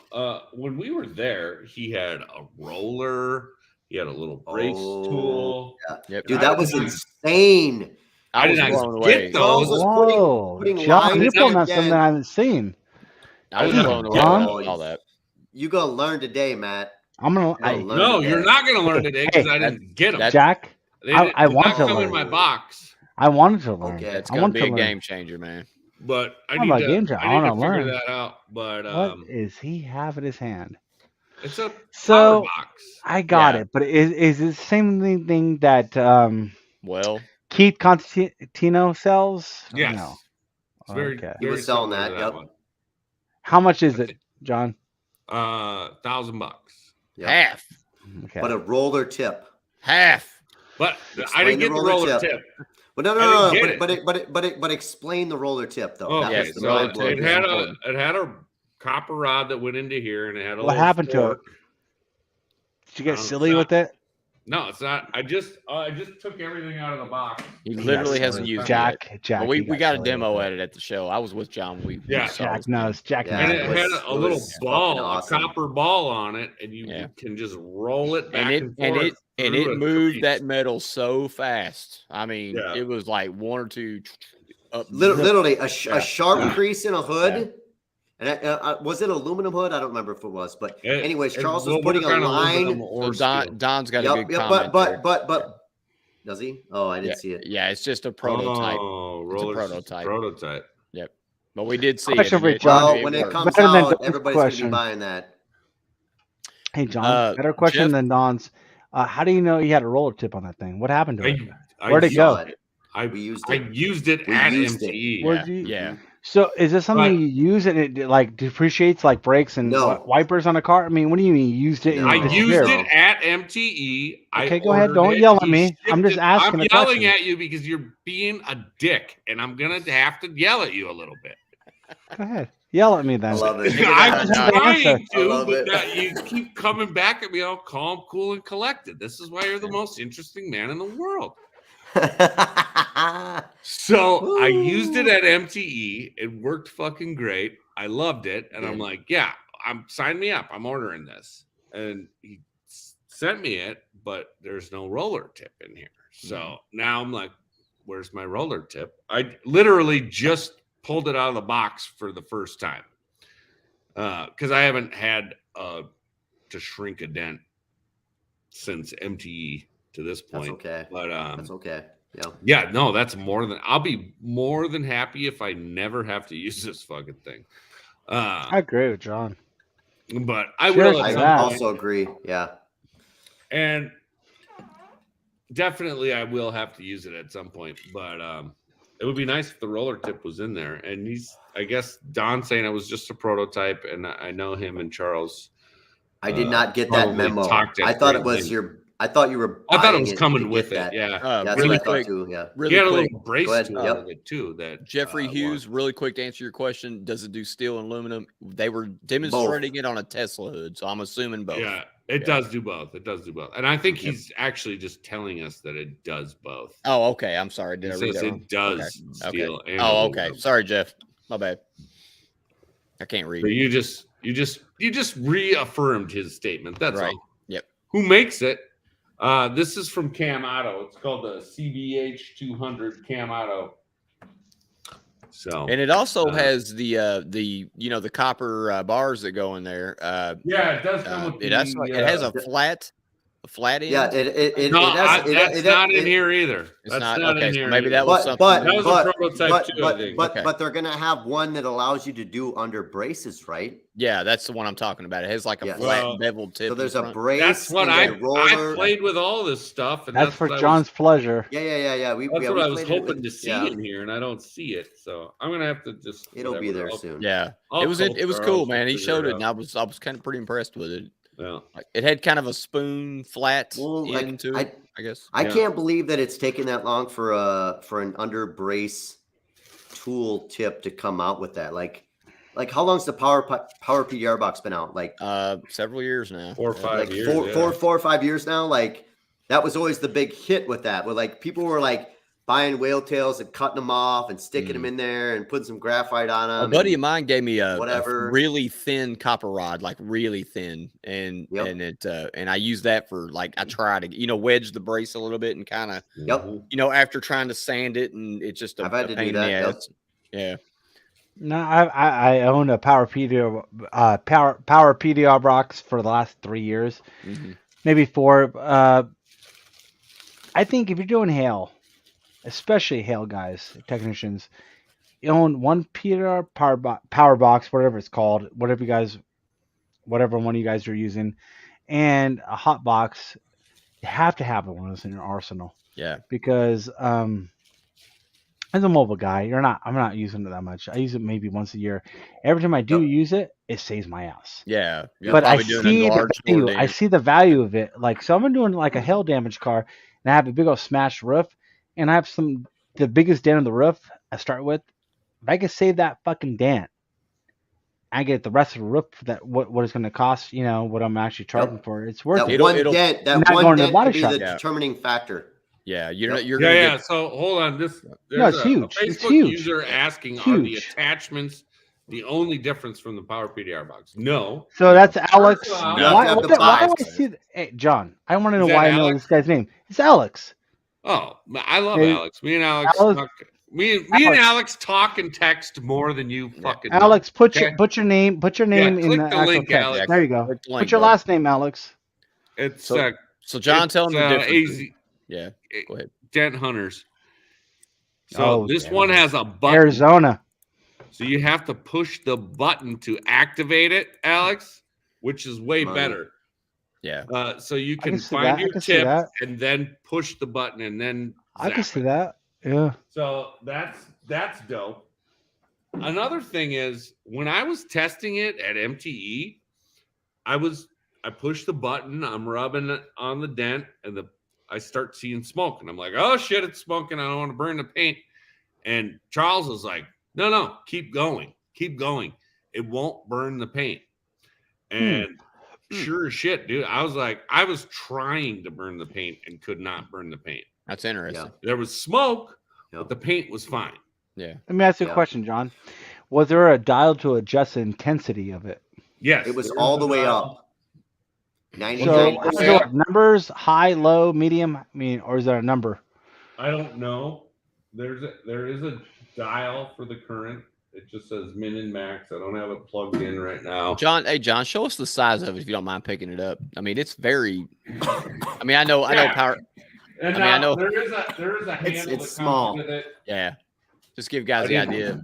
When we were there, he had a roller, he had a little brace tool. Yeah. Yep. Dude, that was insane. I was did not blown get away. those. Was Whoa, putting John, lines you're pulling out again. something I haven't seen. I was Yeah. blown away John? with all that. You gonna learn today, Matt. I'm gonna, You're gonna learn No, today. you're not gonna learn today because I didn't get them. Jack. They I did want not to come in learn. my box, I wanted to learn. Okay. That's I gonna want be to a learn. game changer, man. but I I'm need a to, game changer. I I need to wanna figure learn. that out. But What is he have in his hand? it's a So power box. I got Yeah. it, but is it the same thing that Well, Keith Constantino sells? Or Yes. No. It's very, Okay. He very was selling similar to that, yep. one. How much is it, John? $1,000. Yep. half. Okay. But a roller tip. Half. But I Explain didn't the get the roller roller tip. tip. But no, I no, no, didn't no. get But explain the roller tip though. Okay, Yes, was the so roller mind tip it blowing. had a copper rod that went into here, and it had a What little happened to it? fork. Did you get it's silly not- with it? No, it's not. I just took everything out of the box. He He literally got hasn't silly. used it. Jack. But we he got a silly demo with at it at the show. I was with John. We Yeah. saw Jack this knows. Jack Yeah, And knows. it was- had a it little was ball, fucking awesome. a copper ball on it, and you Yeah. can just roll it back and and forth. it through a moved crease. that metal so fast. I mean, Yeah. it was like one or two up. Literally a Yeah. sharp crease in a hood. And was it aluminum hood? I don't remember if it was, but It- anyways, it Charles will was putting work a on aluminum line. or So steel. Don's got a good Yep, comment. there. but does he? Oh, I didn't see it. Yeah, it's just a prototype. Oh, It's a rollers, prototype. Prototype. But we did see Question it. for and it- John. Well, it when it worked. comes Better than out, Don's everybody's gonna question. be buying that. Hey, John. Better question Jeff- than Don's. How do you know you had a roller tip on that thing? What happened to it? I Where'd it used go? it. I We used I it. used it We at used it. MTE. Where- Yeah, Where'd you- yeah. So is this something But- you use and it like depreciates like brakes and No. wipers on a car? I mean, what do you mean you used it? No. I And used Disappeared. it at MTE. Okay, go ahead. Don't yell at me. I'm just asking I'm a yelling question. at you because you're being a dick, and I'm gonna have to yell at you a little bit. Go ahead. Yell at me then. I love it. I'm the trying answer. I to, love but it. that you keep coming back at me all calm, cool, and collected. This is why you're the most interesting man in the world. So I used it at MTE. It worked fucking great. I loved it, and I'm like, yeah, sign me up. I'm ordering this, and he sent me it, but there's no roller tip in here. So now I'm like, where's my roller tip? I literally just pulled it out of the box for the first time because I haven't had to shrink a dent since MTE to this point. That's okay. But That's okay. Yeah. yeah, no, that's more than I'll be more than happy if I never have to use this fucking thing. I agree with John. But I Cheers will to at some that. point. Also agree. Yeah. And definitely I will have to use it at some point. But it would be nice if the roller tip was in there. And I guess Don saying it was just a prototype, and I know him and Charles. I did not get that probably memo. talked I at thought it great was length. I thought you were. I thought it buying was to coming get with that. it. Yeah. That's really what I thought quick, too. Yeah. really He had a quick. little brace Go ahead. tool Yep. of it too. That Jeffrey Hughes, really quick to answer your question, does it do steel and aluminum? They were demonstrating it on a Tesla hood, so I'm assuming both. Yeah, It does do both. It does do both. And I think he's actually just telling us that it does both. Oh, okay. I'm sorry. He Did I read says that wrong? it does Okay. steel and Oh, aluminum. okay. Sorry, Jeff. My bad. I can't read. But you just reaffirmed his statement. That's Right. all. Yep. Who makes it? This is from Cam Auto. It's called the CBH 200 Cam Auto. So, And it also has the copper bars that go in there. yeah, it does come with it has a flat end. Yeah, that's not in here either. It's That's not not okay. in So here maybe either. that was something. But That was a prototype too, I think. but they're gonna have one that allows you to do under braces, right? Yeah, that's the one I'm talking about. It has like a Yeah. flat Well, beveled tip. So there's in a front. brace. That's what and I a roller. played with all this stuff, and That's for what John's pleasure. Yeah. That's what I was played it hoping with- to see yeah. in here, and I don't see it. So I'm gonna have to just. It'll be whatever. there soon. Yeah, I'll it was call cool, Charles man. and He figure showed it, out. and I was kind of pretty impressed with it. Yeah. Like, it had kind of a spoon flat Well, like, end to it, I guess. I Yeah. can't believe that it's taken that long for an under brace tool tip to come out with that. Like how long's the power PDR box been out? Like Several years now. 4 or 5 like years. four, yeah. 4 or 5 years now. Like that was always the big hit with that. Where like people were like buying whale tails and cutting them off and sticking them in there and putting some graphite on them. A buddy of mine gave me a whatever. really thin copper rod, like really thin, and I use that for like I try to wedge the brace a little bit and kind of after trying to sand it, and it's just I've had to do that. Yep. Yeah. No, I own a power PDR box for the last 3 years, maybe 4. I think if you're doing hail, especially hail guys, technicians, you own one PDR power box, whatever it's called, whatever one of you guys are using, and a hot box. You have to have one of those in your arsenal. Yeah. Because as a mobile guy, I'm not using it that much. I use it maybe once a year. Every time I do use it, it saves my ass. Yeah. But I see the value of it. Like, so I'm doing like a hail damage car, and I have a big old smashed roof, and I have the biggest dent on the roof I start with. If I could save that fucking dent, I get the rest of the roof that what it's going to cost, what I'm actually charging for. It's worth it. That one dent could be the determining factor. Yeah, So hold on. There's it's huge. A Facebook it's huge. user asking, are the attachments the only difference from the power PDR box? No. So that's Alex. Why do I see that? Hey, John, I want to know why I know this guy's name. It's Alex. Oh, I love Alex. Me and Alex talk and text more than you fucking Alex, put your name in the actual link, text. Alex. There you go. Put your last name, Alex. It's so John, tell him the difference. Yeah, go ahead. Dent Hunters. So this one has a button. Arizona. So you have to push the button to activate it, Alex, which is way better. Yeah. So you can find your tip and then push the button and then I can see that. Yeah. So that's dope. Another thing is when I was testing it at MTE, I pushed the button, I'm rubbing it on the dent, and I start seeing smoke, and I'm like, oh shit, it's smoking. I don't want to burn the paint. And Charles was like, no, keep going. It won't burn the paint. And sure as shit, dude, I was trying to burn the paint and could not burn the paint. That's interesting. Yeah. There was smoke, but the paint was fine. Yeah. Let me ask you a question, John. Was there a dial to adjust the intensity of it? Yes. It was all the way up. 99%. So numbers, high, low, medium? Or is there a number? I don't know. There is a dial for the current. It just says min and max. I don't have it plugged in right now. John, show us the size of it if you don't mind picking it up. It's very. I know power. And I know there is a handle. It's small. With it. Yeah, just give guys the idea.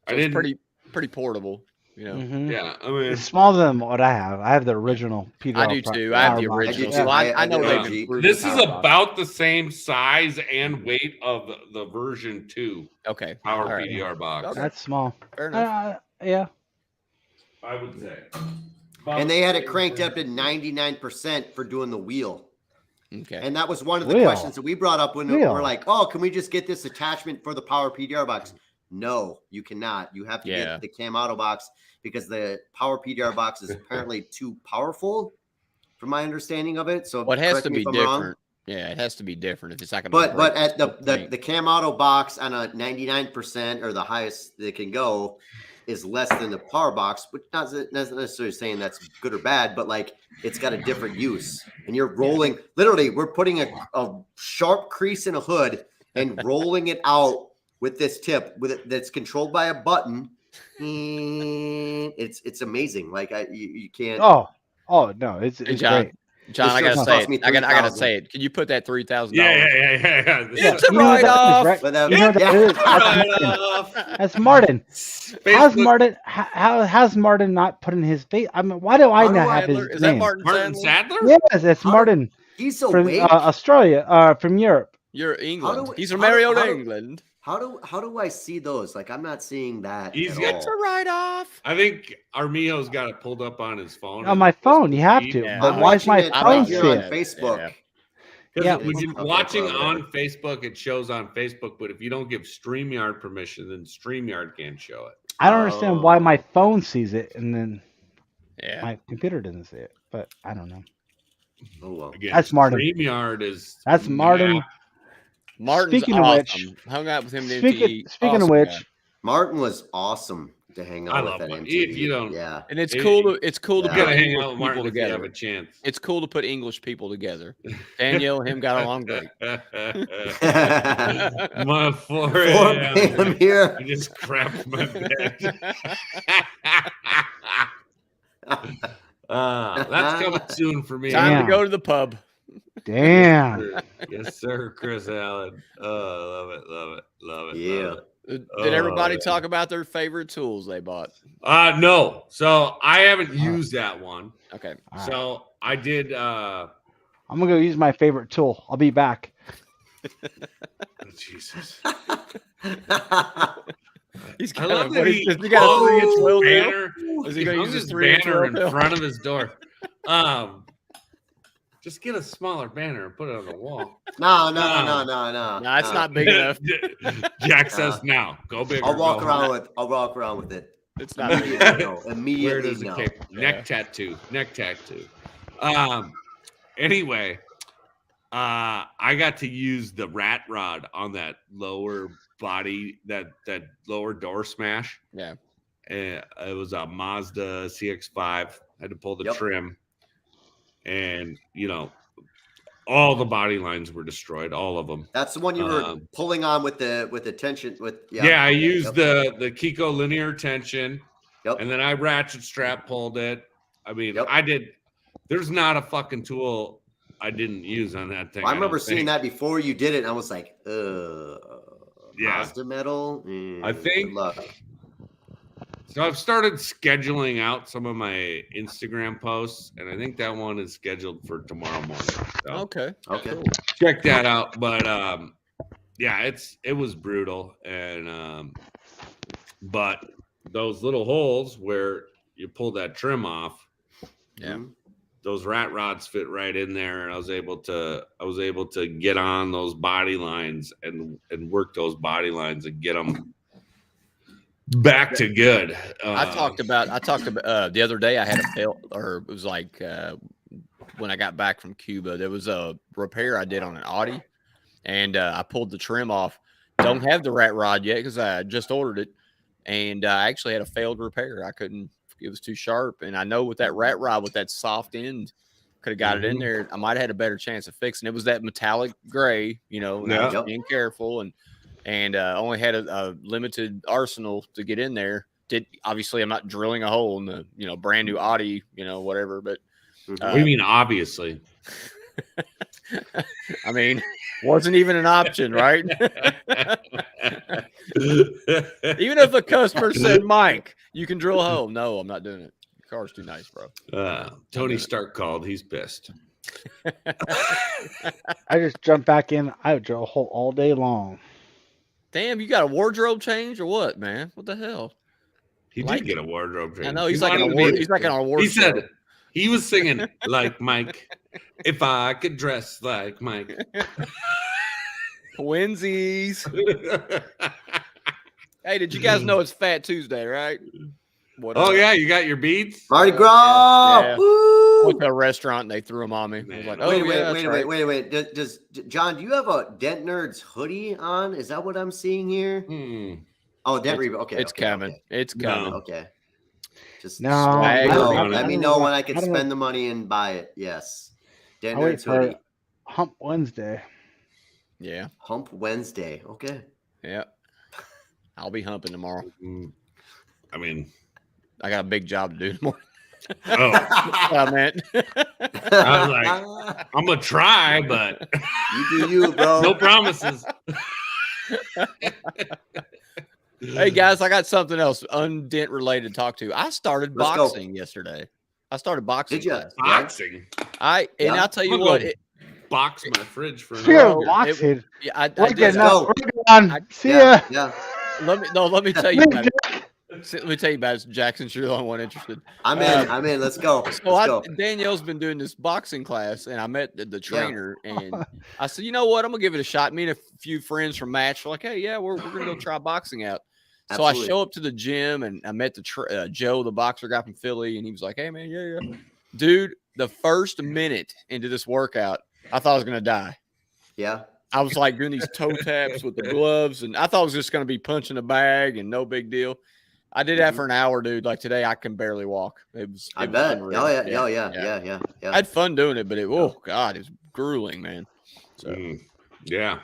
It's pretty portable. Mm-hmm. Yeah, it's smaller than what I have. I have the original PDR. I do too. I have the original. So I know they've improved. This is about the same size and weight of the version 2. Okay. Power PDR box. Okay. That's small. Fair enough. Yeah. I would say. And they had it cranked up to 99% for doing the wheel. Okay. And that was one of the questions that we brought up when we're like, oh, can we just get this attachment for the power PDR box? No, you cannot. You have to get the Cam Auto box because the power PDR box is apparently too powerful. from my understanding of it. So Well, it has correct to me be if I'm wrong. different. Yeah, it has to be different if it's not But at the Cam Auto box on a 99% or the highest they can go is less than the power box, which not necessarily saying that's good or bad, but like it's got a different use. And you're rolling, literally, we're putting a sharp crease in a hood and rolling it out with this tip that's controlled by a button. It's amazing. Like you can't. Oh no, it's John, great. John, I This gotta cost say me it. I gotta $3,000. say it. Can you put that $3,000? Yeah. It's You know what that is, right? But You know what that is? That's Martin. How's Martin? How's Martin not putting his face? I mean, why do I not have his Is name? that Martin Sadler? Yes, it's Martin He's from awake. Australia, from Europe. You're England. He's from how do- Mariota, how do- England. How do I see those? Like I'm not seeing that. He's at got all. It's a write-off. I think Armijo's got it pulled up on his phone. On my phone, you have to. Yeah. Why is my it phone right here on safe? Facebook. Yeah. When you're Okay, watching whatever. on Facebook, it shows on Facebook, but if you don't give StreamYard permission, then StreamYard can't show it. I don't understand why my phone sees it and then Yeah. my computer doesn't see it. But I don't know. Oh well. Again, That's Martin. StreamYard is That's Martin. Martin's Speaking of awesome. which- Hung out with him at Speaking MTE. of Awesome which, guy. Martin was awesome to hang I out love with at Martin. MTV. If you don't- yeah. And it's Hey, cool to Yeah. You put gotta hang English out with people Martin if you have together. a chance. It's cool to put English people together. Daniel and him got along great. My 4 4 a.m. p.m. here. I just crapped my bed. That's coming soon for me. Time Damn. to go to the pub. damn. Yes, sir, Chris Allen. Oh, love it. Yeah. Did everybody yeah. talk about their favorite tools they bought? No. So I haven't used that one. Okay. All right. So I did. I'm gonna go use my favorite tool. I'll be back. Jesus. He's I got love a, that what he is this? You got a 3-inch wheel now? banner. Is he He gonna hung use his his 3-inch banner wheel in now? front of his door. Just get a smaller banner and put it on the wall. No. No, it's not big enough. Jack says now. Go bigger. I'll walk go around with it. It's not big enough. Immediately no. Where Immediately does it no. take? Neck tattoo. Anyway, I got to use the rat rod on that lower body, that lower door smash. Yeah. It was a Mazda CX-5. I had to pull the Yep. trim, and all the body lines were destroyed, all of them. That's the one you were pulling on with the tension with. Yeah, I used Yep. the Kiko linear tension, Yep. and then I ratchet strap pulled it. I mean, Yep. I did. There's not a fucking tool I didn't use on that thing. I remember don't seeing think. that before you did it, and I was like, Yeah. Mazda metal. I think- Good luck. So I've started scheduling out some of my Instagram posts, and I think that one is scheduled for tomorrow morning. So Okay. Okay. Cool. check that out. But yeah, it was brutal, and but those little holes where you pull that trim off, Yeah. Mhm. those rat rods fit right in there, and I was able to get on those body lines and work those body lines and get them back to good. I talked about the other day I had a fail, or it was like when I got back from Cuba, there was a repair I did on an Audi, and I pulled the trim off. Don't have the rat rod yet because I just ordered it, and I actually had a failed repair. I couldn't. It was too sharp, and I know with that rat rod with that soft end, could have got it in there. I might have had a better chance of fixing it. It was that metallic gray, and I was Yep. being careful and only had a limited arsenal to get in there. Obviously I'm not drilling a hole in the brand new Audi, whatever, but What do you mean, obviously? I mean, wasn't even an option, right? Even if the customer said, Mike, you can drill a hole. No, I'm not doing it. Your car's too nice, bro. Tony Stark called. He's pissed. I just jumped back in. I would drill a hole all day long. Damn, you got a wardrobe change or what, man? What the hell? He Like- did get a wardrobe change. I know he's He like an wanted to award. be- He's like an award. He said he was singing like Mike. If I could dress like Mike. Twinsies. Hey, did you guys know it's Fat Tuesday, right? What, Oh yeah, you got your beads. Mardi Gras. Yeah. Woo! I went to a restaurant and they threw them on me. I was like, oh, wait. Does John, do you have a Dent Nerds hoodie on? Is that what I'm seeing here? Oh, Dent Reboot. Okay. It's coming. Okay. It's coming. Okay. Just No, let me know when I can spend the money and buy it. Yes. Dent Nerds hoodie. Hump Wednesday. Yeah. Hump Wednesday. Okay. Yeah. I'll be humping tomorrow. I mean, I got a big job to do tomorrow. oh, I meant. I was like, I'm gonna try, but you do you, bro. no promises. Hey guys, I got something else undent related to talk to. I started boxing yesterday. I started boxing. Did you? Boxing. I'll tell you what. Box my fridge for Speaking an of boxing, I we're did getting that. up. We're going. See ya. Yeah. Let me tell you about it. Let me tell you about it, Jackson. You're the only one interested. I'm in. Let's go. Danielle's been doing this boxing class, and I met the trainer, and I said, you know what? I'm gonna give it a shot. Me and a few friends from Match were like, hey, yeah, we're gonna go try boxing out. Absolutely. So I show up to the gym, and I met the Joe, the boxer guy from Philly, and he was like, hey man, yeah, dude. The first minute into this workout, I thought I was gonna die. Yeah. I was like doing these toe taps with the gloves, and I thought I was just gonna be punching a bag and no big deal. I did that for an hour, dude. Like today, I can barely walk. It was bet. unreal. Oh yeah. I had fun doing it, but it was grueling, man. So yeah,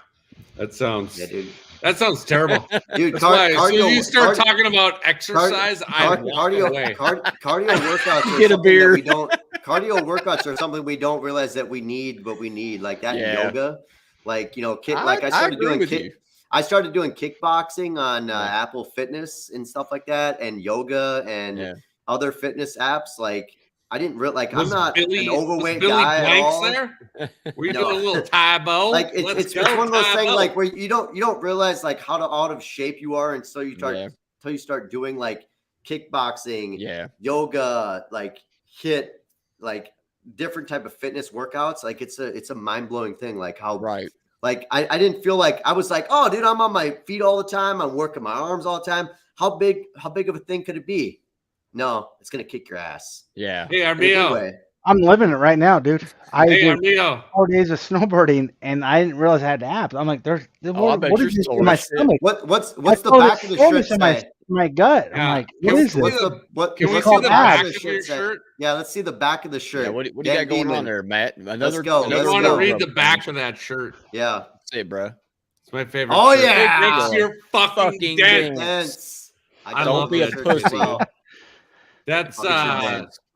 that sounds dude. That sounds terrible. Dude, so you start talking about exercise, cardio workouts Get a beer. Cardio workouts are something we don't realize that we need, but we need like that in yoga. Like, I started doing kickboxing on Apple Fitness and stuff like that, and yoga and other fitness apps. Like, I didn't really I'm not an overweight guy at all. There? Were you doing a little Taebo? Like it's one of those things like where you don't realize like how out of shape you are until you start doing like kickboxing, yoga, like HIIT, like different type of fitness workouts. Like it's a mind blowing thing. Like how like I didn't feel like I was like, oh dude, I'm on my feet all the time. I'm working my arms all the time. How big of a thing could it be? No, it's gonna kick your ass. Yeah. Hey, Armijo. I'm living it right now, dude. I did Armijo. 4 days of snowboarding, and I didn't realize I had abs. I'm like, what is this in my stomach? What's the back of the shirt say? My gut. Yeah. I'm like, what is this? Can we see the back of your shirt? Yeah, let's see the back of the shirt. Yeah, what do you got going on there, Matt? Let's go. I want to read the back of that shirt. Yeah. Say it, bro. It's my favorite. Oh shirt. yeah. It makes your fucking dents. I don't be a pussy. That's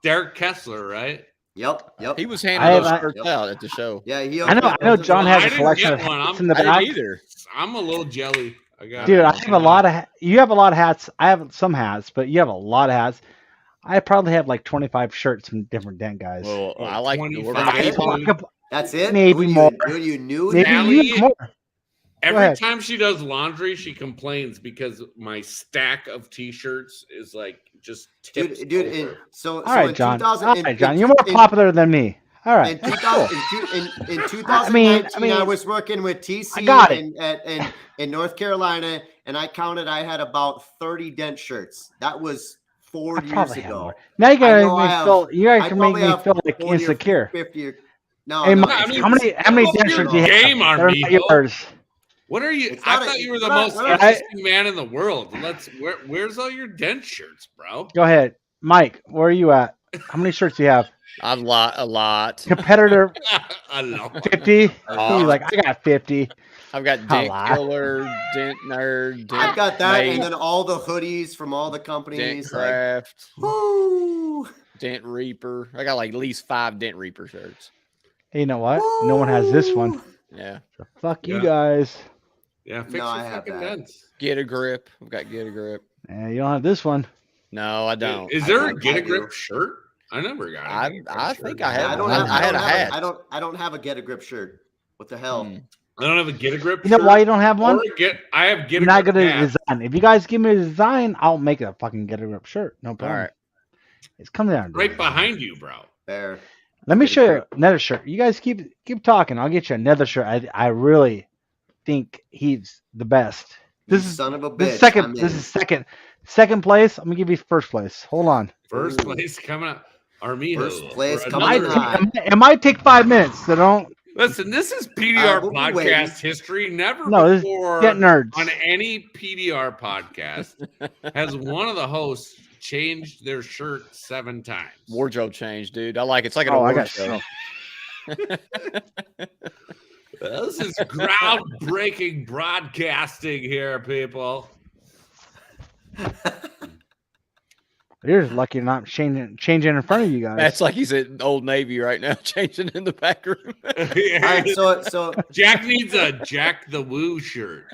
Derek Kessler, right? Yep. He was handing those shirts out at the show. Yeah, I know John has a collection of hats in the back. Either. I'm a little jelly. Dude, I have a lot of you have a lot of hats. I have some hats, but you have a lot of hats. I probably have like 25 shirts from different Dent guys. Well, I like 25. That's it. Maybe more. You knew Maybe more. Every time she does laundry, she complains because my stack of t-shirts is like just tips dude. All right, John. You're more popular than me. All right. In 2019, I was working with TC in North Carolina, and I counted I had about 30 Dent shirts. That was 4 years ago. Now you guys can make me feel like insecure. 50 no, hey, no, how many Dent shirts do you have? Armijo. What are you? I thought you were the most interesting man in the world. Where's all your Dent shirts, bro? Go ahead, Mike. Where are you at? How many shirts do you have? A lot. Competitor. I know. 50. I got 50. I've got Dent Killer, Dent Nerd. I've got that, and then all the hoodies from all the companies. Dent Craft. Woo! Dent Reaper. I got like at least 5 Dent Reaper shirts. Hey, you know what? No one has this one. Yeah. So fuck you guys. Yeah, fix your fucking dents. Get a grip. I've got Get a Grip. Yeah, you don't have this one. No, I don't. Is there a Get a Grip shirt? I never got it. I think I have. I had a hat. I don't have a Get a Grip shirt. What the hell? I don't have a Get a Grip shirt. You know why you don't have one? I have Get a Grip. I'm not gonna design. If you guys give me a design, I'll make a fucking Get a Grip shirt. No problem. All right. It's coming down. Right behind you, bro. There. Let me show you another shirt. You guys keep talking. I'll get you another shirt. I really think he's the best. This You is son of a bitch. this is second. I'm This in. is second place. I'm gonna give you first place. Hold on. First Ooh. place coming up. Armijo. First place for coming another- in hot. It might take 5 minutes, so don't. Listen, this is PDR We'll be waiting. podcast history. Never No, this is before Dent Nerds. on any PDR podcast has one of the hosts changed their shirt 7 times. Wardrobe change, dude. I like it. It's like an Oh, I award got show. This is groundbreaking broadcasting here, people. You're just lucky you're not changing in front of you guys. That's like he's at Old Navy right now, changing in the back room. All right, so Jack needs a Jack the Woo shirt.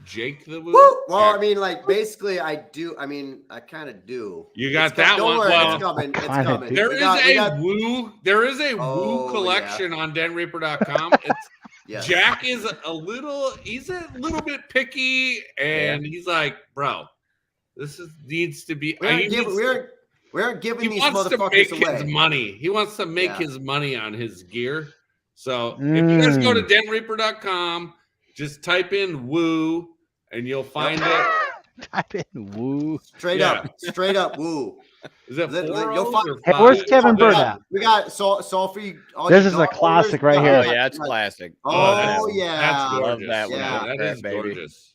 Jake the Woo? woo, well, I mean, like basically, I do. I mean, I kind of do. You got It's that don't one. worry, Well, it's coming. It's Kinda coming. do. there We is got- we a got- Woo. There is a Oh, Woo collection on denreaper.com. It's yes. Jack is he's a little bit picky, and he's like, bro, this needs to be. We aren't giving He these wants to motherfuckers make his away. money. He wants to make Yeah. his money on his gear. So if you guys go to denreaper.com, just type in Woo, and you'll find it. Type in woo. Straight up, woo. Is it You'll 4 you'll O's find- or Hey, 5? where's Kevin Bird at? We got so for you. all This you is a dog classic owners, right here. Oh, yeah, it's classic. Oh, that's- yeah. That's Love gorgeous. that one. Yeah. That is Baby. gorgeous.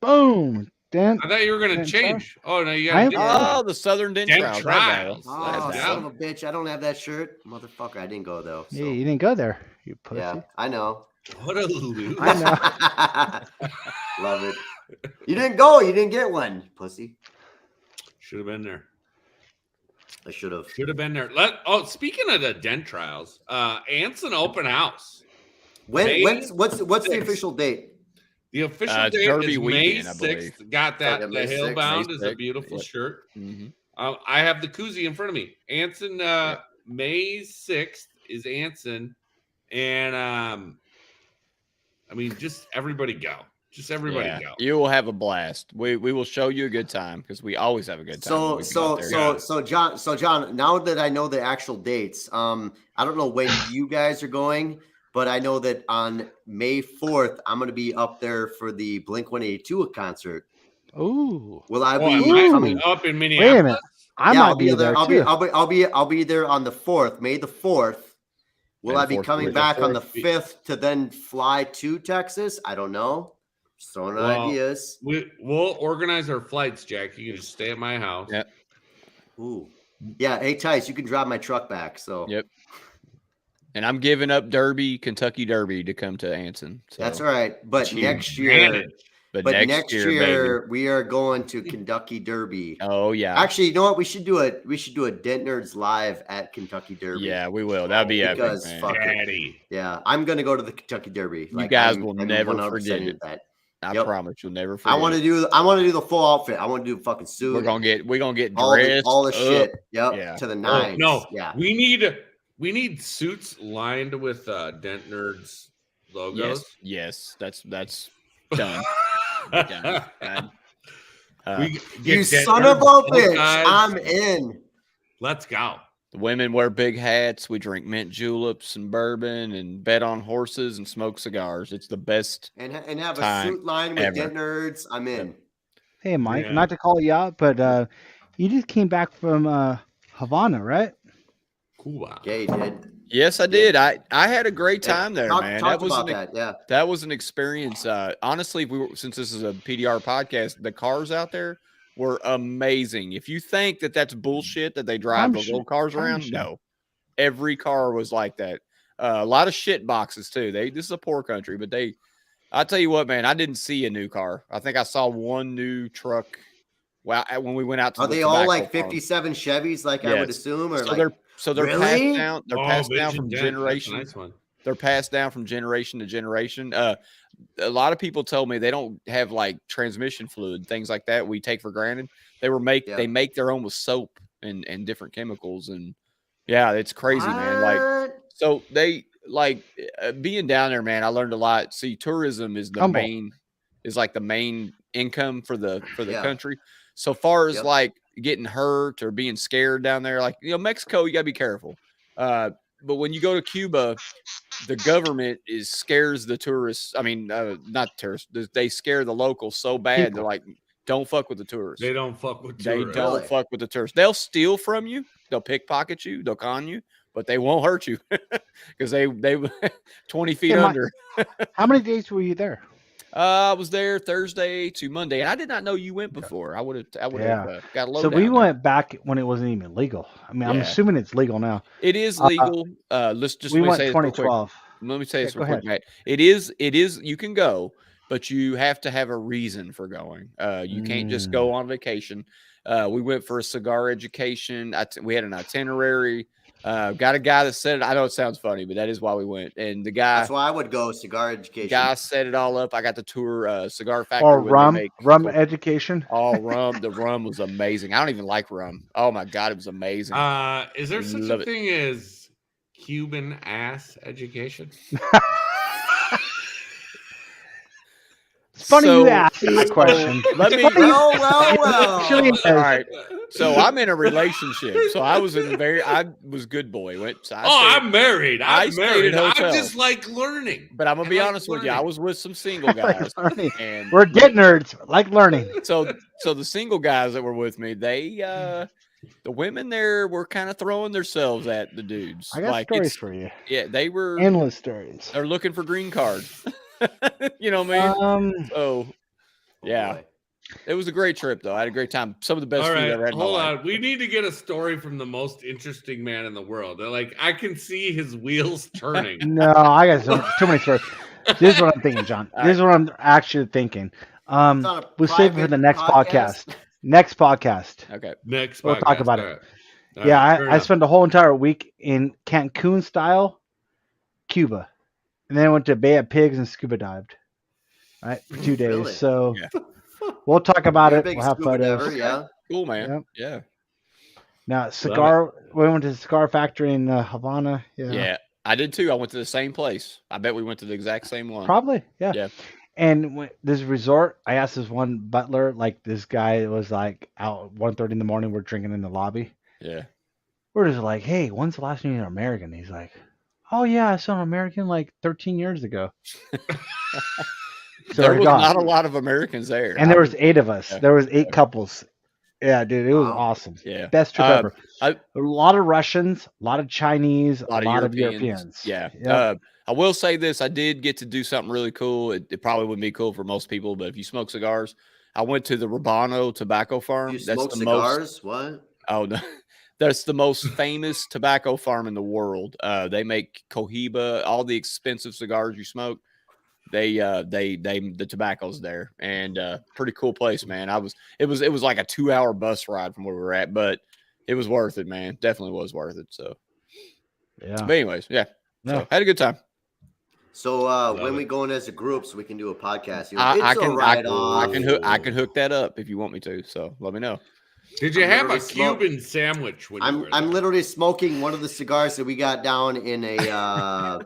Boom. Dent. I thought you were going to Dent change. Oh, no, you I got am- Oh, the Southern Dent Dent Trials. Trials. Oh, Yeah. son of a bitch! I don't have that shirt, motherfucker. I didn't go though. So. Yeah, you didn't go there. You pussy. Yeah, I know. What a loser. I know. Love it. You didn't go. You didn't get one, pussy. Should have been there. I should have. Should have been there. Speaking of the Dent Trials, Anson open house. May What's the 6th. official date? The official It's date Derby is weekend, May I believe. 6th. Got that. Okay, The May 6th. Hillbound May is a 6th. beautiful Yep. shirt. Mm-hmm. I have the koozie in front of me. Anson, May 6th is Anson. And I mean, just everybody go. Just everybody go. You will have a blast. We will show you a good time because we always have a good time. when we come out there. So John, now that I know the actual dates, I don't know when you guys are going, but I know that on May 4th, I'm going to be up there for the Blink-182 concert. Ooh. Will I Oh, be am I coming? up in Wait a Minneapolis? minute. I Yeah, might I'll be there I'll too. I'll be there on the 4th, May the 4th. Will May I the be 4th, coming May the back on the 4th. 5th to then fly to Texas? I don't know. Just throwing out Well, ideas. We'll organize our flights, Jack. You can just stay at my house. Yeah. Ooh. Yeah, hey Tice, you can drive my truck back. So Yep. And I'm giving up Derby, Kentucky Derby to come to Anson. So. that's all right. But Huge next year, advantage. But, but next year, we are going to Kentucky Derby. baby. Oh yeah. Actually, you know what? We should do a Dent Nerds live at Kentucky Derby. Yeah, we will. That'd be epic, Because man. fuck it. Daddy. Yeah, I'm gonna go to the Kentucky Derby. You guys will I'm never 100% forget in it. that. I Yep. promise you'll never forget. I want to do the full outfit. I want to do a fucking suit. We're gonna get all dressed. the up. shit. Yep. Yeah. To the Oh, nines. no, Yeah. we need suits lined with Dent Nerds logos. Yes. That's done. Done. Done. We get You Dent son of a Nerds bitch! guys. I'm in. Let's go. The women wear big hats. We drink mint juleps and bourbon and bet on horses and smoke cigars. It's the best. And have a Time suit line with ever. Dent Nerds. I'm in. Hey, Mike, Yeah. not to call you out, but you just came back from Havana, right? Cool. Yeah, you did. Yes, I did. I had a great time there, Talk man. about that. Yeah. That was an experience. Honestly, since this is a PDR podcast, the cars out there were amazing. If you think that that's bullshit that they drive I'm those sure- old cars I'm around, sure. no. Every car was like that. A lot of shit boxes too. This is a poor country, but I tell you what, man, I didn't see a new car. I think I saw one new truck. Wow, when we went out to Are the they all tobacco like farm. 57 Chevys, like I would Yes. assume, or So like they're Really? passed down. They're Oh, passed down Vision from Dent, that's a generation. nice one. They're passed down from generation to generation. A lot of people told me they don't have like transmission fluid, things like that we take for granted. They make their own with soap and different chemicals, and yeah, it's crazy, man. Like, What? so they like being down there, man. I learned a lot. See, tourism is the Humble. main income for the Yeah. country. So far as Yep. like getting hurt or being scared down there, like Mexico, you gotta be careful. but when you go to Cuba, the government scares the tourists. I mean, not tourists. They scare the locals so bad. People. They're like, don't fuck with the tourists. They don't fuck with They tourists. don't Really? fuck with the tourists. They'll steal from you. They'll pickpocket you. They'll con you, but they won't hurt you because they 20 feet under. How many days were you there? I was there Thursday to Monday, and I did not know you went before. I would have got a load. So we went back when it wasn't even legal. I mean, I'm Yeah. assuming it's legal now. It is legal. Let's just We let me went say this real quick. 2012. Let me say this Yeah, real go quick, Matt. It is. You can go, but you have to have a reason for going. You can't just go on vacation. We went for a cigar education. We had an itinerary. Got a guy that said it. I know it sounds funny, but that is why we went. And the guy, That's why I would go cigar education. guy set it all up. I got to tour cigar factory. Or where rum, they make rum education. all rum. The rum was amazing. I don't even like rum. Oh my god, it was amazing. Is there such Love a it. thing as Cuban ass education? It's funny So- you asked that question. Let me. Well. Actually, All right. So I'm in a relationship. So I was good boy. I'm married. I I'm stayed married. at I hotels. just like learning. But I'm gonna be I like honest with you. I learning. was with some single guys, learning. and We're Dent Nerds, like learning. so the single guys that were with me, the women there were kind of throwing themselves at the dudes. I got like stories for you. yeah, they were. Endless stories. They're looking for green cards. You know what I mean? So yeah, it was a great trip though. I had a great time. Some of the best All food I right, ever had in my hold life. on. We need to get a story from the most interesting man in the world. Like I can see his wheels turning. No, I got too many stories. This is what I'm thinking, John. This is what I'm actually thinking. We'll save it for the next podcast. Next podcast. Okay. Next, We'll talk podcast. about it. All right. All Yeah, right, fair I enough. spent the whole entire week in Cancun style, Cuba, and then I went to Bay of Pigs and scuba dived. Right, for 2 days. Really? So Yeah. we'll talk about You're a it. big We'll have scuba photos. diver, yeah. Cool, man. Yep. Yeah. Now, cigar. We went to the cigar factory in Havana. Yeah. I did too. I went to the same place. I bet we went to the exact same one. Probably. Yeah. Yeah. And this resort, I asked this one butler, like this guy was like out at 1:30 in the morning. We're drinking in the lobby. Yeah. We're just like, hey, when's the last time you were American? He's like, oh yeah, I saw an American like 13 years ago. So There we're was gone. not a lot of Americans there. And there was 8 of us. Yeah. There was 8 couples. Yeah, dude, it was Wow. awesome. Yeah. Best trip ever. a lot of Russians, a lot of Chinese, a lot of Europeans. Yeah. Yep. I will say this. I did get to do something really cool. It probably wouldn't be cool for most people, but if you smoke cigars, I went to the Rubano tobacco farm. You smoke the cigars? What? Oh no. That's the most famous tobacco farm in the world. They make Cohiba, all the expensive cigars you smoke. The tobacco's there, and pretty cool place, man. It was like a 2-hour bus ride from where we were at, but it was worth it, man. Definitely was worth it. So, Yeah. but anyways, yeah. No. So had a good time. So when it. we go in as a group, so we can do a podcast. I can can hook that up if you want me to. So let me know. Did you I'm have a literally smoke- Cuban sandwich when you were I'm there? literally smoking one of the cigars that we got down in a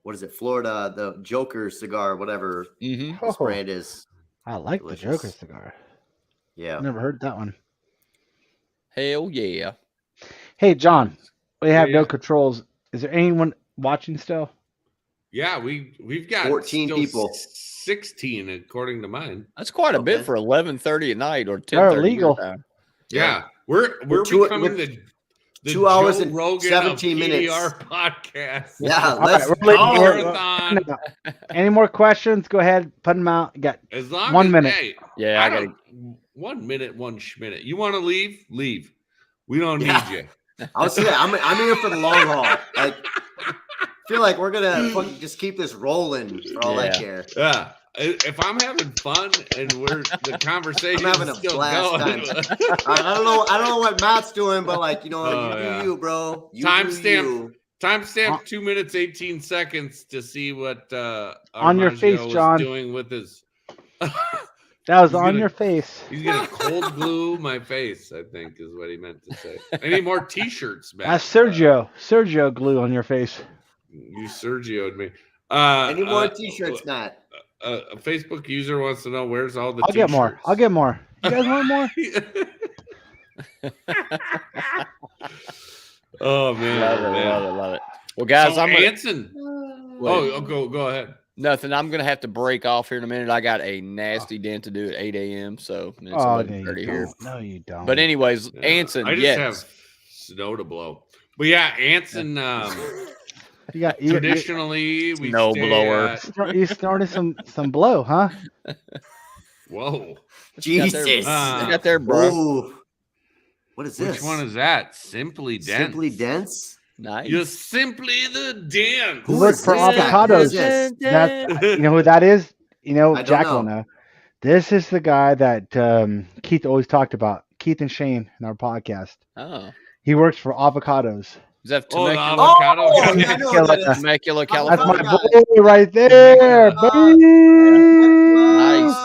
what is it, Florida, the Joker cigar, whatever Mm-hmm. this Oh, brand is. I like Delicious. the Joker cigar. Yeah. I never heard that one. Hell yeah. Hey, John, we have Yeah. no controls. Is there anyone watching still? Yeah, we've got 14 still people. 16 according to mine. That's quite a bit Okay. for 11:30 at night or 10:30. They're illegal. Yeah, we're two- becoming we're the 2 hours Joe and Rogan 17 of minutes. PDR podcast. Yeah, All let's right, we're go. Marathon. Any more questions? Go ahead, put them out. You got As long 1 as, minute. Hey, Yeah, I got don't- 1 minute, 1 schminute. You want to leave? Leave. We don't need Yeah. you. I was saying, I'm here for the long haul. Like, I feel like we're gonna fucking just keep this rolling for all I Yeah. care. Yeah. If I'm having fun and the conversation I'm having a still blast going, I don't know what Matt's doing, but like, you Oh, do yeah. you, bro. You Timestamp. do you. Timestamp 2 minutes 18 seconds to see what On your Armijo face, was John. doing with his. that was He's on gonna- your face. He's gonna cold glue my face. I think is what he meant to say. I need more T-shirts, man. That's Sergio. Sergio glue on your face. You Sergio'd me. Any more t-shirts, Matt? A Facebook user wants to know where's all the. I'll get more. I'll get more. You guys want more? Oh man, Love it. Well, guys, so I'm gonna, Anson. Go ahead. nothing. I'm gonna have to break off here in a minute. I got a nasty dent to do at 8 a.m. So it's Oh, no, 11:30 you here. don't. No, you don't. But anyways, Yeah. Anson, I just have snow to blow. But yeah, Anson. you Traditionally, we Snow stay blower. at- you started some blow, huh? Whoa. Jesus. I got there, bro. Ooh. What is this? Which one is that? Simply Dense. Simply Dense? Nice. You're simply the Dense. You Who work is for this guy? Who avocados. is this? That you know who that is? You know, I don't Jack know. will know. This is the guy that Keith always talked about. Keith and Shane in our podcast. Oh, He works for avocados. is that Oh, the Temecula? avocado Oh, guy. yeah, I know what that is. Temecula, That's California. my Avocado boy right there. Temecula. Boom. Nice.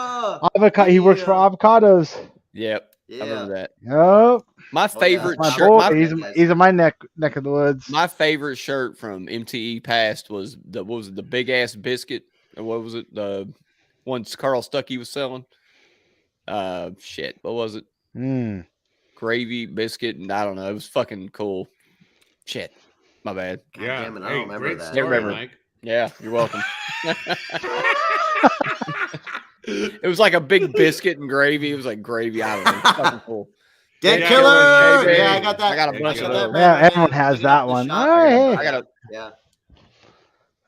Avocado. He works for avocados. Yep, I Yeah. remember that. Yep. My yeah. favorite My shirt. boy. My, He's in my neck of the woods. my favorite shirt from MTE Past was the big ass biscuit. Or what was it? The ones Carl Stuckey was selling. Shit. What was it? Mm. Gravy biscuit, and I don't know. It was fucking cool. Shit. My bad. God Yeah. damn it, I don't remember great that. story, Remember. Mike. Yeah, you're welcome. It was like a big biscuit and gravy. It was like gravy. I don't know. It's fucking cool. Dent Yeah, Killer. baby. Yeah, I got that. I got a I bunch of got those. that, Yeah, man. everyone has Bring up that the one. shop. All right, hey. I got a Yeah.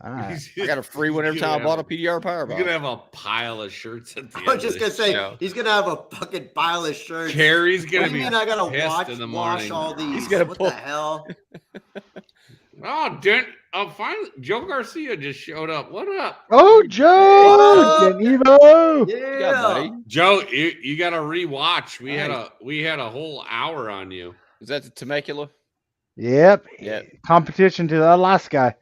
All right. I got a free one every time I bought a PDR Power You're Box. gonna have a pile of shirts at the end. I was just of gonna this say show. he's gonna have a fucking pile of shirts. Carrie's What gonna do you be. mean I gotta pissed in the wash morning. all these? He's gonna what pull- the hell? Oh, Dent. Finally, Joe Garcia just showed up. What up, Oh, Joe. What up? Evo. Yeah, buddy. Joe? You got to rewatch. We had a whole hour on you. Is that the Temecula? Yep. Yep. Competition to the last guy.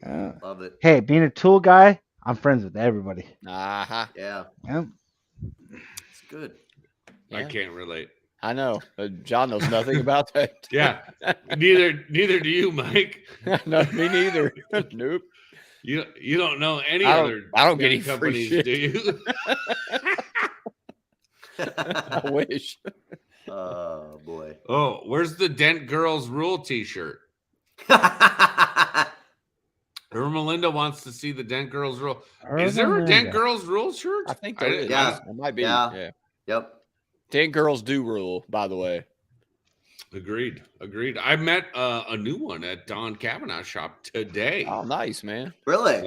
Love it. Hey, being a tool guy, I'm friends with everybody. Uh-huh. Yeah, Yep. it's good. I Yeah. can't relate. I know. John knows nothing about that. Yeah, neither do you, Mike. No, me neither. Nope. You don't know any I don't- other. I don't get dent any free companies, shit. do you? I wish. Oh boy. Oh, where's the Dent Girls Rule T-shirt? Her Melinda wants to see the Dent Girls Rule. Is there a Dent Girls Rule shirt? I think there is. Yeah. It might be. Yeah. Yeah. Yep. 10 girls do rule, by the way. Agreed. I met a new one at Don Kavanaugh's shop today. Oh, nice, man. Really?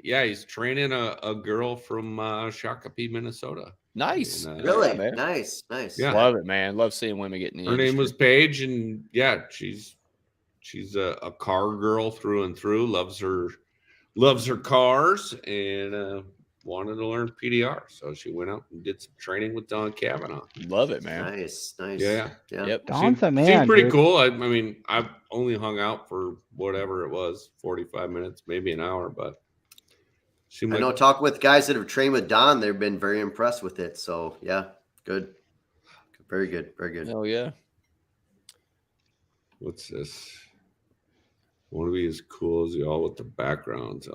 Yeah. He's training a girl from Shakopee, Minnesota. Nice. And, Really? Yeah, man. Nice. Yeah. Love it, man. Love seeing women getting in. Her name was Paige, and yeah, she's a car girl through and through. Loves her cars, and wanted to learn PDR, so she went out and did some training with Don Kavanaugh. Love it, man. Nice. Yeah. Yep. Don's a man. Seemed pretty dude. cool. I mean, I've only hung out for whatever it was, 45 minutes, maybe an hour, but seemed I know. Talk with guys that have trained with Don. They've been very impressed with it. So yeah, good. Very good. Very good. Hell yeah. What's this? Want to be as cool as y'all with the backgrounds.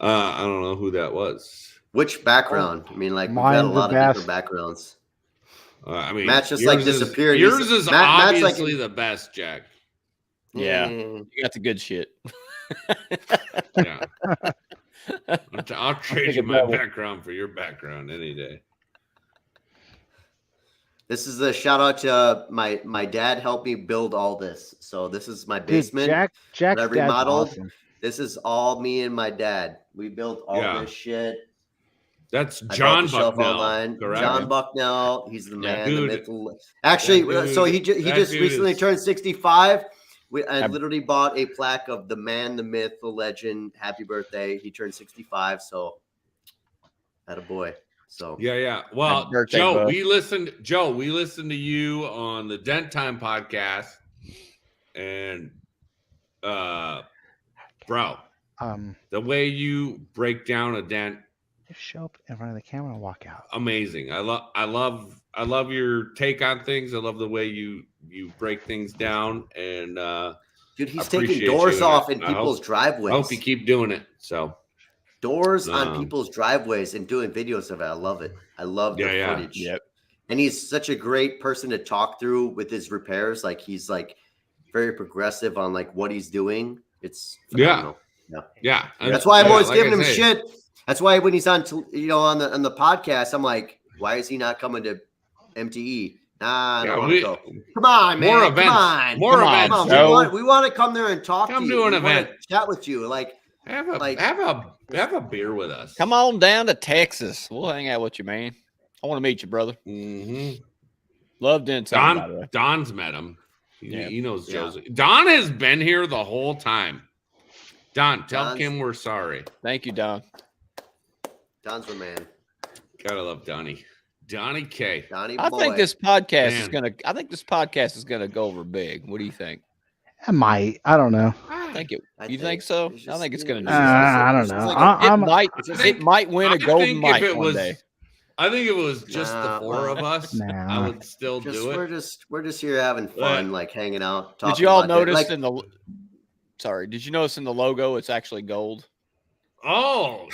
I don't know who that was. Which background? I mean, like we've Mine's got a the lot of best. different backgrounds. I mean, Matt's just, like, yours is- disappeared. Yours He's- is Matt's, like, obviously the best, Jack. Yeah. Mm. You got the good shit. Yeah. I'll trade take you it my that way. background for your background any day. This is a shout out to my dad helped me build all this. So this is my Dude, basement. Jack's that I dad's remodeled. awesome. This is all me and my dad. We built all Yeah. this shit. That's I John bought the shelf Bucknell. online. Correct. John Bucknell. He's the Yeah, man. dude. The myth. Actually, That dude- so he that just dude recently is- turned 65. I I- literally bought a plaque of the man, the myth, the legend. Happy birthday! He turned 65. So, had a boy. So Yeah. Well, Happy birthday, Joe, bud. we listened to you on the Dent Time podcast, and bro, the way you break down a dent, Just show up in front of the camera and walk out. amazing. I love your take on things. I love the way you break things down, and dude, he's I taking appreciate doors you, off and in I people's I driveways. hope you keep doing it. So Doors on Um, people's driveways and doing videos of it. I love it. I love the Yeah. footage. Yep. And he's such a great person to talk through with his repairs. Like he's like very progressive on like what he's doing. It's Yeah. phenomenal. Yeah. That's why I'm always like giving I him say, shit. That's why when he's on, on the podcast, I'm like, why is he not coming to MTE? Nah, I don't want to go. Come on, man. More Come events. on. More Come on, events. Joe. We want to come there and talk Come to to you. an We want event. to chat with you. Like, Have like- a beer with us. Come on down to Texas. We'll hang out with you, man. I want to meet you, brother. Mm-hmm. Love Dent, by the way. Don's met him. Yeah. He knows Josie. Don has been here the whole time. Don, tell Kim we're sorry. Thank you, Don. Don's the man. Gotta love Donnie. Donnie K. Donnie I boy. think this podcast is Man. gonna. I think this podcast is gonna go over big. What do you think? I might. I don't know. I think it. I You think so? it's I think it's just- gonna. Do I don't it's know. just like it might win a golden mic one day. I think it was just Nah, the four of us. Nah. I would still just, do it. we're just here having fun, like hanging out. Did talking you all about that. notice Like, in the? Sorry, did you notice in the logo it's actually gold? Oh,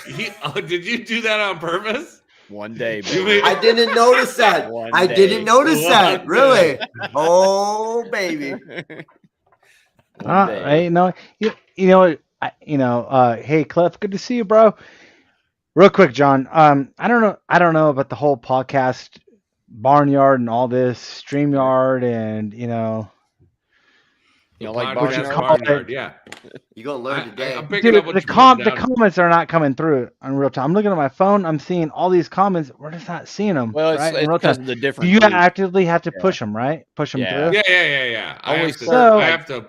did you do that on purpose? One day, You baby. mean- I didn't notice that. One I day. didn't notice One that. day. Really? Oh, baby. One day. Hey, no, you know what? Hey Cliff, good to see you, bro. Real quick, John. I don't know about the whole podcast barnyard and all this StreamYard and You know, like Podcast Barnyard? Barnyard, yeah. You're gonna learn today. I'm picking dude, up what the you're putting the down. comments are not coming through on real time. I'm looking at my phone. I'm seeing all these comments. We're just not seeing them. Well, it's, right? it's in real because time. of the Do different. you groups. actively have to push them, right? Push them Yeah. through. Yeah. Always so- I have to.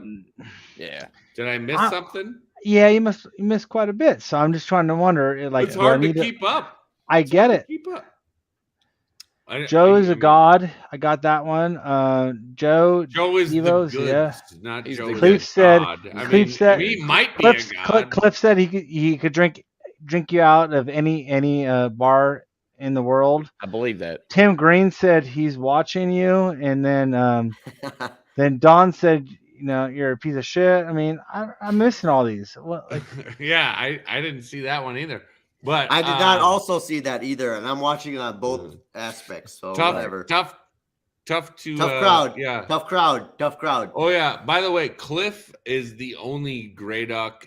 Yeah. Did I miss I- something? Yeah, you missed quite a bit. So I'm just trying to wonder, like, It's do I hard to need keep up. I get it. Keep up. Joe is I a mean, god. I got that one. Joe Joe is Evos, the good, yeah. not He's Joe. the is Cliff said- God. I Cliff mean, said- he might be a god. Cliff said he could drink you out of any bar in the world. I believe that. Tim Green said he's watching you, and then Don said, you're a piece of shit. I mean, I'm missing all these. What, like, Yeah, I didn't see that one either. But I did not also see that either, and I'm watching it on both aspects. So whatever. tough to crowd. Yeah. Tough crowd. Oh yeah. By the way, Cliff is the only Grey Duck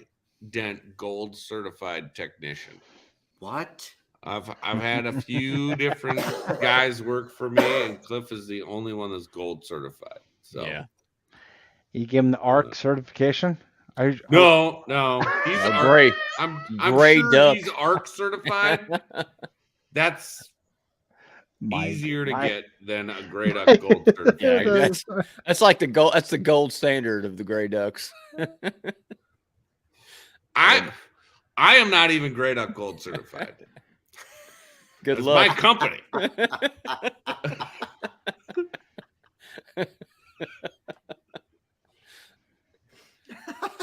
Dent Gold certified technician. What? I've had a few different guys work for me, and Cliff is the only one that's gold certified. So Yeah. you give him the ARC certification? no, he's ARC. Gray. I'm Gray sure duck. he's ARC certified. That's easier to get than a Grey Duck Gold certified. Yeah, that's like the gold. That's the gold standard of the Gray Ducks. I am not even Grey Duck Gold certified. Good It's luck. my company.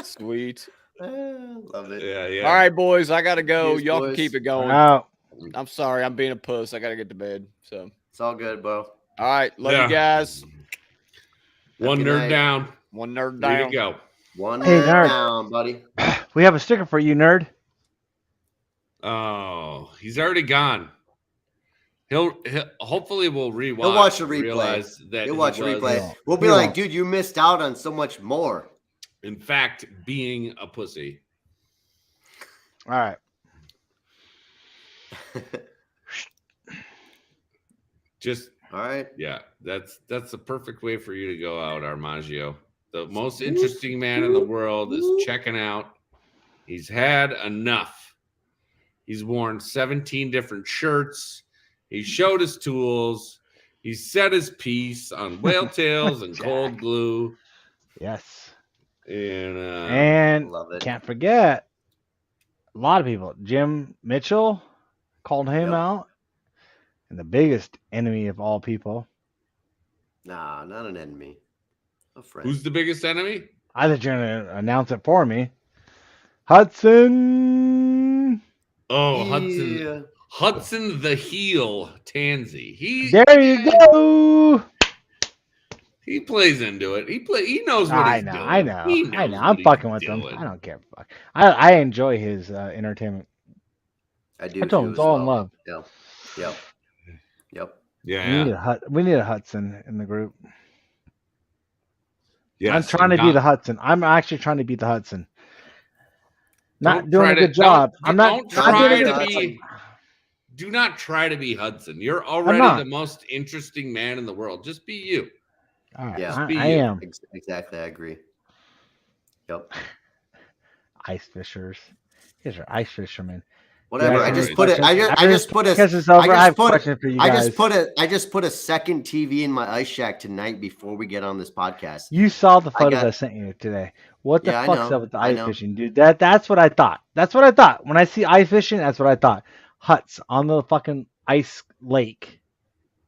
Sweet. Love it. Yeah. All right, boys. I gotta go. Cheers, Y'all can boys. keep it going. Wow. I'm sorry. I'm being a puss. I gotta get to bed. So, It's all good, bro. all right. Love Yeah. you guys. One Good nerd night. down. One nerd Ready down. to go. One Hey, nerd nerd. down, buddy. We have a sticker for you, nerd. Oh, he's already gone. He'll hopefully we'll rewatch. He'll watch the replay. Realize that You'll he watch the was, replay. We'll be He like, won't. dude, you missed out on so much more. in fact, being a pussy. All right. Just All right. yeah, that's the perfect way for you to go out, Armijo. The most interesting man in the world is checking out. He's had enough. He's worn 17 different shirts. He showed his tools. He said his piece on whale tails and cold glue. Yes. And Love it. Can't forget, a lot of people. Jim Mitchell called him Yep. out. And the biggest enemy of all people. Nah, not an enemy. A friend. who's the biggest enemy? I thought you were going to announce it for me. Hudson. Oh, Yeah. Hudson the heel Tansy. There you go. He plays into it. He knows what he's doing. I know. He knows I'm what fucking he's with him. doing. I don't care. Fuck. I enjoy his entertainment. I do. I told him too, it's as all in well. love. Yep. Yeah. We need a Hudson in the group. Yes, I'm trying to be the Hudson. I'm actually trying to be the Hudson. Not Don't doing try a to- good job. don't- I'm not don't I'm doing a try good to job. be. Do not try to be Hudson. You're already not. the most interesting man in the world. Just be you. All right, Yeah. I am. Exactly. I agree. Yep. Ice fishers. These are ice fishermen. Whatever. Yeah, I just any put it. I just put a. Because it's over. I have a put question for you I guys. just put a second TV in my ice shack tonight before we get on this podcast. You saw the photos I sent you today. What the Yeah, I fuck's know, up with the I ice know. fishing, dude? That's what I thought. That's what I thought. When I see ice fishing, that's what I thought. Huts on the fucking ice lake.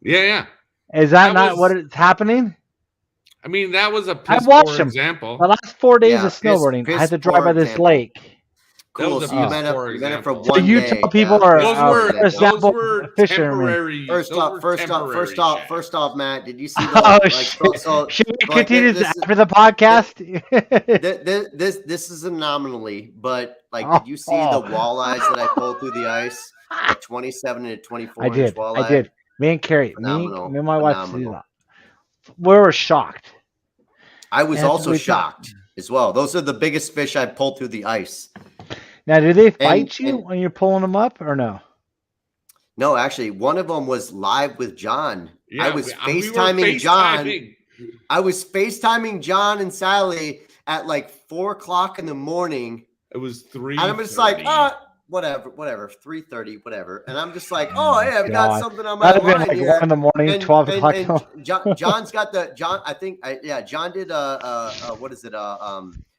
Yeah. Is that not what is happening? I mean, that was a I piss watched poor them. example. The last 4 days Yeah, of snowboarding, I had to drive by this example. lake. Cool. was a So you piss met poor up for example. one So you day. tell people are Those example were fishermen. temporary. First off, Matt, did you see the Oh, like? shit. So, Should we like, continue this after the podcast? this is an anomaly, but like, did you see the walleyes that I pulled through the ice? The 27 and 24 inch walleye. I did. Me and Carrie, me Phenomenal. and my wife, see that. We were shocked. I was And also we shocked as well. Those are the biggest fish I pulled through the ice. Now, do they fight you and- when you're pulling them up or no? No, actually, one of them was live with John. Yeah, I was we were FaceTiming John. FaceTiming. I was FaceTiming John and Sally at like 4:00 in the morning. It was 3. And I'm just like, whatever, 3:30, whatever. And I'm just like, hey, I've got something on my That'd have been mind like here. 1 in the morning, 12 o'clock. And John's got John did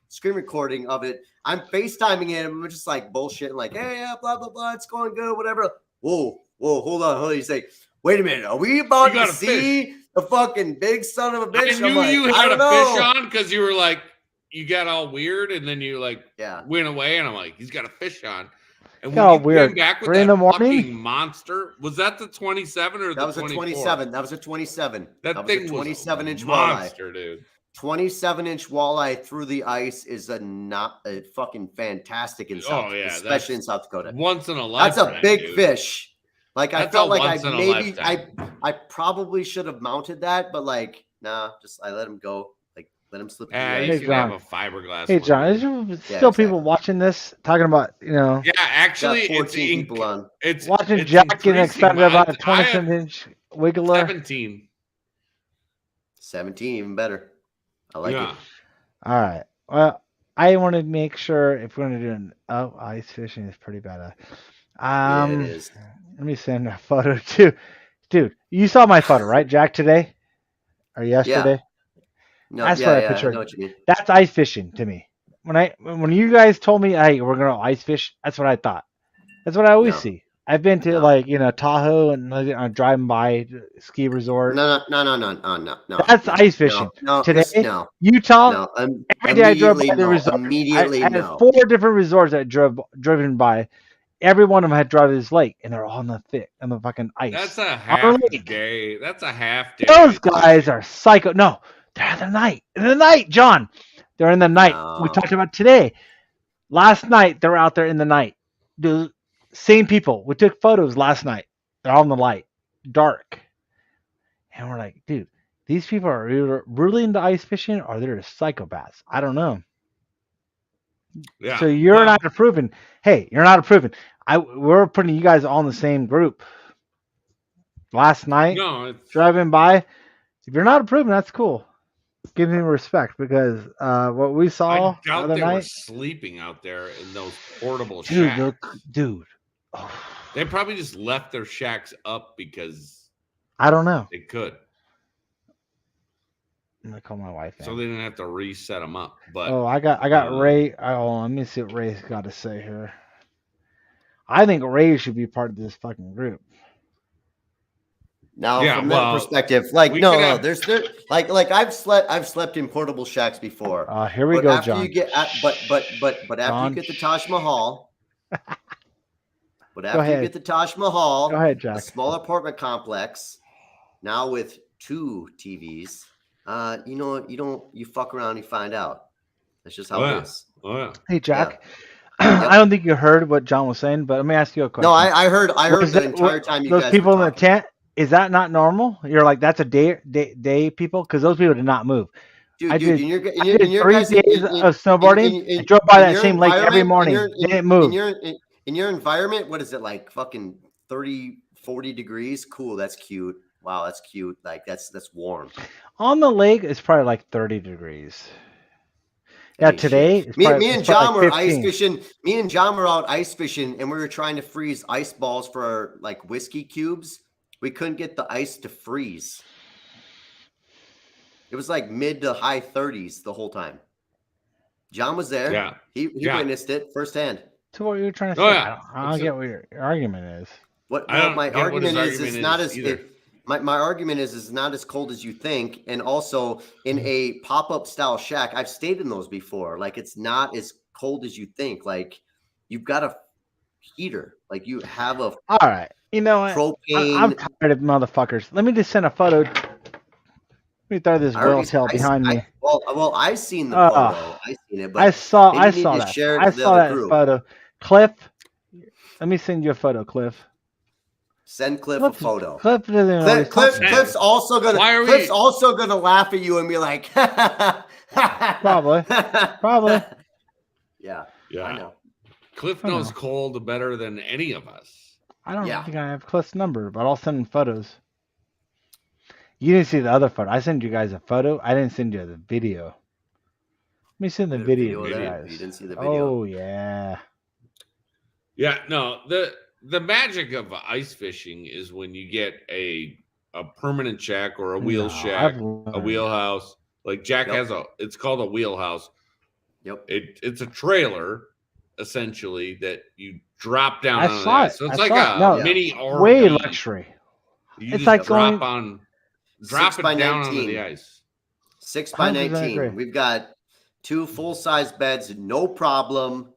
screen recording of it. I'm FaceTiming him. I'm just like bullshitting, like, hey, blah, blah, blah. It's going good, whatever. Whoa, hold on. You say, wait a minute. Are we about to see the fucking big son of a bitch? I knew you had a fish on because you were like, you got all weird and then you like went away. And I'm like, he's got a fish on. And when you came back with that fucking monster, was that the 27 or that was 24? a 27? That was a 27. That thing was a 27-inch monster, walleye. Dude. 27-inch walleye through the ice is a fucking fantastic in South, especially in South Dakota. Once in a lifetime. That's a big fish. Like I felt like I probably should have mounted that, but like I let him go. Like let him slip. You can have a fiberglass. Hey John, is there still people watching this talking about Yeah, actually, it's people on. It's watching Jack getting excited about a 27-inch wiggler. 17, even better. I like it. All right. Well, I want to make sure if we're going to do ice fishing is pretty bad. It is. Let me send a photo too. Dude, you saw my photo, right, Jack, today? Or yesterday? Yeah. No, that's what I pictured. I know what you mean. That's ice fishing to me. When you guys told me, hey, we're going to ice fish, that's what I thought. That's what I always see. I've been to Tahoe and driving by ski resort. No. That's ice fishing. No, today, no. Utah. Every day I drove by the resort. Immediately, I had 4 different resorts that driven by. Every one of them had driven this lake, and they're all on the fucking ice. That's a half day. That's a half day. Those guys are psycho. No, they're in the night. In the night, John. They're in the night. No. We talked about today. Last night, they were out there in the night. The same people. We took photos last night. They're all in the light, dark. And we're like, dude, these people are either really into ice fishing or they're psychopaths. I don't know. Yeah. So you're not approving. Hey, you're not approving. We're putting you guys all in the same group. Last night, driving by. If you're not approving, that's cool. Give me respect because what we saw I doubt the they night, were sleeping out there in those portable shacks. Dude. Oh. They probably just left their shacks up because I don't know. They could. I'm gonna call my wife. So they didn't have to reset them up. But I got Ray. Let me see what Ray's got to say here. I think Ray should be part of this fucking group. Now, from that perspective, there's I've slept in portable shacks before. Here we go, John. You get but after you get the Taj Mahal, you get the Taj Mahal, go ahead, Jack. A small apartment complex, now with 2 TVs. You fuck around, you find out. That's just how it is. Oh yeah. Hey, Jack. Yeah. I don't think you heard what John was saying, but let me ask you a question. No, I heard the entire time you guys. Those people in the tent. Is that not normal? You're like, that's a day people? Because those people did not move. I did in your 3 guys' days of snowboarding. I drove by that same lake every morning. Didn't move. In your environment, what is it like? Fucking 30, 40 degrees? Cool. That's cute. Wow, that's cute. Like that's warm. On the lake, it's probably like 30 degrees. Yeah, Hey, today shit. it's Me probably, and it's probably John like were ice 15. fishing. Me and John were out ice fishing, and we were trying to freeze ice balls for our like whiskey cubes. We couldn't get the ice to freeze. It was like mid to high 30s the whole time. John was there. Yeah. He witnessed it firsthand. So what you're trying to say? Oh, yeah. I don't get what your argument is. My argument is not as my argument is not as cold as you think, and also in a pop-up style shack, I've stayed in those before. Like it's not as cold as you think. Like you've got a heater. Like you have a All right. You know what? propane. I'm tired of motherfuckers. Let me just send a photo. Let me throw this whale tail behind me. Well, I've seen the photo. I've seen it, but I saw maybe you need that. to share it I to the saw other that group. photo. Cliff, let me send you a photo, Cliff. Send Cliff a photo. Cliff doesn't know what he's talking about. Cliff's also gonna. Why are Cliff's we- also gonna laugh at you and be like, Probably. Yeah. Yeah. I know. Cliff I know. knows cold better than any of us. I don't Yeah. think I have Cliff's number, but I'll send him photos. You didn't see the other photo. I sent you guys a photo. I didn't send you the video. Let me send the There's video, of to you that. guys. You didn't see the video. Oh yeah. Yeah, no, the magic of ice fishing is when you get a permanent shack or a wheel shack, a wheelhouse. Like Jack Yep. has it's called a wheelhouse. Yep. It's a trailer essentially that you drop down I on the saw ice. it. So it's I like saw a it. No, mini RV. Way luxury. You It's just like drop going- drop 6 it by down 19. onto the ice. 6 by 100% 19. agree. We've got 2 full-size beds, no problem.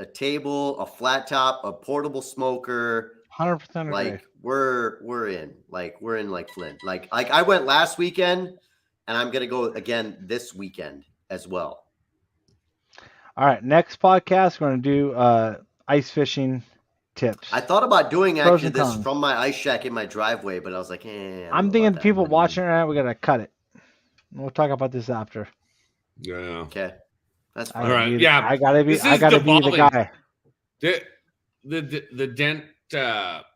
A table, a flat top, a portable smoker. 100% agree. Like we're in like Flint. Like I went last weekend, and I'm gonna go again this weekend as well. All right, next podcast we're gonna do ice fishing tips. I thought about doing Pros actually and this cons. from my ice shack in my driveway, but I was like, I don't know I'm about thinking that. people watching right now, we gotta cut it. We'll talk about this after. Yeah. Okay, that's I fine. All gotta right, be- yeah. I gotta be. This I is gotta be the devolving. guy. The Dent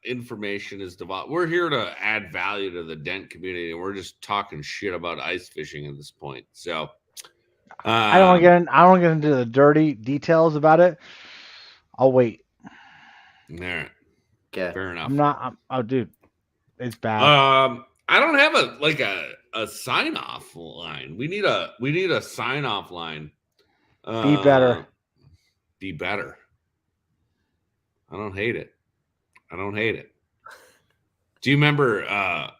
information is devolved. We're here to add value to the Dent community, and we're just talking shit about ice fishing at this point. So I don't want to get in. I don't wanna get into the dirty details about it. I'll wait. All right, Okay. fair enough. I'm not. Oh, dude, it's bad. I don't have a sign off line. We need a sign off line. Be better. Be better. I don't hate it. Do you remember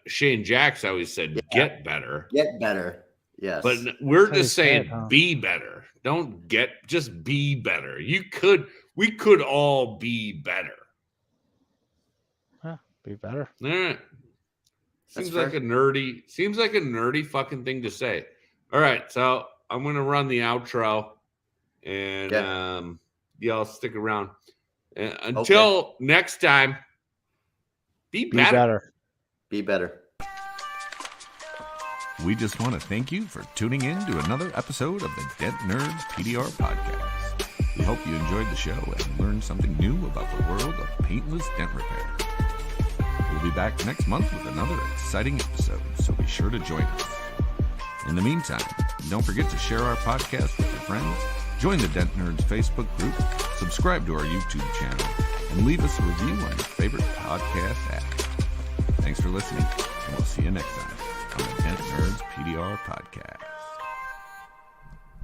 Shane Jacks always said get better? Get better. Yes. But we're That's what just he saying said, huh? be better. Don't just be better. We could all be better. Be better. All right. That's Seems like a nerdy fucking thing to say. All right, so I'm gonna run the outro, and y'all stick around. Until next time, be Be better. better. Be better. We just want to thank you for tuning in to another episode of the Dent Nerds PDR podcast. We hope you enjoyed the show and learned something new about the world of paintless dent repair. We'll be back next month with another exciting episode, so be sure to join us. In the meantime, don't forget to share our podcast with your friends, join the Dent Nerds Facebook group, subscribe to our YouTube channel, and leave us a review on your favorite podcast app. Thanks for listening, and we'll see you next time on the Dent Nerds PDR podcast.